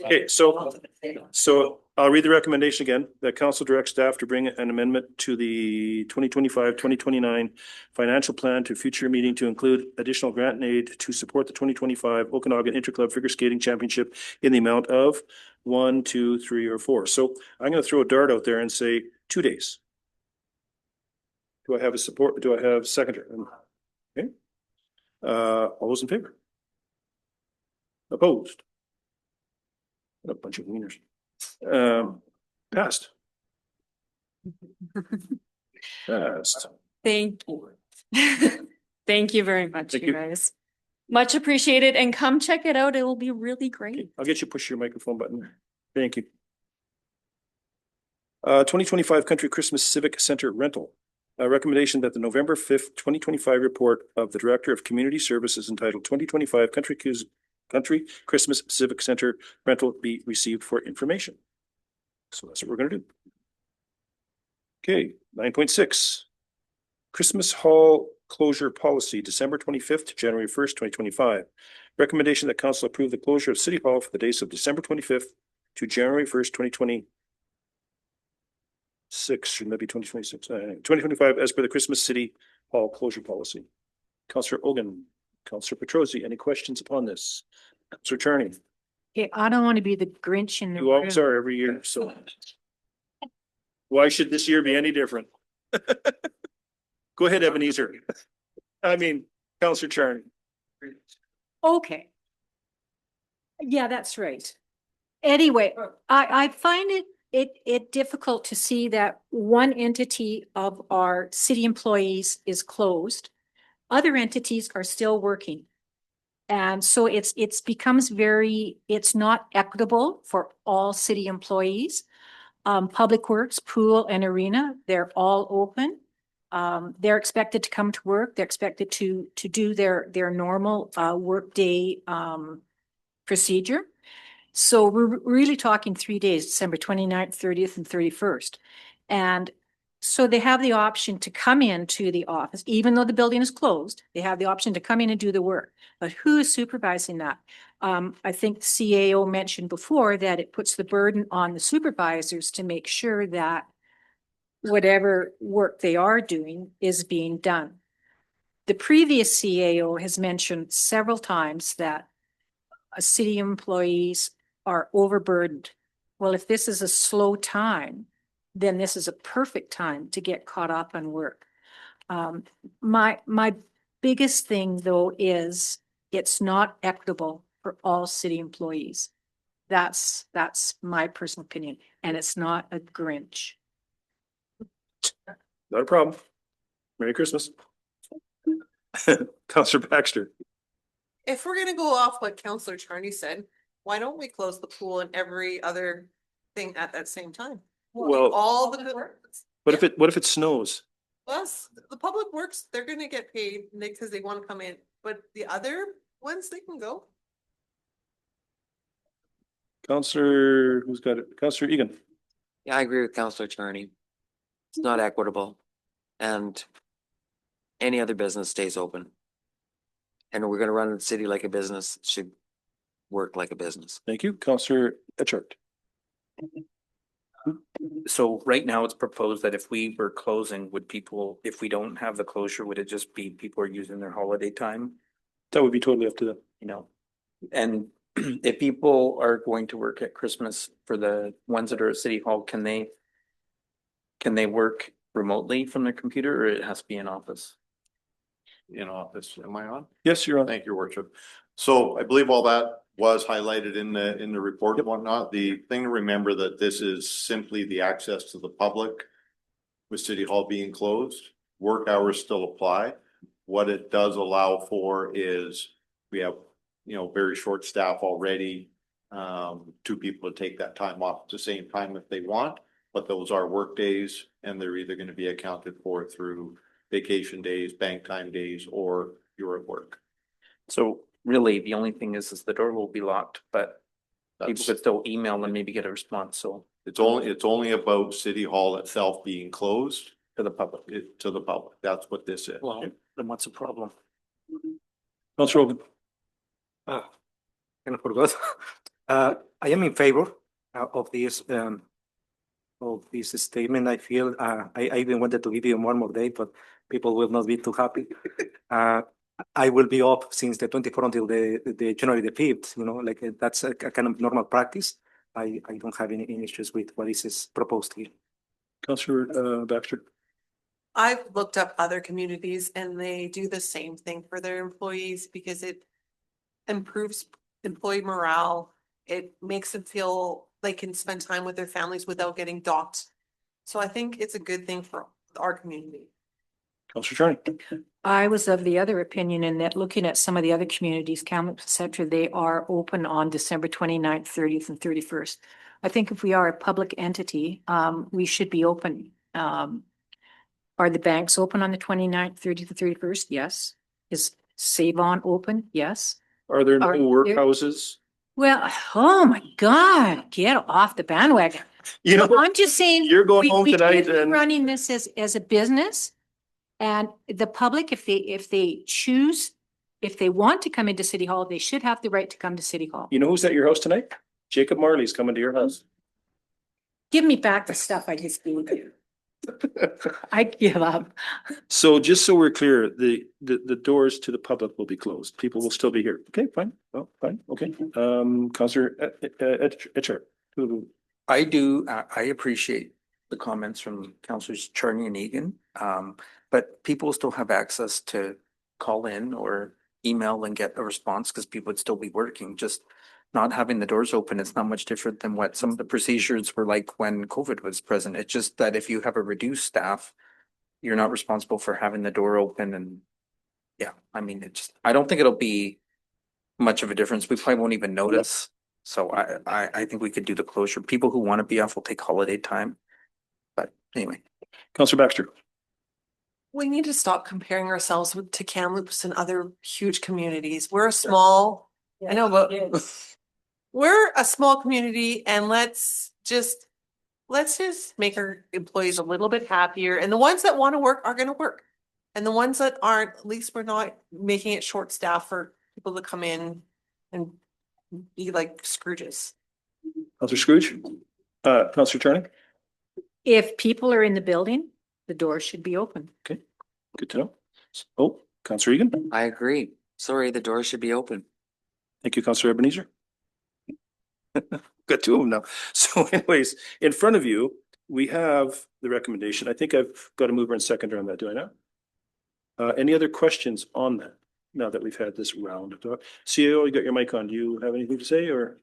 Okay, so I'll read the recommendation again, that council directs staff to bring an amendment to the 2025-2029 financial plan to future meeting to include additional grant and aid to support the 2025 Okanagan Interclub Figure Skating Championship in the amount of 1, 2, 3, or 4. So I'm going to throw a dart out there and say 2 days. Do I have a support? Do I have a seconder? Okay. All those in favor? Opposed? A bunch of wieners. Passed. Passed. Thank you. Thank you very much, Thank you you. guys. Much appreciated, and come check it out. It will be really great. I'll get you to push your microphone button. Thank you. 2025 Country Christmas Civic Center rental. A recommendation that the November 5th, 2025 report of the Director of Community Services entitled 2025 Country Christmas Civic Center rental be received for information. So that's what we're gonna do. Okay, 9.6. Christmas Hall Closure Policy, December 25th to January 1st, 2025. Recommendation that council approve the closure of City Hall for the days of December 25th to January 1st, 2026, shouldn't that be 2026? 2025 as per the Christmas City Hall Closure Policy. Councillor Ogun, Councillor Petrosi, any questions upon this? Councillor Charney, Okay, I don't want to be the Grinch in the you always room. are every year, so. Why should this year be any different? Go ahead, Ebenezer. I mean, Councillor Charney. Okay. Yeah, that's right. Anyway, I find it difficult to see that one entity of our city employees is closed. Other entities are still working. And so it's becomes it's not equitable for all city employees. Public Works, Pool and Arena, they're all open. They're expected to come to work. They're expected to do their normal workday procedure. So we're really talking 3 days, December 29th, 30th, and 31st. And so they have the option to come into the office, even though the building is closed, they have the option to come in and do the work. But who is supervising that? I think the CAO mentioned before that it puts the burden on the supervisors to make sure that whatever work they are doing is being done. The previous CAO has mentioned several times that city employees are overburdened. Well, if this is a slow time, then this is a perfect time to get caught up on work. My biggest thing though is it's not equitable for all city employees. That's my personal opinion, and it's not a Grinch. Not a problem. Merry Christmas. Councillor Baxter. If we're gonna go off what Counselor Charney said, why don't we close the pool and every other thing at that same time? Well, All the, what if it snows? plus, the public works, they're gonna get paid because they wanna come in, but the other ones, they can go. Councillor, who's got it? Councillor Egan. Yeah, I agree with Councillor Charney. It's not equitable, and any other business stays open. And we're gonna run the city like a business, it should work like a business. Thank you. Councillor Etchart. So right now it's proposed that if we were closing, would people, if we don't have the closure, would it just be people are using their holiday time? That would be totally up to them. You know, and if people are going to work at Christmas, for the ones that are at City Hall, can they work remotely from their computer, or it has to be in office? In office, am I on? Yes, you're on. Thank you, Your Worship. So I believe all that was highlighted in the report and whatnot. The thing to remember that this is simply the access to the public with City Hall being closed. Work hours still apply. What it does allow for is we have, very short staff already. 2 people to take that time off at the same time if they want, but those are work days and they're either going to be accounted for through vacation days, bank time days, or you're at work. So really, the only thing is the door will be locked, but people could still email and maybe get a response, so. It's only about City Hall itself being closed to the public. To the public. That's what this is. Well, then what's the problem? Councillor Ogun. And for God, I am in favor of this statement. I feel I even wanted to give you one more day, but people will not be too happy. I will be off since the 24th until the January the 5th. That's a kind of normal practice. I don't have any issues with what is proposed here. Councillor Baxter. I've looked up other communities and they do the same thing for their employees because it improves employee morale. It makes them feel they can spend time with their families without getting docked. So I think it's a good thing for our community. Counselor Charney. I was of the other opinion in that looking at some of the other communities, Kamloops, et cetera, they are open on December 29th, 30th and 31st. I think if we are a public entity, we should be open. Are the banks open on the 29th, 30th and 31st? Yes. Is Save-On open? Yes. Are there no Are there- workhouses? Well, oh my God, get off the bandwagon. You know, I'm just saying. you're going we- home we tonight can't be and- Running this as a business. And the public, if they choose, if they want to come into City Hall, they should have the right to come to City Hall. You know who's at your house tonight? Jacob Marley's coming to your house. Give me back the stuff I just gave you. I give up. So just so we're clear, the doors to the public will be closed. People will still be here. Okay, fine. Well, fine. Okay. Counselor Etcher. I appreciate the comments from Councilors Charney and Egan. But people still have access to call in or email and get a response because people would still be working. Just not having the doors open, it's not much different than what some of the procedures were like when COVID was present. It's just that if you have a reduced staff, you're not responsible for having the door open and yeah, I mean, I don't think it'll be much of a difference. We probably won't even notice. So I think we could do the closure. People who want to be off will take holiday time. But anyway. Counselor Baxter. We need to stop comparing ourselves to Kamloops and other huge communities. We're a small, I know, but we're a small community and let's just make our employees a little bit happier. And the ones that want to work are going to work. And the ones that aren't, at least we're not making it short staff for people to come in and be like Scrooges. Counselor Scrooge. Counselor Charney. If people are in the building, the door should be open. Okay, good to know. Oh, Counselor Egan. I agree. Sorry, the door should be open. Thank you, Counselor Ebenezer. Got two of them now. So anyways, in front of you, we have the recommendation. I think I've got a mover and seconder on that, do I not? Any other questions on that now that we've had this round of talk? CEO, you got your mic on. Do you have anything to say or?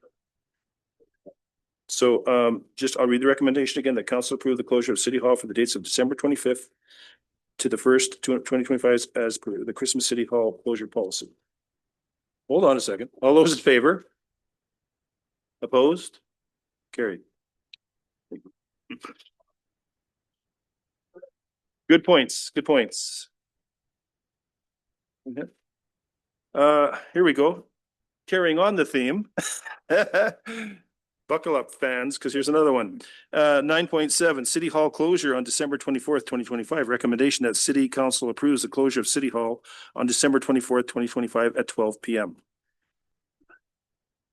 So I'll read the recommendation again that council approve the closure of City Hall for the dates of December 25th to the 1st, 2025 as per the Christmas City Hall closure policy. Hold on a second. All those in favor? Opposed? Carried. Good points. Good points. Okay. Here we go. Carrying on the theme. Buckle up, fans, because here's another one. 9.7, City Hall closure on December 24th, 2025. Recommendation that City Council approves the closure of City Hall on December 24th, 2025 at 12 p.m.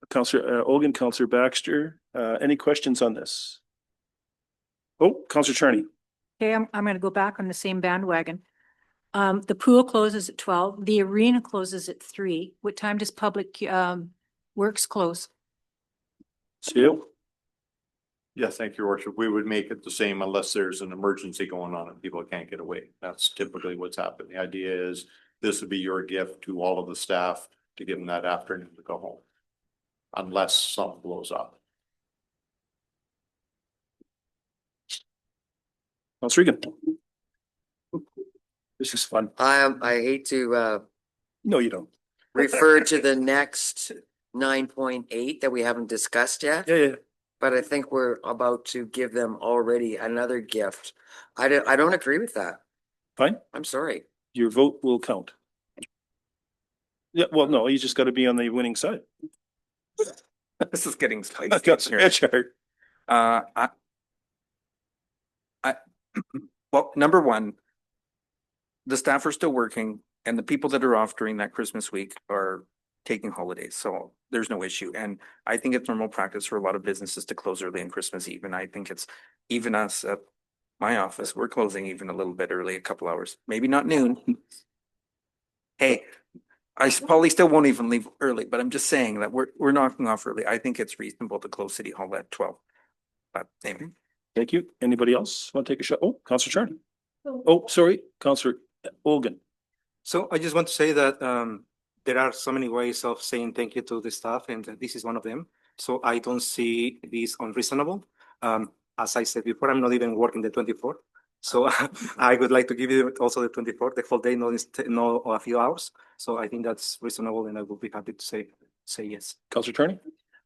Councillor Olgan, Councillor Baxter, any questions on this? Oh, Councillor Charney. Okay, I'm going to go back on the same bandwagon. The pool closes at 12. The arena closes at 3. What time does public works close? Seal. Yeah, thank you, Your Worship. We would make it the same unless there's an emergency going on and people can't get away. That's typically what's happened. The idea is this would be your gift to all of the staff to give them that afternoon to go home. Unless something blows up. Councillor Regan. This is fun. I hate to No, you don't. refer to the next 9.8 that we haven't discussed yet. Yeah. But I think we're about to give them already another gift. I don't agree with that. Fine. I'm sorry. Your vote will count. Yeah, well, no, you just got to be on the winning side. This is getting spicy. Councillor Etchart. Well, number one, the staff are still working and the people that are off during that Christmas week are taking holidays. So there's no issue. And I think it's normal practice for a lot of businesses to close early on Christmas Eve. And I think it's even us at my office, we're closing even a little bit early, a couple hours, maybe not noon. Hey, I probably still won't even leave early, but I'm just saying that we're knocking off early. I think it's reasonable to close City Hall at 12. But anyway. Thank you. Anybody else want to take a shot? Oh, Councillor Charney. Oh, sorry, Councillor Olgan. So I just want to say that there are so many ways of saying thank you to the staff, and this is one of them. So I don't see this unreasonable. As I said before, I'm not even working the 24th. So I would like to give you also the 24th, the whole day, not a few hours. So I think that's reasonable, and I will be happy to say yes. Counselor Attorney?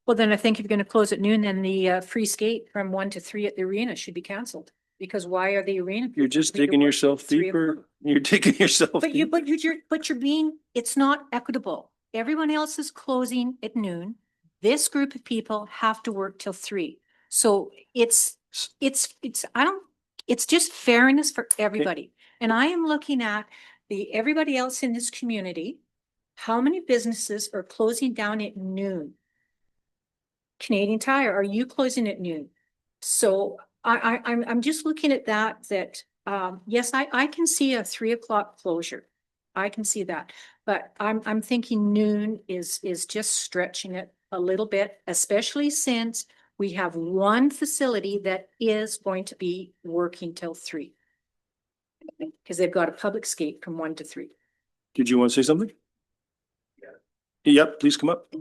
Well, then I think if you're going to close at noon, then the free skate from 1 to 3 at the arena should be canceled. Because why are the arena? You're just free to digging work yourself 3 deeper. You're digging yourself. But you, deeper. but you're being, it's not equitable. Everyone else is closing at noon. This group of people have to work till 3. So it's just fairness for everybody. And I am looking at everybody else in this community. How many businesses are closing down at noon? Canadian Tire, are you closing at noon? So I'm just looking at that, yes, I can see a 3 o'clock closure. I can see that, but I'm thinking noon is just stretching it a little bit, especially since we have one facility that is going to be working till 3. Because they've got a public skate from 1 to 3. Did you want to say something? Yeah. Yep, please come up.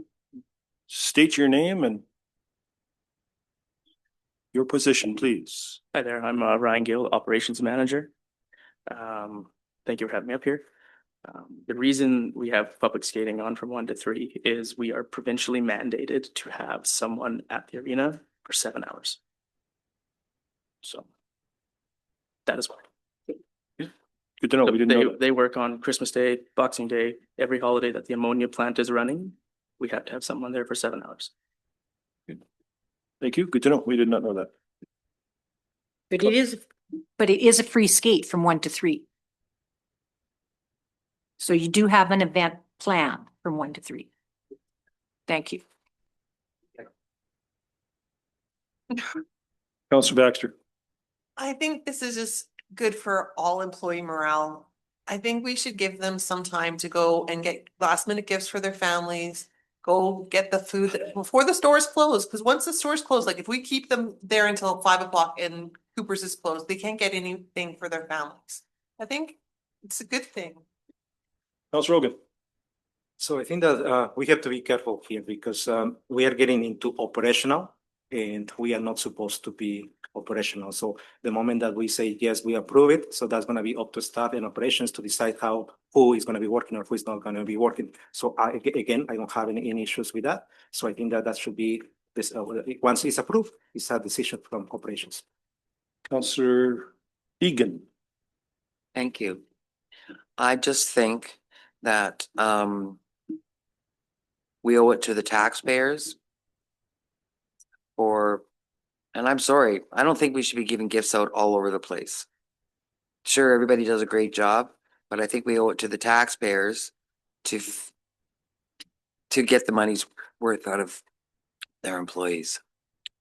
State your name and your position, please. Hi there, I'm Ryan Gill, Operations Manager. Thank you for having me up here. The reason we have public skating on from 1 to 3 is we are provincially mandated to have someone at the arena for 7 hours. So that is why. Good to know. We didn't know that. They work on Christmas Day, Boxing Day, every holiday that the ammonia plant is running. We have to have someone there for 7 hours. Thank you. Good to know. We did not know that. But it is a free skate from 1 to 3. So you do have an event planned from 1 to 3. Thank you. Counselor Baxter? I think this is just good for all employee morale. I think we should give them some time to go and get last minute gifts for their families. Go get the food before the stores close, because once the stores close, like if we keep them there until 5 o'clock and Cooper's is closed, they can't get anything for their families. I think it's a good thing. Counselor Rogan? So I think that we have to be careful here because we are getting into operational and we are not supposed to be operational. So the moment that we say, yes, we approve it, so that's going to be up to staff and operations to decide who is going to be working or who is not going to be working. So I don't have any issues with that. So I think that should be this, once it's approved, it's a decision from operations. Counselor Egan? Thank you. I just think that we owe it to the taxpayers and I'm sorry, I don't think we should be giving gifts out all over the place. Sure, everybody does a great job, but I think we owe it to the taxpayers to get the money's worth out of their employees.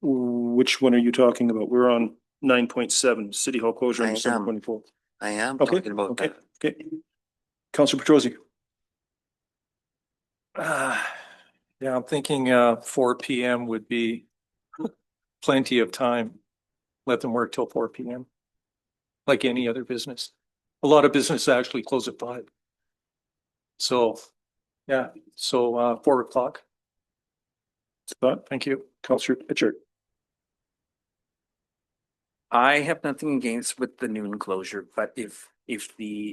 Which one are you talking about? We're on 9.7, City Hall closure on December 24th. I am Okay, talking about okay, that. okay. Counselor Petrosi? Yeah, I'm thinking 4 PM would be plenty of time. Let them work till 4 PM. Like any other business. A lot of businesses actually close at 5. So, yeah, so 4 o'clock. Thank you. Counselor Pitchard? I have nothing against with the noon closure, but if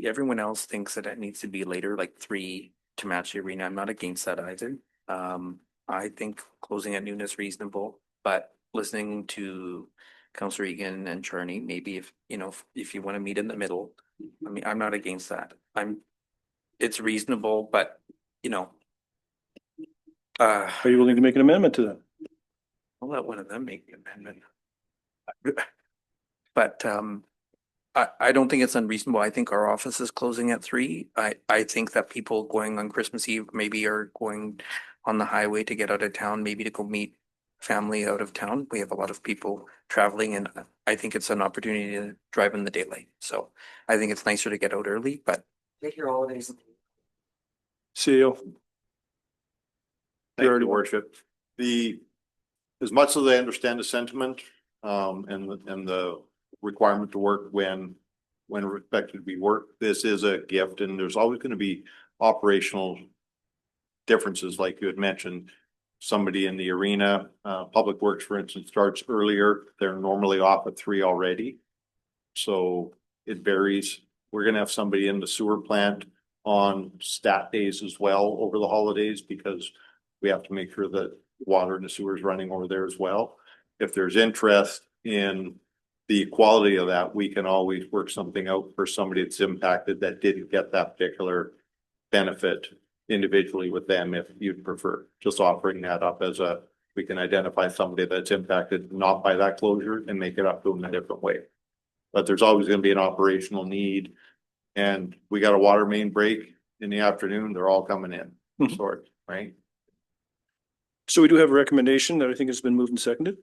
everyone else thinks that it needs to be later, like 3 to match the arena, I'm not against that either. I think closing at noon is reasonable, but listening to Councillor Egan and Charney, maybe if you want to meet in the middle, I mean, I'm not against that. It's reasonable, but are you willing to make an amendment to that? I'll let one of them make the amendment. But I don't think it's unreasonable. I think our office is closing at 3. I think that people going on Christmas Eve maybe are going on the highway to get out of town, maybe to go meet family out of town. We have a lot of people traveling, and I think it's an opportunity to drive in the daylight. So I think it's nicer to get out early, but Take your holidays. CEO? Thank you, Worship. As much as I understand the sentiment, and the requirement to work when expected to be worked, this is a gift, and there's always going to be operational differences, like you had mentioned. Somebody in the arena, Public Works, for instance, starts earlier. They're normally off at 3 already. So it varies. We're gonna have somebody in the sewer plant on stat days as well over the holidays because we have to make sure that water and the sewer is running over there as well. If there's interest in the quality of that, we can always work something out for somebody that's impacted that didn't get that particular benefit individually with them if you'd prefer. Just offering that up as we can identify somebody that's impacted not by that closure and make it up to them a different way. But there's always gonna be an operational need. And we got a water main break in the afternoon, they're all coming in, sort, right? So we do have a recommendation that I think has been moved and seconded.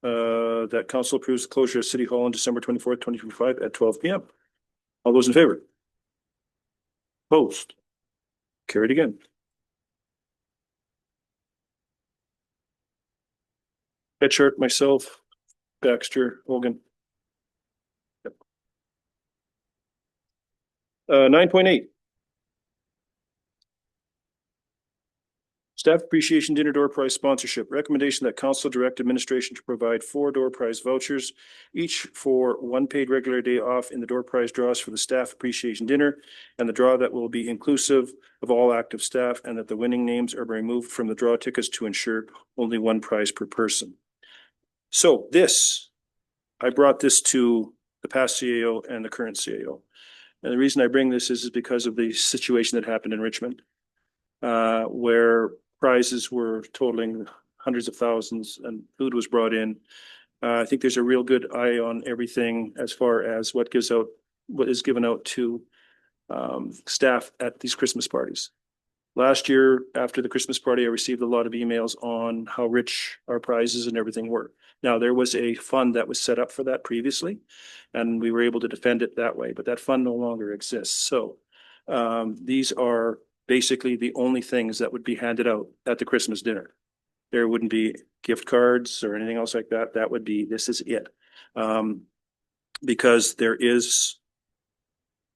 That council approves the closure of City Hall on December 24th, 2025 at 12 p.m. All those in favor? Opposed? Carried again. Headshart, myself, Baxter, Hogan. 9.8. Staff Appreciation Dinner Door Prize Sponsorship. Recommendation that council direct administration to provide 4 door prize vouchers, each for 1 paid regular day off in the door prize draws for the Staff Appreciation Dinner, and the draw that will be inclusive of all active staff, and that the winning names are removed from the draw tickets to ensure only 1 prize per person. So I brought this to the past CAO and the current CAO. And the reason I bring this is because of the situation that happened in Richmond, where prizes were totaling hundreds of thousands and food was brought in. I think there's a real good eye on everything as far as what is given out to staff at these Christmas parties. Last year, after the Christmas party, I received a lot of emails on how rich our prizes and everything were. Now, there was a fund that was set up for that previously, and we were able to defend it that way, but that fund no longer exists. So these are basically the only things that would be handed out at the Christmas dinner. There wouldn't be gift cards or anything else like that. That would be, this is it. Because there is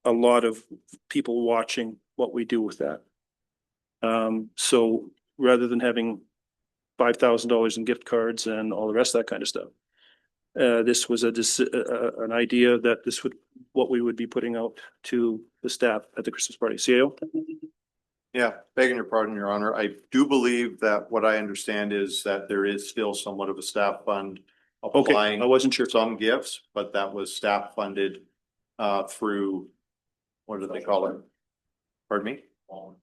a lot of people watching what we do with that. So rather than having $5,000 in gift cards and all the rest of that kind of stuff, this was an idea that this would, what we would be putting out to the staff at the Christmas party. CAO? Yeah, begging your pardon, Your Honor. I do believe that what I understand is that there is still somewhat of a staff fund applying. I wasn't sure. Some gifts, but that was staff funded through, what do they call it? Pardon me?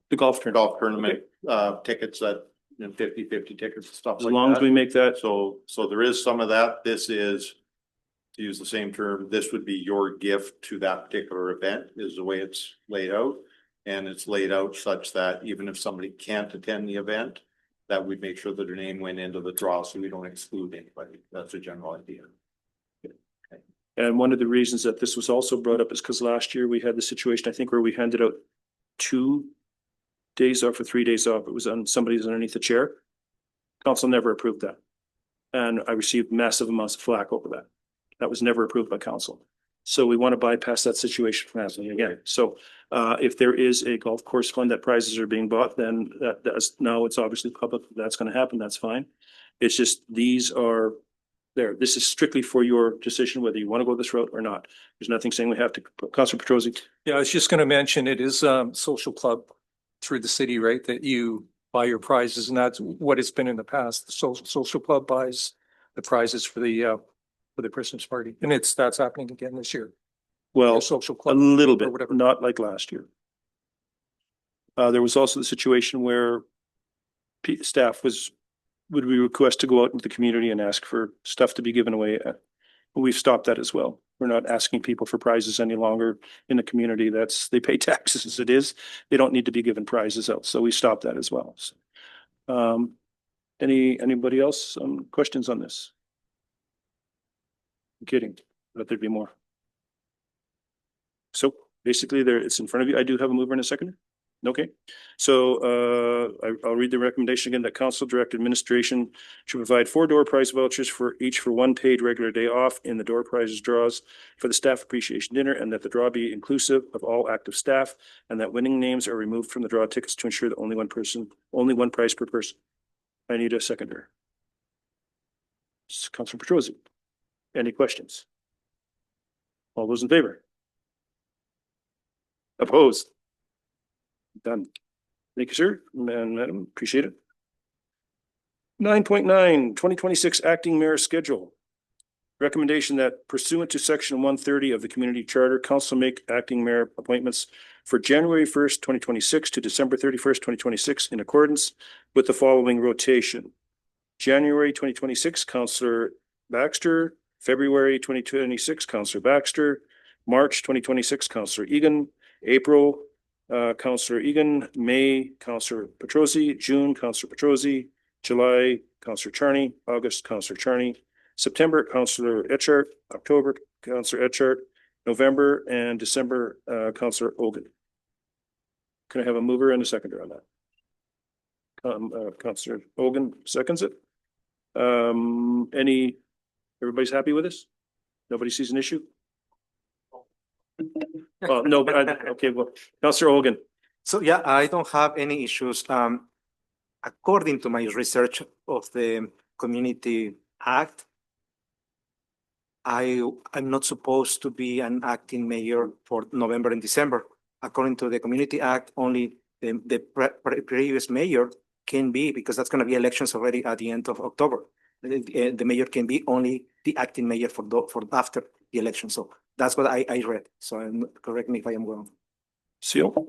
The golf tournament. Golf tournament tickets that, 50-50 tickets and stuff like that. As long as we make that. So there is some of that. This is, to use the same term, this would be your gift to that particular event is the way it's laid out. And it's laid out such that even if somebody can't attend the event, that we'd make sure that their name went into the draw so we don't exclude anybody. That's a general idea. And one of the reasons that this was also brought up is because last year we had the situation, I think, where we handed out 2 days off or 3 days off. It was on somebody's underneath the chair. Council never approved that. And I received massive amounts of flack over that. That was never approved by council. So we want to bypass that situation from happening again. So if there is a golf course fund that prizes are being bought, then that's now it's obviously public. That's going to happen. That's fine. It's just these are there. This is strictly for your decision whether you want to go this route or not. There's nothing saying we have to. Councilor Petrosi. Yeah, I was just going to mention it is social club through the city, right? That you buy your prizes, and that's what it's been in the past. The social club buys the prizes for the Christmas party, and that's happening again this year. Well, social club, a little bit, whatever. not like last year. There was also the situation where staff would we request to go out into the community and ask for stuff to be given away. We've stopped that as well. We're not asking people for prizes any longer in the community. They pay taxes as it is. They don't need to be given prizes out. So we stopped that as well. So, anybody else? Questions on this? I'm kidding, but there'd be more. So basically it's in front of you. I do have a mover and a seconder. Okay, so I'll read the recommendation again that council direct administration should provide 4 door prize vouchers for each for 1 paid regular day off in the door prizes draws for the staff appreciation dinner, and that the draw be inclusive of all active staff, and that winning names are removed from the draw tickets to ensure that only one prize per person. I need a seconder. Councilor Petrosi. Any questions? All those in favor? Opposed? Done. Thank you, sir, and madam, appreciate it. 9.9, 2026 acting mayor schedule. Recommendation that pursuant to section 130 of the community charter, council make acting mayor appointments for January 1st, 2026 to December 31st, 2026 in accordance with the following rotation. January 2026, Councillor Baxter. February 2026, Councillor Baxter. March 2026, Councillor Egan. April, Councillor Egan. May, Councillor Petrosi. June, Councillor Petrosi. July, Councillor Charney. August, Councillor Charney. September, Councillor Etchart. October, Councillor Etchart. November and December, Councillor Ogan. Can I have a mover and a seconder on that? Councillor Ogan seconds it. Everybody's happy with this? Nobody sees an issue? Well, no, but okay, well, Councillor Ogan. So yeah, I don't have any issues. According to my research of the Community Act, I'm not supposed to be an acting mayor for November and December. According to the Community Act, only the previous mayor can be, because that's going to be elections already at the end of October. The mayor can be only the acting mayor for after the election. So that's what I read. So correct me if I am wrong. Seal.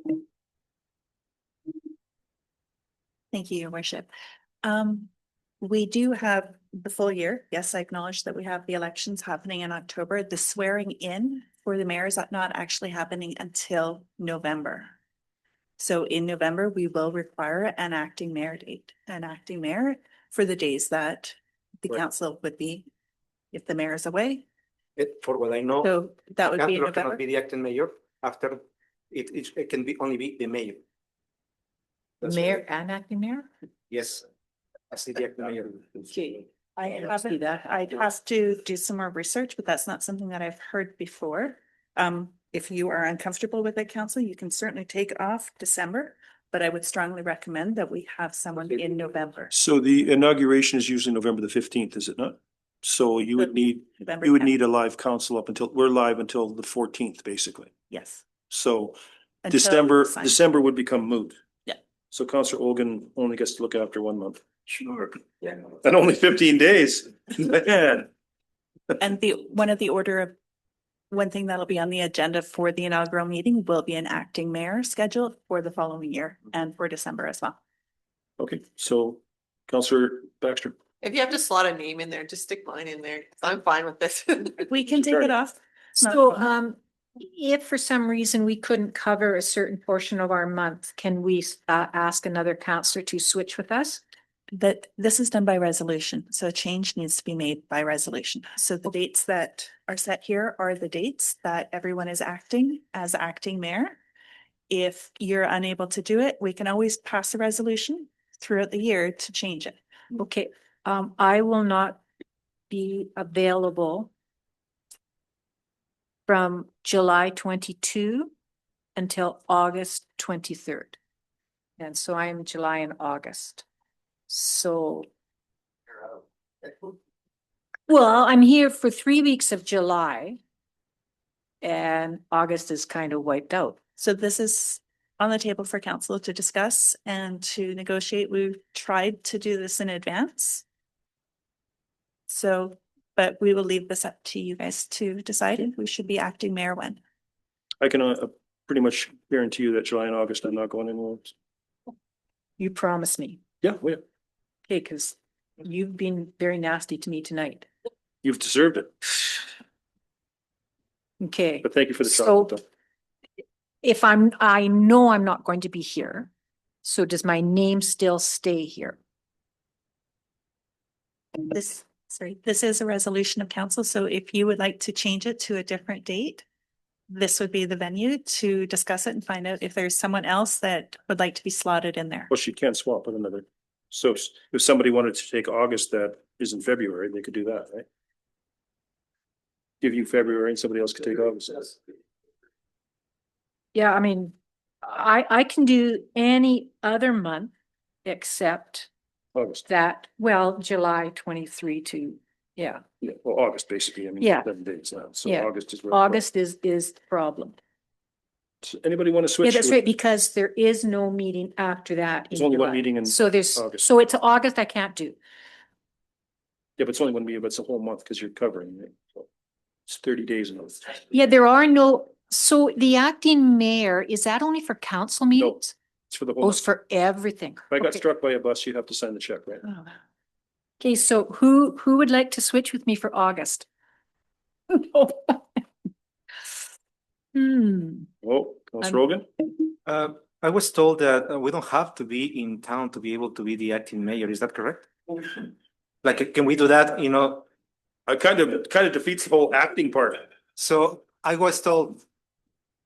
Thank you, Your Worship. We do have the full year. Yes, I acknowledge that we have the elections happening in October. The swearing in for the mayor is not actually happening until November. So in November, we will require an acting mayor for the days that the council would be if the mayor is away. For what I know, So that would be in cannot November. be the acting mayor after it can be only be the mayor. That's Mayor what and acting mayor? yes, I see the acting mayor. I haven't, I'd have to do some more research, but that's not something that I've heard before. If you are uncomfortable with it, council, you can certainly take off December, but I would strongly recommend that we have someone in November. So the inauguration is usually November the 15th, is it not? So you would need, November you would 10th. need a live council up until, we're live until the 14th, basically. Yes. So Until December signed. would become moot. Yeah. So Councillor Ogan only gets to look after 1 month. Sure. Yeah. And only 15 days. Man. And one thing that'll be on the agenda for the inaugural meeting will be an acting mayor scheduled for the following year and for December as well. Okay, so Councillor Baxter. If you have to slot a name in there, just stick mine in there. I'm fine with this. We can take it off. It's not a So, problem. if for some reason we couldn't cover a certain portion of our month, can we ask another counselor to switch with us? But this is done by resolution, so a change needs to be made by resolution. So the dates that are set here are the dates that everyone is acting as acting mayor. If you're unable to do it, we can always pass a resolution throughout the year to change it. Okay, I will not be available from July 22 until August 23rd. And so I'm July and August. So, well, I'm here for 3 weeks of July. And August is kind of wiped out. So this is on the table for council to discuss and to negotiate. We've tried to do this in advance. So, but we will leave this up to you guys to decide if we should be acting mayor when. I can pretty much guarantee you that July and August, I'm not going anywhere. You promise me. Yeah, yeah, Okay, because you've been very nasty to me tonight. you've deserved it, Okay. but thank you for the So- chocolate. though. If I know I'm not going to be here, so does my name still stay here? This is a resolution of council, so if you would like to change it to a different date, this would be the venue to discuss it and find out if there's someone else that would like to be slotted in there. Well, she can't swap with another. So if somebody wanted to take August that is in February, they could do that, right? Give you February and somebody else could take August. Yeah, I mean, I can do any other month except August. that, well, July 23 to, yeah. Yeah, well, August, basically. I mean, Yeah. 7 days now. So Yeah. August is where. August is the problem. Anybody want to Yeah, switch? that's with- right, because there is no meeting after that. There's in only one July. meeting in So there's, August. so it's August I can't do. Yeah, but it's only one meeting, but it's a whole month because you're covering, right? So it's 30 days. In those. Yeah, there are no, so the acting mayor, is that only for council meetings? It's for the whole Oh, month. it's for everything. If I got Okay. struck by a bus, you'd have to sign the check, right? Oh. Okay, so who would like to switch with me for August? Hmm, Oh, Councilor Rogan? I was told that we don't have to be in town to be able to be the acting mayor. Is that correct? Like, can we do that, you know? It kind of defeats the whole acting part. So I was told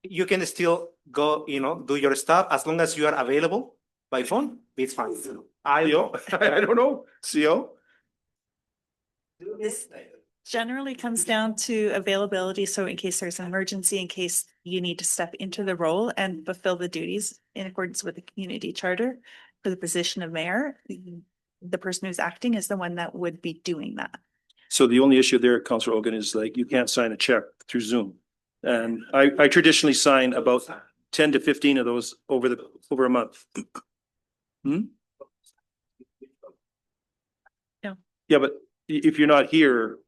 you can still go, you know, do your stuff as long as you are available by phone, it's fine. CO? I don't know. CO? This generally comes down to availability. So in case there's an emergency, in case you need to step into the role and fulfill the duties in accordance with the community charter for the position of mayor, the person who's acting is the one that would be doing that. So the only issue there, Councilor Hogan, is like you can't sign a check through Zoom. And I traditionally sign about 10 to 15 of those over a month. Hmm? No. Yeah, but if you're not here,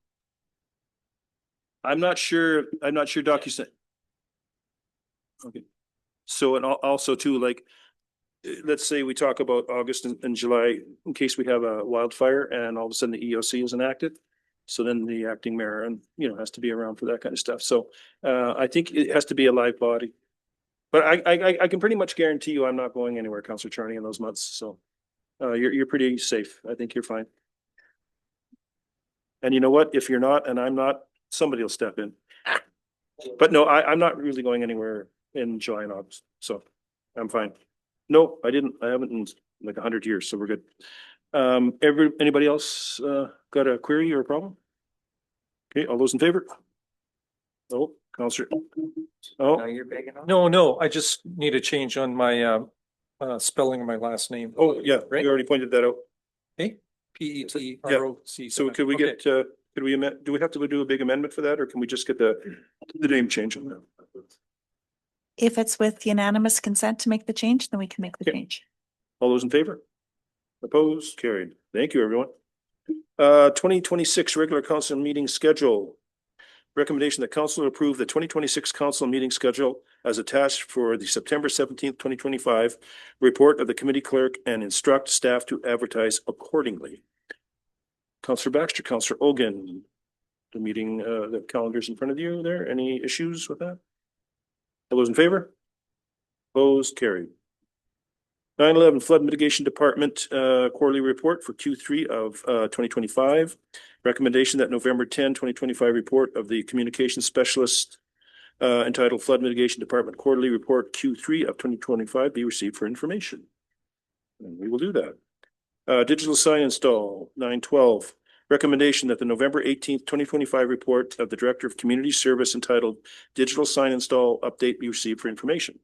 I'm not sure DocuSign. Okay. So, and also too, like, let's say we talk about August and July, in case we have a wildfire and all of a sudden the EOC isn't active. So then the acting mayor and, has to be around for that kind of stuff. So, I think it has to be a live body. But I can pretty much guarantee you I'm not going anywhere, Councilor Charney, in those months. So, you're pretty safe. I think you're fine. And you know what? If you're not, and I'm not, somebody will step in. But no, I'm not really going anywhere in July and August, so I'm fine. No, I haven't in like 100 years, so we're good. Anybody else, got a query or a problem? Okay, all those in favor? No, Councilor. Oh, you're begging on. No, I just need a change on my spelling of my last name. oh, yeah, Right. we already pointed that out. Hey, PETROC. So could we get, could we amend, do we have to do a big amendment for that, or can we just get the name change on that? If it's with unanimous consent to make the change, then we can make the Okay. change. All those in favor? Opposed? Carried. Thank you, everyone. 2026 regular council meeting schedule. Recommendation that council approve the 2026 council meeting schedule as attached for the September 17th, 2025 report of the committee clerk and instruct staff to advertise accordingly. Councilor Baxter, Councilor Ogan, the meeting, the calendar's in front of you there. Any issues with that? All those in favor? Opposed? Carried. 9/11 Flood Mitigation Department quarterly report for Q3 of 2025. Recommendation that November 10, 2025 report of the communication specialist entitled Flood Mitigation Department Quarterly Report Q3 of 2025 be received for information. And we will do that. Digital sign install 9/12. Recommendation that the November 18th, 2025 report of the Director of Community Service entitled Digital Sign Install Update be received for information.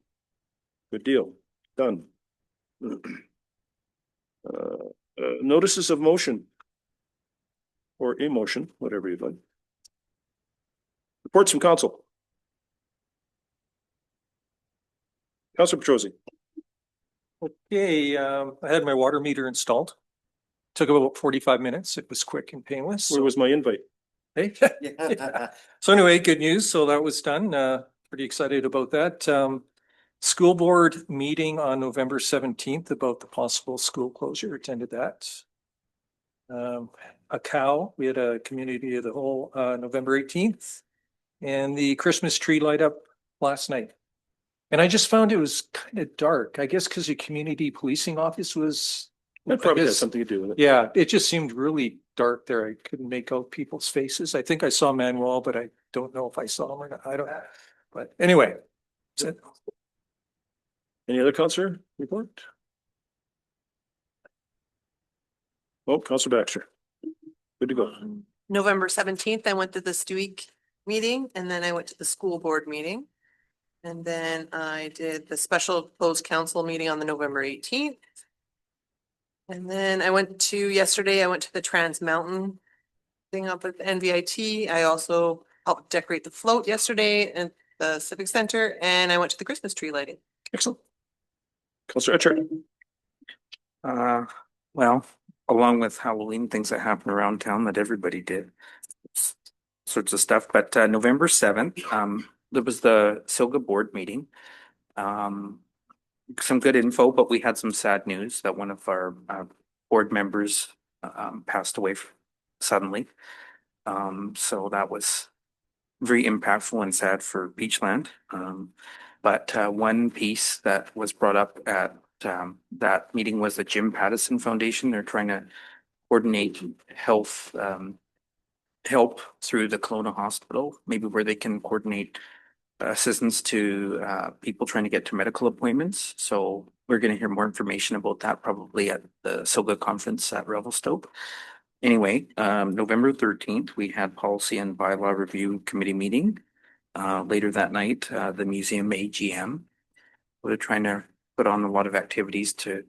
Good deal. Done. Notices of motion. Or a motion, whatever you'd like. Reports from council. Councilor Petrosi. Okay, I had my water meter installed. Took about 45 minutes. It was quick and painless. Where was my invite? Hey. So anyway, good news. So that was done. Pretty excited about that. School board meeting on November 17th about the possible school closure. Attended that. A cow. We had a community of the whole November 18th, and the Christmas tree light up last night. And I just found it was kind of dark. I guess because the community policing office was. That probably I has guess- something to do with it. Yeah, it just seemed really dark there. I couldn't make out people's faces. I think I saw Manuel, but I don't know if I saw him or not. I don't. But anyway, that's it. Any other counselor report? Oh, Counselor Baxter. Good to go. November 17th, I went to the STUIC meeting and then I went to the school board meeting. And then I did the special closed council meeting on the November 18th. And then I went to the Trans Mountain thing up at the NVIT. I also helped decorate the float yesterday at the Civic Center and I went to the Christmas tree lighting. Excellent. Counselor Etcher. Well, along with Halloween things that happened around town that everybody did, sorts of stuff. But November 7th, there was the SILGA board meeting. Some good info, but we had some sad news that one of our board members passed away suddenly. So that was very impactful and sad for Beachland. But one piece that was brought up at that meeting was the Jim Pattison Foundation. They're trying to coordinate health help through the Kelowna Hospital, maybe where they can coordinate assistance to people trying to get to medical appointments. So we're going to hear more information about that probably at the SILGA conference at Revelstoke. Anyway, November 13th, we had policy and bylaw review committee meeting. Later that night, the museum AGM. We're trying to put on a lot of activities to,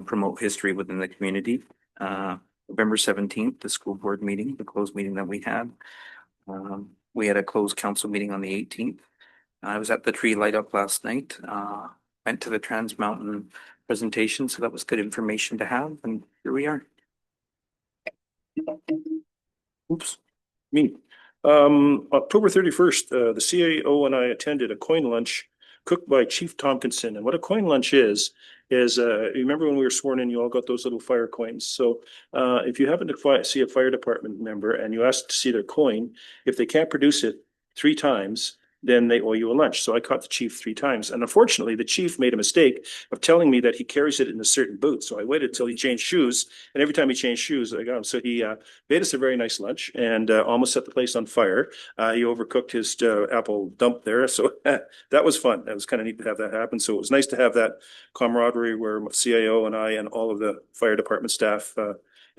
promote history within the community. November 17th, the school board meeting, the closed meeting that we had. We had a closed council meeting on the 18th. I was at the tree light up last night. Went to the Trans Mountain presentation, so that was good information to have, and here we are. Oops, me. October 31st, the CAO and I attended a coin lunch cooked by Chief Tompkinson. And what a coin lunch is you remember when we were sworn in, you all got those little fire coins. So if you happen to see a fire department member and you ask to see their coin, if they can't produce it 3 times, then they owe you a lunch. So I caught the chief 3 times. And unfortunately, the chief made a mistake of telling me that he carries it in a certain boot. So I waited till he changed shoes. And every time he changed shoes, I got him. So he made us a very nice lunch and almost set the place on fire. He overcooked his apple dump there. So that was fun. That was kind of neat to have that happen. So it was nice to have that camaraderie where CIO and I and all of the fire department staff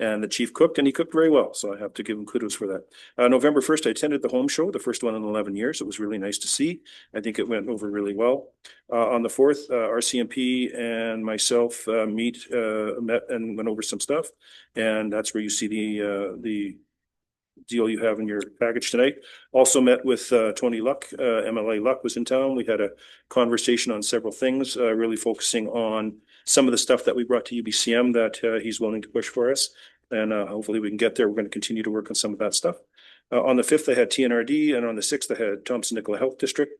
and the chief cooked, and he cooked very well. So I have to give him kudos for that. November 1st, I attended the home show, the first one in 11 years. It was really nice to see. I think it went over really well. On the 4th, RCMP and myself met and went over some stuff. And that's where you see the deal you have in your package tonight. Also met with Tony Luck. MLA Luck was in town. We had a conversation on several things, really focusing on some of the stuff that we brought to UBCM that he's willing to push for us. And hopefully we can get there. We're going to continue to work on some of that stuff. On the 5th, I had TNRD, and on the 6th, I had Thompson Nicola Health District.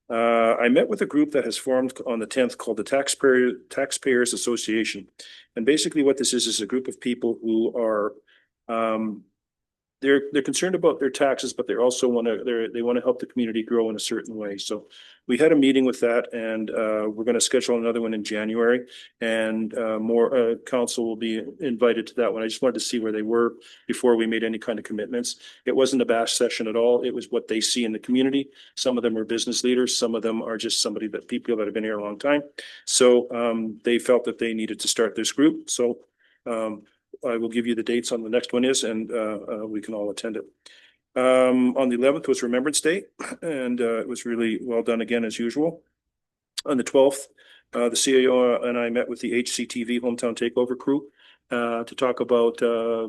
I met with a group that has formed on the 10th called the Taxpayers Association. And basically what this is a group of people who are they're concerned about their taxes, but they also want to help the community grow in a certain way. So we had a meeting with that, and we're going to schedule another one in January, and more council will be invited to that one. I just wanted to see where they were before we made any kind of commitments. It wasn't a bash session at all. It was what they see in the community. Some of them are business leaders. Some of them are just people that have been here a long time. So they felt that they needed to start this group. So I will give you the dates on the next one is, and we can all attend it. On the 11th was Remembrance Day, and it was really well done again as usual. On the 12th, the CAO and I met with the HCTV Hometown Takeover crew to talk about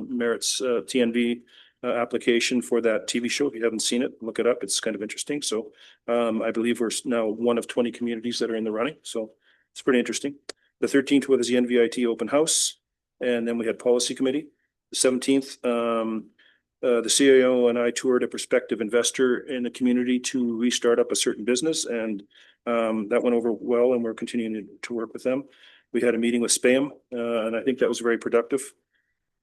Merit's TNV application for that TV show. If you haven't seen it, look it up. It's kind of interesting. So I believe we're now one of 20 communities that are in the running. So it's pretty interesting. The 13th was the NVIT open house. And then we had policy committee. The 17th, the CAO and I toured a prospective investor in the community to restart up a certain business, and that went over well, and we're continuing to work with them. We had a meeting with SPAM, and I think that was very productive.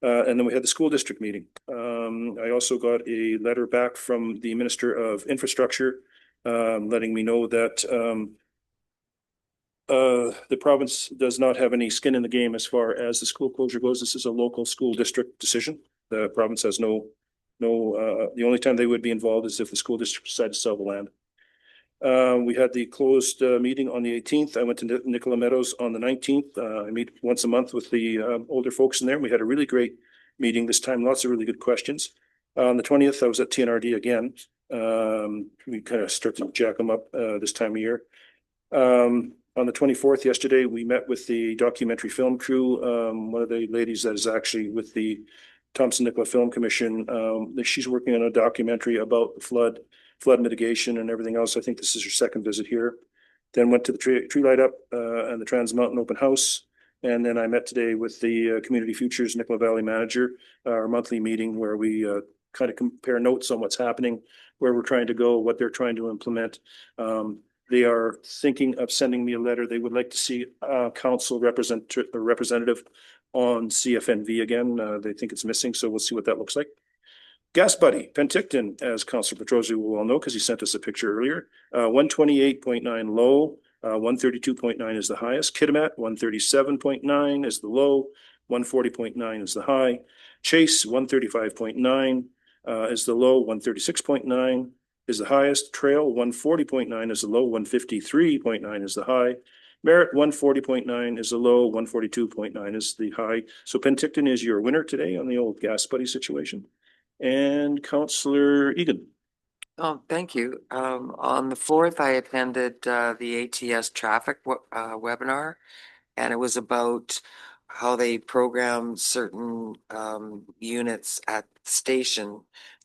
And then we had the school district meeting. I also got a letter back from the Minister of Infrastructure letting me know that the province does not have any skin in the game as far as the school closure goes. This is a local school district decision. The province has the only time they would be involved is if the school district decide to sell the land. We had the closed meeting on the 18th. I went to Nicola Meadows on the 19th. I meet once a month with the older folks in there. We had a really great meeting this time. Lots of really good questions. On the 20th, I was at TNRD again. We kind of start to jack them up this time of year. On the 24th, yesterday, we met with the documentary film crew. One of the ladies that is actually with the Thompson Nicola Film Commission. She's working on a documentary about the flood mitigation and everything else. I think this is her second visit here. Then went to the tree light up and the Trans Mountain Open House. And then I met today with the Community Futures Nicola Valley Manager, our monthly meeting where we kind of compare notes on what's happening, where we're trying to go, what they're trying to implement. They are thinking of sending me a letter. They would like to see council representative on CFNV again. They think it's missing, so we'll see what that looks like. Gas Buddy, Penticton, as Councillor Petrosi will all know because he sent us a picture earlier. 128.9 low, 132.9 is the highest. Kitimat, 137.9 is the low, 140.9 is the high. Chase, 135.9 is the low, 136.9 is the highest. Trail, 140.9 is the low, 153.9 is the high. Merritt, 140.9 is the low, 142.9 is the high. So Penticton is your winner today on the old Gas Buddy situation. And Councillor Egan. Oh, thank you. On the 4th, I attended the ATS traffic webinar, and it was about how they program certain units at the station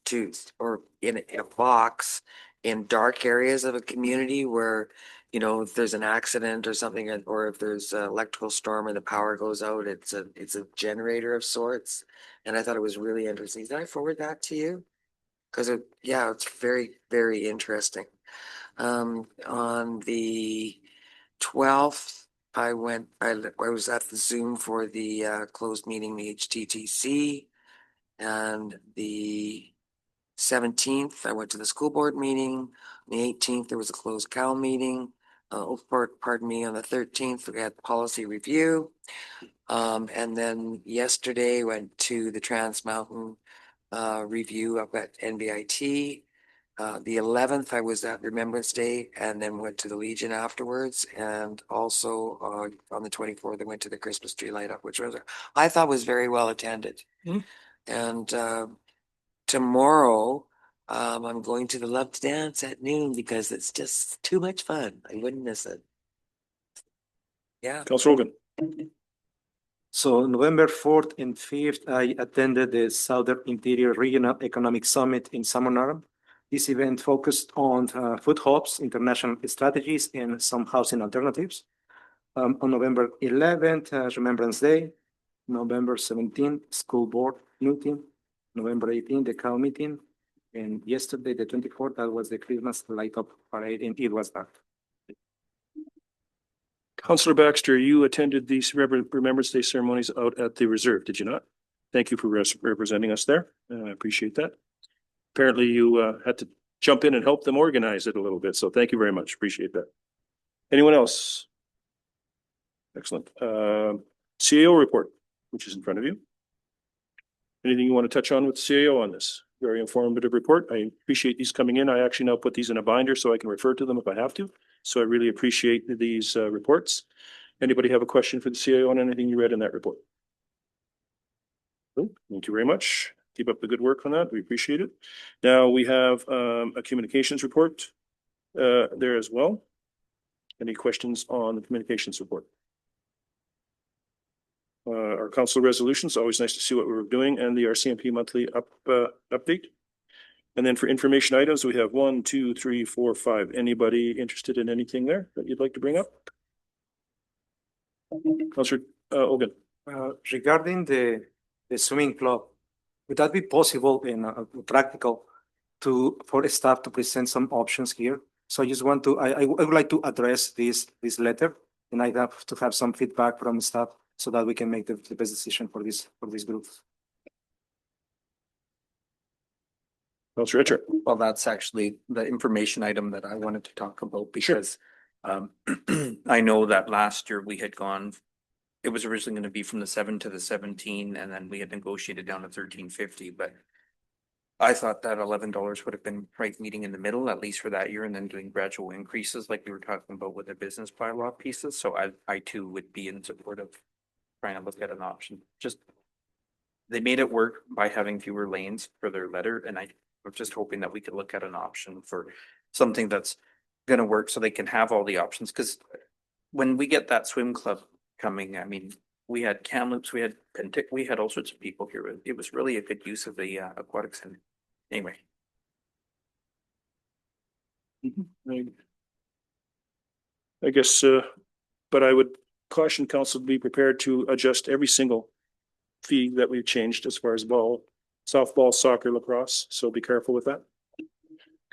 to, or in a box in dark areas of a community where, you know, if there's an accident or something, or if there's an electrical storm and the power goes out, it's a generator of sorts. And I thought it was really interesting. Did I forward that to you? Because yeah, it's very, very interesting. On the 12th, I was at the Zoom for the closed meeting, the HTTC, and the 17th, I went to the school board meeting. On the 18th, there was a closed CAL meeting. Pardon me, on the 13th, we had policy review. And then yesterday went to the Trans Mountain review up at NBIT. The 11th, I was at Remembrance Day and then went to the Legion afterwards. And also on the 24th, I went to the Christmas tree light up, which I thought was very well attended. And tomorrow, I'm going to the Love to Dance at noon because it's just too much fun. I wouldn't miss it. Yeah. Councillor Hogan. So November 4th and 5th, I attended the Southern Interior Regional Economic Summit in Samonaram. This event focused on food hubs, international strategies, and some housing alternatives. On November 11th, Remembrance Day. November 17th, school board meeting. November 18th, the CAL meeting. And yesterday, the 24th, that was the Christmas light up parade, and it was that. Councillor Baxter, you attended these Remembrance Day ceremonies out at the reserve, did you not? Thank you for representing us there. I appreciate that. Apparently you had to jump in and help them organize it a little bit. So thank you very much. Appreciate that. Anyone else? Excellent. CAO report, which is in front of you. Anything you want to touch on with CAO on this? Very informative report. I appreciate these coming in. I actually now put these in a binder so I can refer to them if I have to. So I really appreciate these reports. Anybody have a question for the CAO on anything you read in that report? Oh, thank you very much. Keep up the good work on that. We appreciate it. Now we have a communications report there as well. Any questions on the communications report? Our council resolutions, always nice to see what we're doing, and the RCMP monthly update. And then for information items, we have 1, 2, 3, 4, 5. Anybody interested in anything there that you'd like to bring up? Councillor Hogan. Regarding the swimming club, would that be possible and practical for staff to present some options here? So I just want to, I would like to address this letter, and I have to have some feedback from staff so that we can make the best decision for this group. Councillor Richard. Well, that's actually the information item that I wanted to talk about because I know that last year we had gone, it was originally going to be from the 7 to the 17, and then we had negotiated down to 1350, but I thought that $11 would have been right meeting in the middle, at least for that year, and then doing gradual increases like we were talking about with the business bylaw pieces. So I too would be in support of trying to look at an option. Just they made it work by having fewer lanes for their letter, and I'm just hoping that we could look at an option for something that's gonna work so they can have all the options. Because when we get that swim club coming, I mean, we had Kamloops, we had Pentic, we had all sorts of people here. It was really a good use of the aquatic center. Anyway. I guess, but I would caution council to be prepared to adjust every single fee that we've changed as far as softball, soccer, lacrosse. So be careful with that.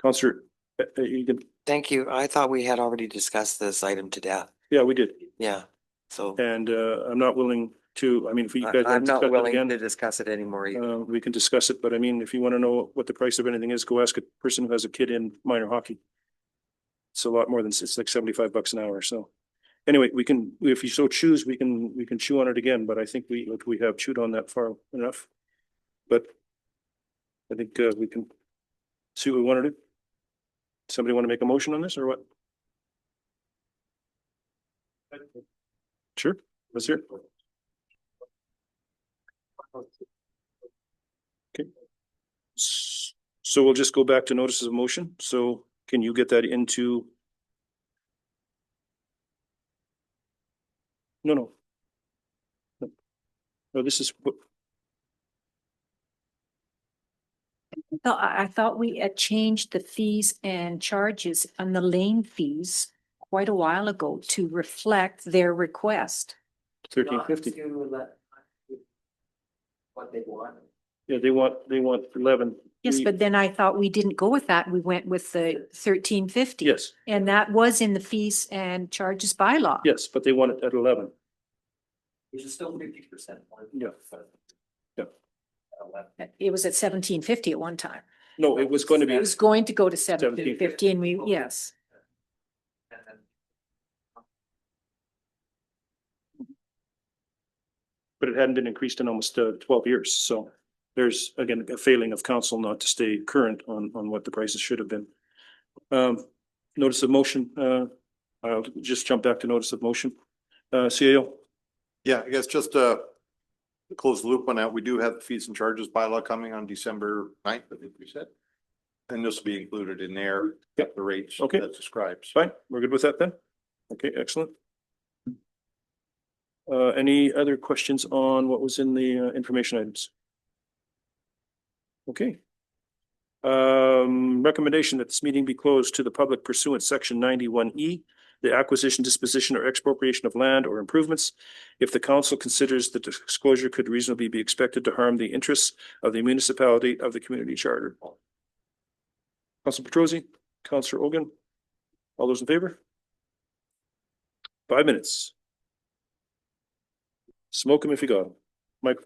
Counselor, you can, Thank you. I thought we had already discussed this item to death. yeah, we did. Yeah, so And I'm not willing to, I mean, if you guys. I'm want to not discuss it willing again, to discuss it anymore either. we can discuss it, but I mean, if you want to know what the price of anything is, go ask a person who has a kid in minor hockey. It's a lot more than, it's like $75 an hour. So anyway, we can, if you so choose, we can chew on it again, but I think we have chewed on that far enough. But I think we can see what we want to do. Somebody want to make a motion on this or what? Sure, let's hear it. Okay. So we'll just go back to notices of motion. So can you get that into? No. No, this is, No, I thought we had changed the fees and charges on the lane fees quite a while ago to reflect their request. $13.50. What they want. Yeah, they want 11. Yes, but then I thought we didn't go with that. We went with the $13.50. Yes, And that was in the fees and charges bylaw. yes, but they want it at 11. Which is still 50%. Yeah. Yeah. It was at $17.50 at one time. No, it was going to be. It was going to go to $17.50 and we, yes. But it hadn't been increased in almost 12 years. So there's, again, a failing of council not to stay current on what the prices should have been. Notice of motion, I'll just jump back to notice of motion. CAO? Yeah, I guess just to close the loop on that, we do have the fees and charges bylaw coming on December 9th, I think we said. And this will be included in there, the rates Okay. that describes. Fine, we're good with that then? Okay, excellent. Any other questions on what was in the information items? Okay. Recommendation that this meeting be closed to the public pursuant section 91E, the acquisition, disposition, or expropriation of land or improvements, if the council considers the disclosure could reasonably be expected to harm the interests of the municipality of the community charter. Councilor Petrosi, Councilor Ogun, all those in favor? 5 minutes. Smoke them if you got them. Mike.